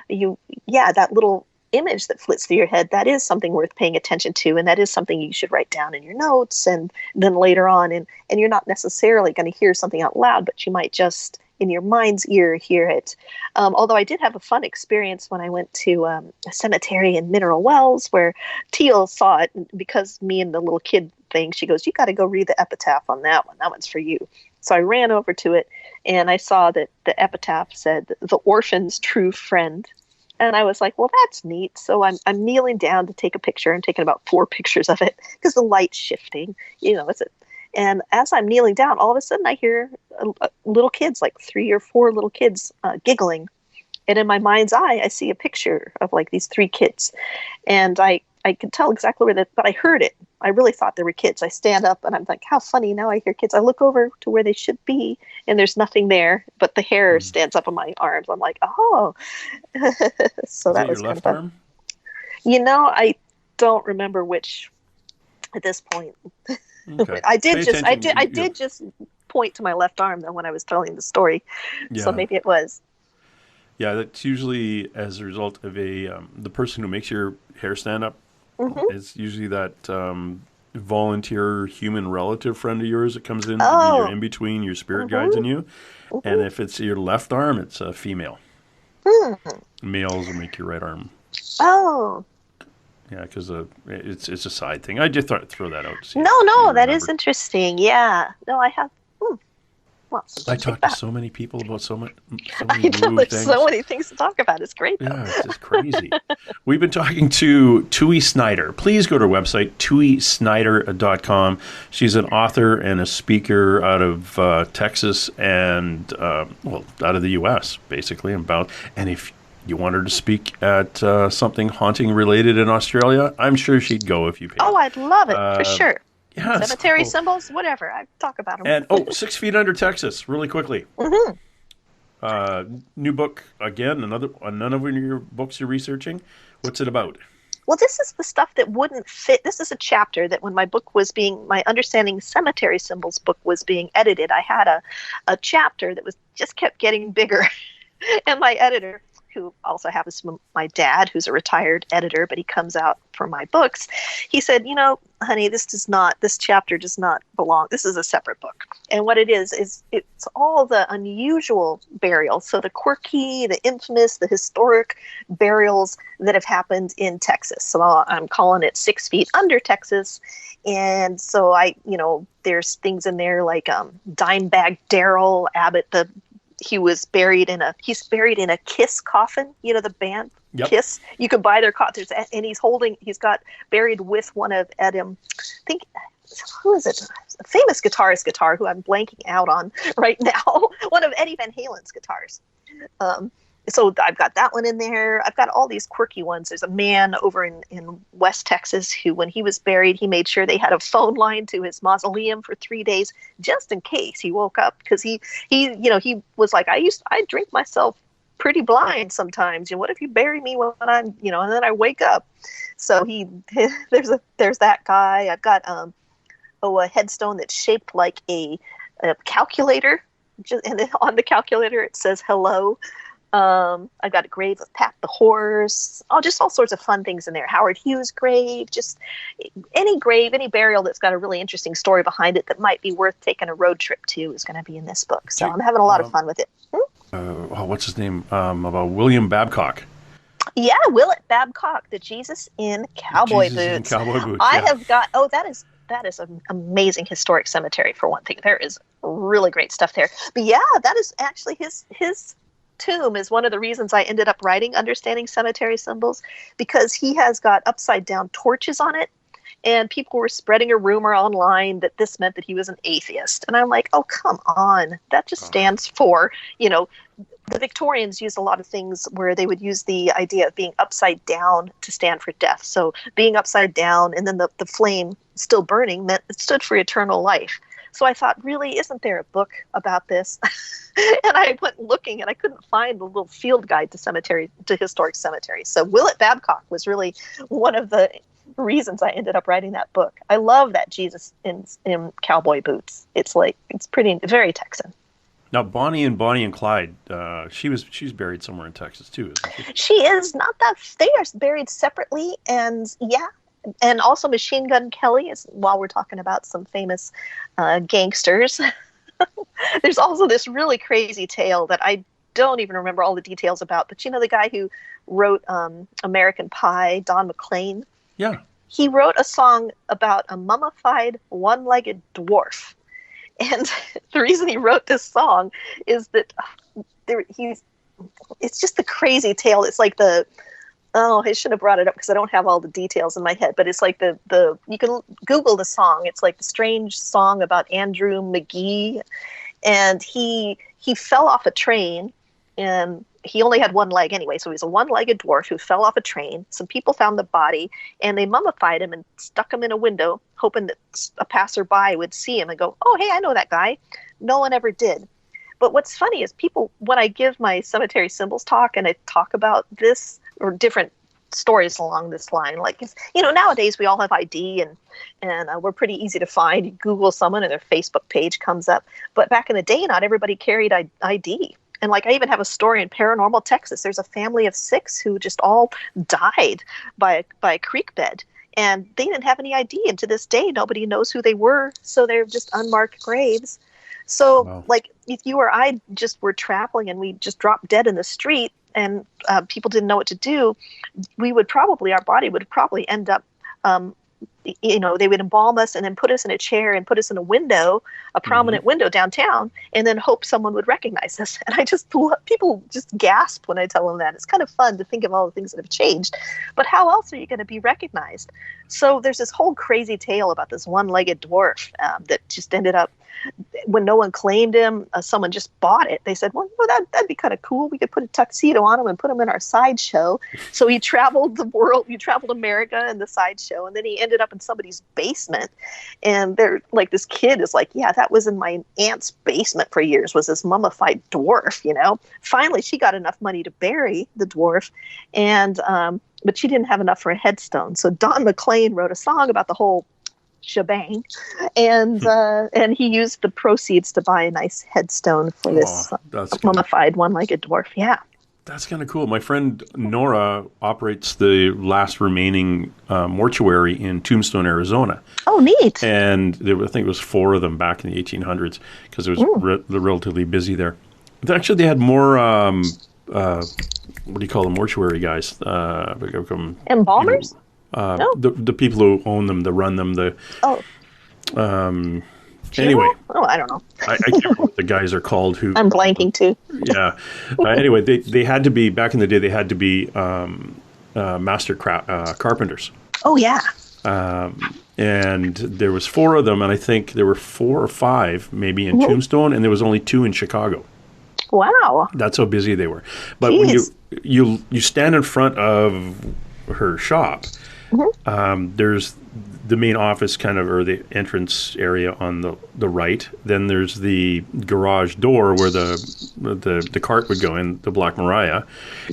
Speaker 3: that little image that flits through your head, that is something worth paying attention to, and that is something you should write down in your notes, and then later on, and you're not necessarily going to hear something out loud, but you might just in your mind's ear hear it. Although I did have a fun experience when I went to a cemetery in Mineral Wells where Teal saw it, because me and the little kid thing, she goes, you got to go read the epitaph on that one, that one's for you. So I ran over to it, and I saw that the epitaph said, the orphan's true friend. And I was like, well, that's neat. So I'm kneeling down to take a picture. I'm taking about 4 pictures of it because the light's shifting. And as I'm kneeling down, all of a sudden I hear little kids, like 3 or 4 little kids, giggling. And in my mind's eye, I see a picture of like these 3 kids. And I could tell exactly but I heard it. I really thought they were kids. I stand up and I'm like, how funny, now I hear kids. I look over to where they should be and there's nothing there, but the hair
Speaker 2: Hmm.
Speaker 3: stands up on my arms. I'm like, oh. So
Speaker 2: Is
Speaker 3: that
Speaker 2: that your
Speaker 3: was kind of
Speaker 2: left
Speaker 3: fun.
Speaker 2: arm?
Speaker 3: I don't remember which at this point.
Speaker 2: Okay.
Speaker 3: I
Speaker 2: Pay
Speaker 3: did just
Speaker 2: attention.
Speaker 3: I did just point to my left arm though when I was telling the story. So
Speaker 2: Yeah.
Speaker 3: maybe it was.
Speaker 2: Yeah, that's usually as a result of the person who makes your hair stand up.
Speaker 3: Hmm.
Speaker 2: It's usually that volunteer human relative friend of yours that comes in to be your
Speaker 3: Oh.
Speaker 2: in between your spirit guides
Speaker 3: Hmm.
Speaker 2: and you. And
Speaker 3: Hmm.
Speaker 2: if it's your left arm, it's a female.
Speaker 3: Hmm.
Speaker 2: Males will make your right arm.
Speaker 3: Oh.
Speaker 2: Yeah, because it's a side thing. I just thought I'd throw that out to see
Speaker 3: No,
Speaker 2: if you
Speaker 3: no, that is
Speaker 2: remembered.
Speaker 3: interesting. Yeah. No, I have. Hmm. Well,
Speaker 2: I
Speaker 3: something like
Speaker 2: talk to
Speaker 3: that.
Speaker 2: so many people about so
Speaker 3: I
Speaker 2: many
Speaker 3: know
Speaker 2: woo
Speaker 3: there's
Speaker 2: things.
Speaker 3: so many things to talk about. It's great though.
Speaker 2: Yeah, it's just crazy. We've been talking to Tui Snider. Please go to our website, tuisnider.com. She's an author and a speaker out of Texas and, well, out of the U.S., basically. And if you want her to speak at something haunting related in Australia, I'm sure she'd go if you paid.
Speaker 3: Oh, I'd love it for sure.
Speaker 2: Yeah,
Speaker 3: Cemetery symbols, whatever. I talk about them.
Speaker 2: And 6 Feet Under Texas, really quickly.
Speaker 3: Mm-hmm.
Speaker 2: New book again. Another of your books you're researching. What's it about?
Speaker 3: Well, this is the stuff that wouldn't fit. This is a chapter that when my Understanding Cemetery Symbols book was being edited, I had a chapter that was just kept getting bigger. And my editor, who also happens to be my dad, who's a retired editor, but he comes out for my books, he said, honey, this chapter does not belong. This is a separate book. And what it is it's all the unusual burials. So the quirky, the infamous, the historic burials that have happened in Texas. So I'm calling it 6 Feet Under Texas. And so there's things in there like Dimebag Darrell Abbott, he's buried in a Kiss coffin, the band. Yep. Kiss. You can buy their coffins, and he's got buried with one of Edim. I think, who is it? A famous guitarist who I'm blanking out on right now. One of Eddie Van Halen's guitars. So I've got that one in there. I've got all these quirky ones. There's a man over in West Texas who, when he was buried, he made sure they had a phone line to his mausoleum for 3 days, just in case he woke up. Because he was like, I drink myself pretty blind sometimes. What if you bury me when I'm, and then I wake up? So there's that guy. I've got a headstone that's shaped like a calculator, and then on the calculator it says hello. I've got a grave of Pat the horse. Just all sorts of fun things in there. Howard Hughes' grave, just any burial that's got a really interesting story behind it that might be worth taking a road trip to is going to be in this book. So I'm having a lot of fun with it.
Speaker 2: What's his name? About William Babcock.
Speaker 3: Yeah, Willett Babcock, the Jesus in Cowboy Boots. I have got. That is an amazing historic cemetery for one thing. There is really great stuff there. But yeah, that is actually his tomb is one of the reasons I ended up writing Understanding Cemetery Symbols, because he has got upside down torches on it, and people were spreading a rumor online that this meant that he was an atheist. And I'm like, oh, come on. That just stands for, the Victorians used a lot of things where they would use the idea of being upside down to stand for death. So being upside down and then the flame still burning meant it stood for eternal life. So I thought, really, isn't there a book about this? And I went looking, and I couldn't find the little field guide to historic cemeteries. So Willett Babcock was really one of the reasons I ended up writing that book. I love that Jesus in cowboy boots. It's very Texan.
Speaker 2: Now, Bonnie and Clyde, she's buried somewhere in Texas too, isn't she?
Speaker 3: She is not that. They are buried separately, and yeah. And also Machine Gun Kelly, while we're talking about some famous gangsters. There's also this really crazy tale that I don't even remember all the details about. But the guy who wrote American Pie, Don McLean?
Speaker 2: Yeah. He
Speaker 3: wrote a song about a mummified one-legged dwarf. And the reason he wrote this song is that it's just the crazy tale. It's like I shouldn't have brought it up because I don't have all the details in my head, but it's like you can Google the song. It's like the strange song about Andrew McGee, and he fell off a train, and he only had one leg anyway, so he's a one-legged dwarf who fell off a train. Some people found the body, and they mummified him and stuck him in a window, hoping that a passerby would see him and go, oh, hey, I know that guy. No one ever did. But what's funny is people, when I give my cemetery symbols talk and I talk about this or different stories along this line, like, nowadays we all have ID and we're pretty easy to find. You Google someone and their Facebook page comes up. But back in the day, not everybody carried ID. And I even have a story in Paranormal Texas. There's a family of 6 who just all died by a creek bed. And they didn't have any ID. And to this day, nobody knows who they were. So they're just unmarked graves. So, wow. If you or I just were traveling and we just dropped dead in the street and people didn't know what to do, our body would probably end up they would embalm us and then put us in a chair and put us in a window, a prominent window downtown, and then hope someone would recognize us. And people just gasp when I tell them that. It's kind of fun to think of all the things that have changed. But how else are you going to be recognized? So there's this whole crazy tale about this one-legged dwarf that just ended up, when no one claimed him, someone just bought it. They said, well, that'd be kind of cool. We could put a tuxedo on him and put him in our sideshow. So he traveled the world. He traveled America in the sideshow. And then he ended up in somebody's basement. And they're like, this kid is like, yeah, that was in my aunt's basement for years, was this mummified dwarf, Finally, she got enough money to bury the dwarf. And, but she didn't have enough for a headstone. So Don McLean wrote a song about the whole shebang, and he used the proceeds to buy a nice headstone for this mummified one-legged dwarf. Yeah,
Speaker 2: that's kind of cool. My friend Nora operates the last remaining mortuary in Tombstone, Arizona.
Speaker 3: Oh, neat!
Speaker 2: And I think it was 4 of them back in the 1800s because it was relatively busy there. Actually, they had more. What do you call the mortuary guys?
Speaker 3: Embalmers.
Speaker 2: No? The people who own them, that run them, anyway.
Speaker 3: Oh, I don't know.
Speaker 2: I can't remember what the guys are called. Who
Speaker 3: I'm blanking too.
Speaker 2: Yeah. Anyway, they had to be, back in the day, they had to be master carpenters.
Speaker 3: Oh, yeah.
Speaker 2: And there was 4 of them, and I think there were 4 or 5 maybe in Tombstone, and there was only 2 in Chicago.
Speaker 3: Wow.
Speaker 2: That's how busy they were. But when you stand in front of her shop, there's the main office or the entrance area on the right. Then there's the garage door where the cart would go in, the Black Maria.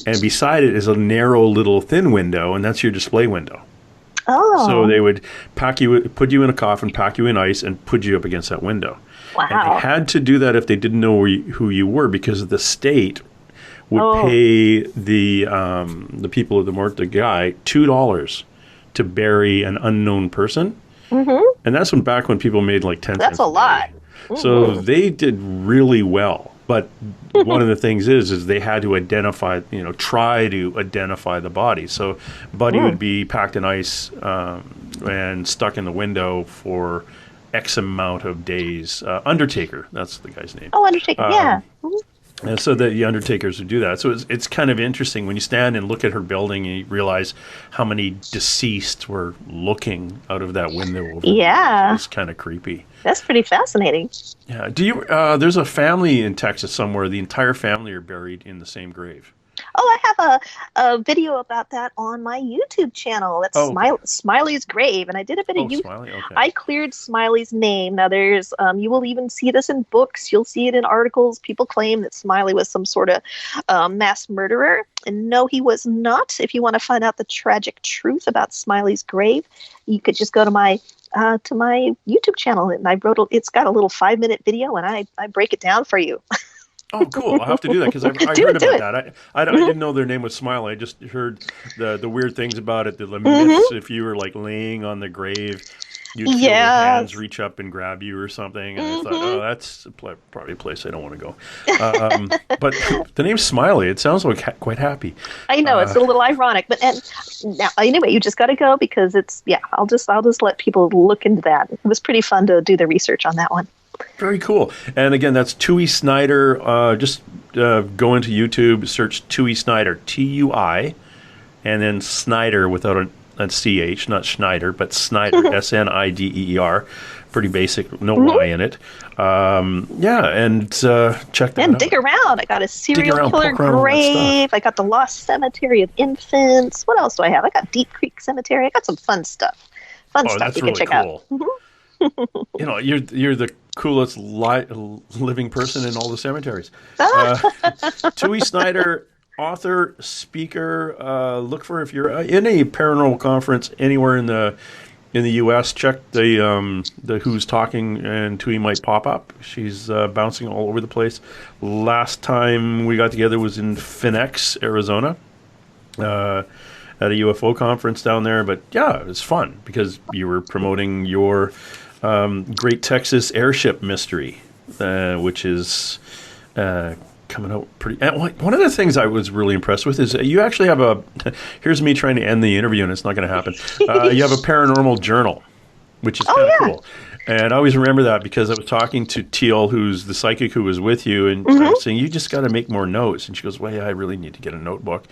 Speaker 2: And beside it is a narrow little thin window, and that's your display window.
Speaker 3: Oh.
Speaker 2: So they would put you in a coffin, pack you in ice, and put you up against that window.
Speaker 3: Wow.
Speaker 2: And they had to do that if they didn't know who you were, because the state would pay the people of the guy $2 to bury an unknown person, and that's back when people made like 10 cents.
Speaker 3: That's a lot.
Speaker 2: So they did really well. But one of the things is they had to identify, try to identify the body. So Buddy would be packed in ice and stuck in the window for X amount of days. Undertaker, that's the guy's name.
Speaker 3: Oh, Undertaker, yeah.
Speaker 2: And so the Undertakers would do that. So it's kind of interesting when you stand and look at her building and you realize how many deceased were looking out of that window over there. It's kind of creepy.
Speaker 3: That's pretty fascinating.
Speaker 2: Yeah. There's a family in Texas somewhere. The entire family are buried in the same grave.
Speaker 3: Oh, I have a video about that on my YouTube channel. That's Smiley's grave, and I did a bit of YouTube.
Speaker 2: Smiley? Okay.
Speaker 3: I cleared Smiley's name. Now, there's you will even see this in books. You'll see it in articles. People claim that Smiley was some sort of mass murderer, and no, he was not. If you want to find out the tragic truth about Smiley's grave, you could just go to my YouTube channel, and it's got a little 5-minute video, and I break it down for you.
Speaker 2: Oh, cool. I'll have to do that because I heard about that. I didn't know their name was Smiley. I just heard the weird things about it, the myths. If you were like laying on the grave, you'd feel your hands reach up and grab you or something. And I thought, that's probably a place I don't want to go. But the name Smiley, it sounds like quite happy.
Speaker 3: I know, it's a little ironic. But now, anyway, you just got to go because I'll just let people look into that. It was pretty fun to do the research on that one.
Speaker 2: Very cool. And again, that's Tui Snider. Just go into YouTube, search Tui Snider, Tui, and then Snider without a CH, not Schneider, but Snider, Snider. Pretty basic, no Y in it. And check that out.
Speaker 3: And dig around. I got a serial killer grave. I got the Lost Cemetery of Infants. What else do I have? I got Deep Creek Cemetery. I got some fun stuff.
Speaker 2: That's
Speaker 3: you can check out.
Speaker 2: You're the coolest living person in all the cemeteries. Tui Snider, author, speaker. Look for, if you're in a paranormal conference anywhere in the U.S., check the Who's Talking, and Tui might pop up. She's bouncing all over the place. Last time we got together was in Phoenix, Arizona, at a UFO conference down there. But yeah, it was fun because you were promoting your Great Texas Airship Mystery, which is coming out pretty. And one of the things I was really impressed with is you actually have a. Here's me trying to end the interview, and it's not going to happen. You have a paranormal journal, which is kind of cool. And I always remember that because I was talking to Teal, who's the psychic who was with you, and I was saying, you just got to make more notes. And she goes, well, yeah, I really need to get a notebook.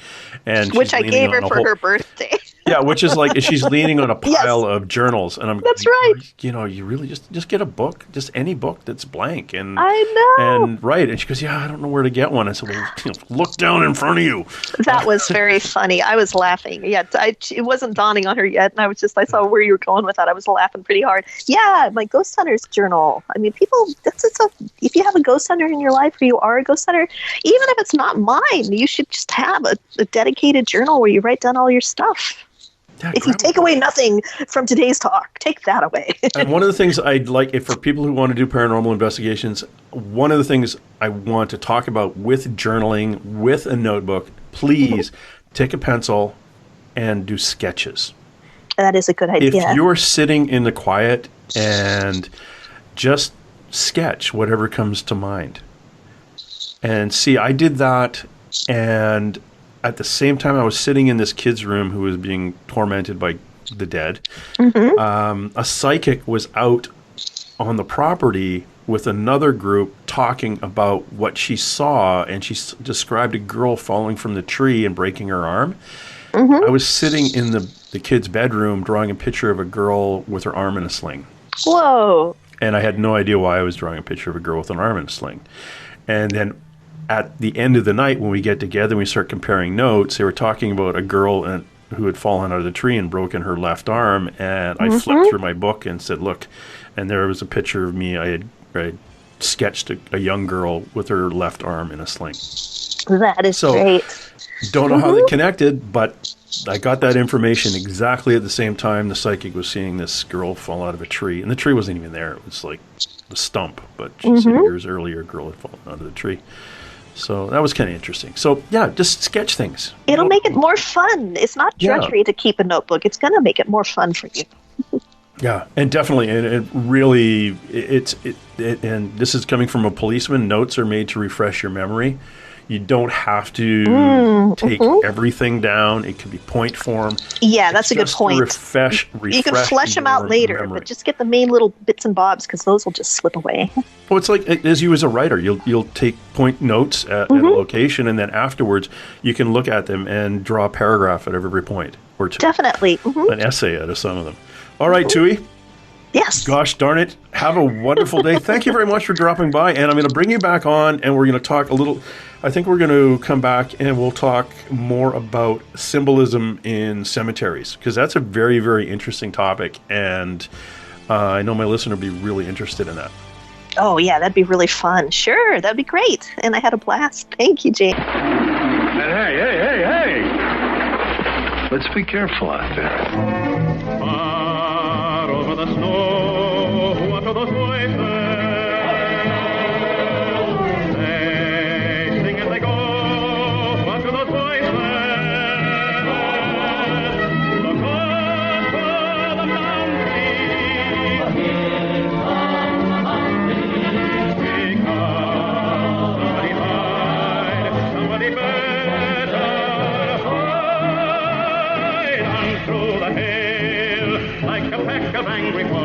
Speaker 2: And
Speaker 3: which I gave her for her birthday.
Speaker 2: Yeah, which is like she's leaning on a pile of journals, and I'm.
Speaker 3: That's right.
Speaker 2: You know, you really just get a book, just any book that's blank, and
Speaker 3: I know.
Speaker 2: And right, and she goes, yeah, I don't know where to get one. I said, well, look down in front of you.
Speaker 3: That was very funny. I was laughing. Yeah, it wasn't dawning on her yet, and I saw where you were going with that. I was laughing pretty hard. Yeah, my ghost hunter's journal. I mean, people. If you have a ghost hunter in your life, or you are a ghost hunter, even if it's not mine, you should just have a dedicated journal where you write down all your stuff. Yeah, if you take away nothing from today's talk, take that away.
Speaker 2: And one of the things I'd like, for people who want to do paranormal investigations, one of the things I want to talk about with journaling, with a notebook, please take a pencil and do sketches.
Speaker 3: That is a good idea.
Speaker 2: If you're sitting in the quiet and just sketch whatever comes to mind. And see, I did that, and at the same time, I was sitting in this kid's room who was being tormented by the dead. A psychic was out on the property with another group talking about what she saw, and she described a girl falling from the tree and breaking her arm. I was sitting in the kid's bedroom drawing a picture of a girl with her arm in a sling.
Speaker 3: Whoa.
Speaker 2: And I had no idea why I was drawing a picture of a girl with an arm in a sling. And then at the end of the night, when we get together and we start comparing notes, they were talking about a girl who had fallen out of the tree and broken her left arm. And I flipped through my book and said, look, and there was a picture of me. I had sketched a young girl with her left arm in a sling.
Speaker 3: That is great.
Speaker 2: Don't know how they connected, but I got that information exactly at the same time the psychic was seeing this girl fall out of a tree. And the tree wasn't even there. It was like the stump. But she said years earlier, a girl had fallen out of the tree. So that was kind of interesting. So, yeah, just sketch things.
Speaker 3: It'll make it more fun. It's not drudgery to keep a notebook. It's going to make it more fun for you.
Speaker 2: Yeah, and definitely, and it really, and this is coming from a policeman, notes are made to refresh your memory. You don't have to take everything down. It can be point form.
Speaker 3: Yeah, that's a good point.
Speaker 2: Refresh
Speaker 3: you can flesh them out later,
Speaker 2: memory.
Speaker 3: But just get the main little bits and bobs because those will just slip away.
Speaker 2: Well, it's like as you as a writer, you'll take point notes at a location, and then afterwards you can look at them and draw a paragraph at every point or two.
Speaker 3: Definitely.
Speaker 2: An essay out of some of them. All right, Tui.
Speaker 3: Yes.
Speaker 2: Gosh darn it. Have a wonderful day. Thank you very much for dropping by. And I'm going to bring you back on, and we're going to talk a little. I think we're going to come back and we'll talk more about symbolism in cemeteries, because that's a very, very interesting topic. And I know my listener will be really interested in that.
Speaker 3: Oh, yeah, that'd be really fun. Sure, that'd be great. And I had a blast. Thank you, Jane.
Speaker 4: Hey. Let's be careful out there.
Speaker 5: Far over the snow, what are those voices? They sing as they go, what are those voices? Look up for the mountain. Because somebody hide, somebody better hide. Through the hail, like a pack of angry wolves.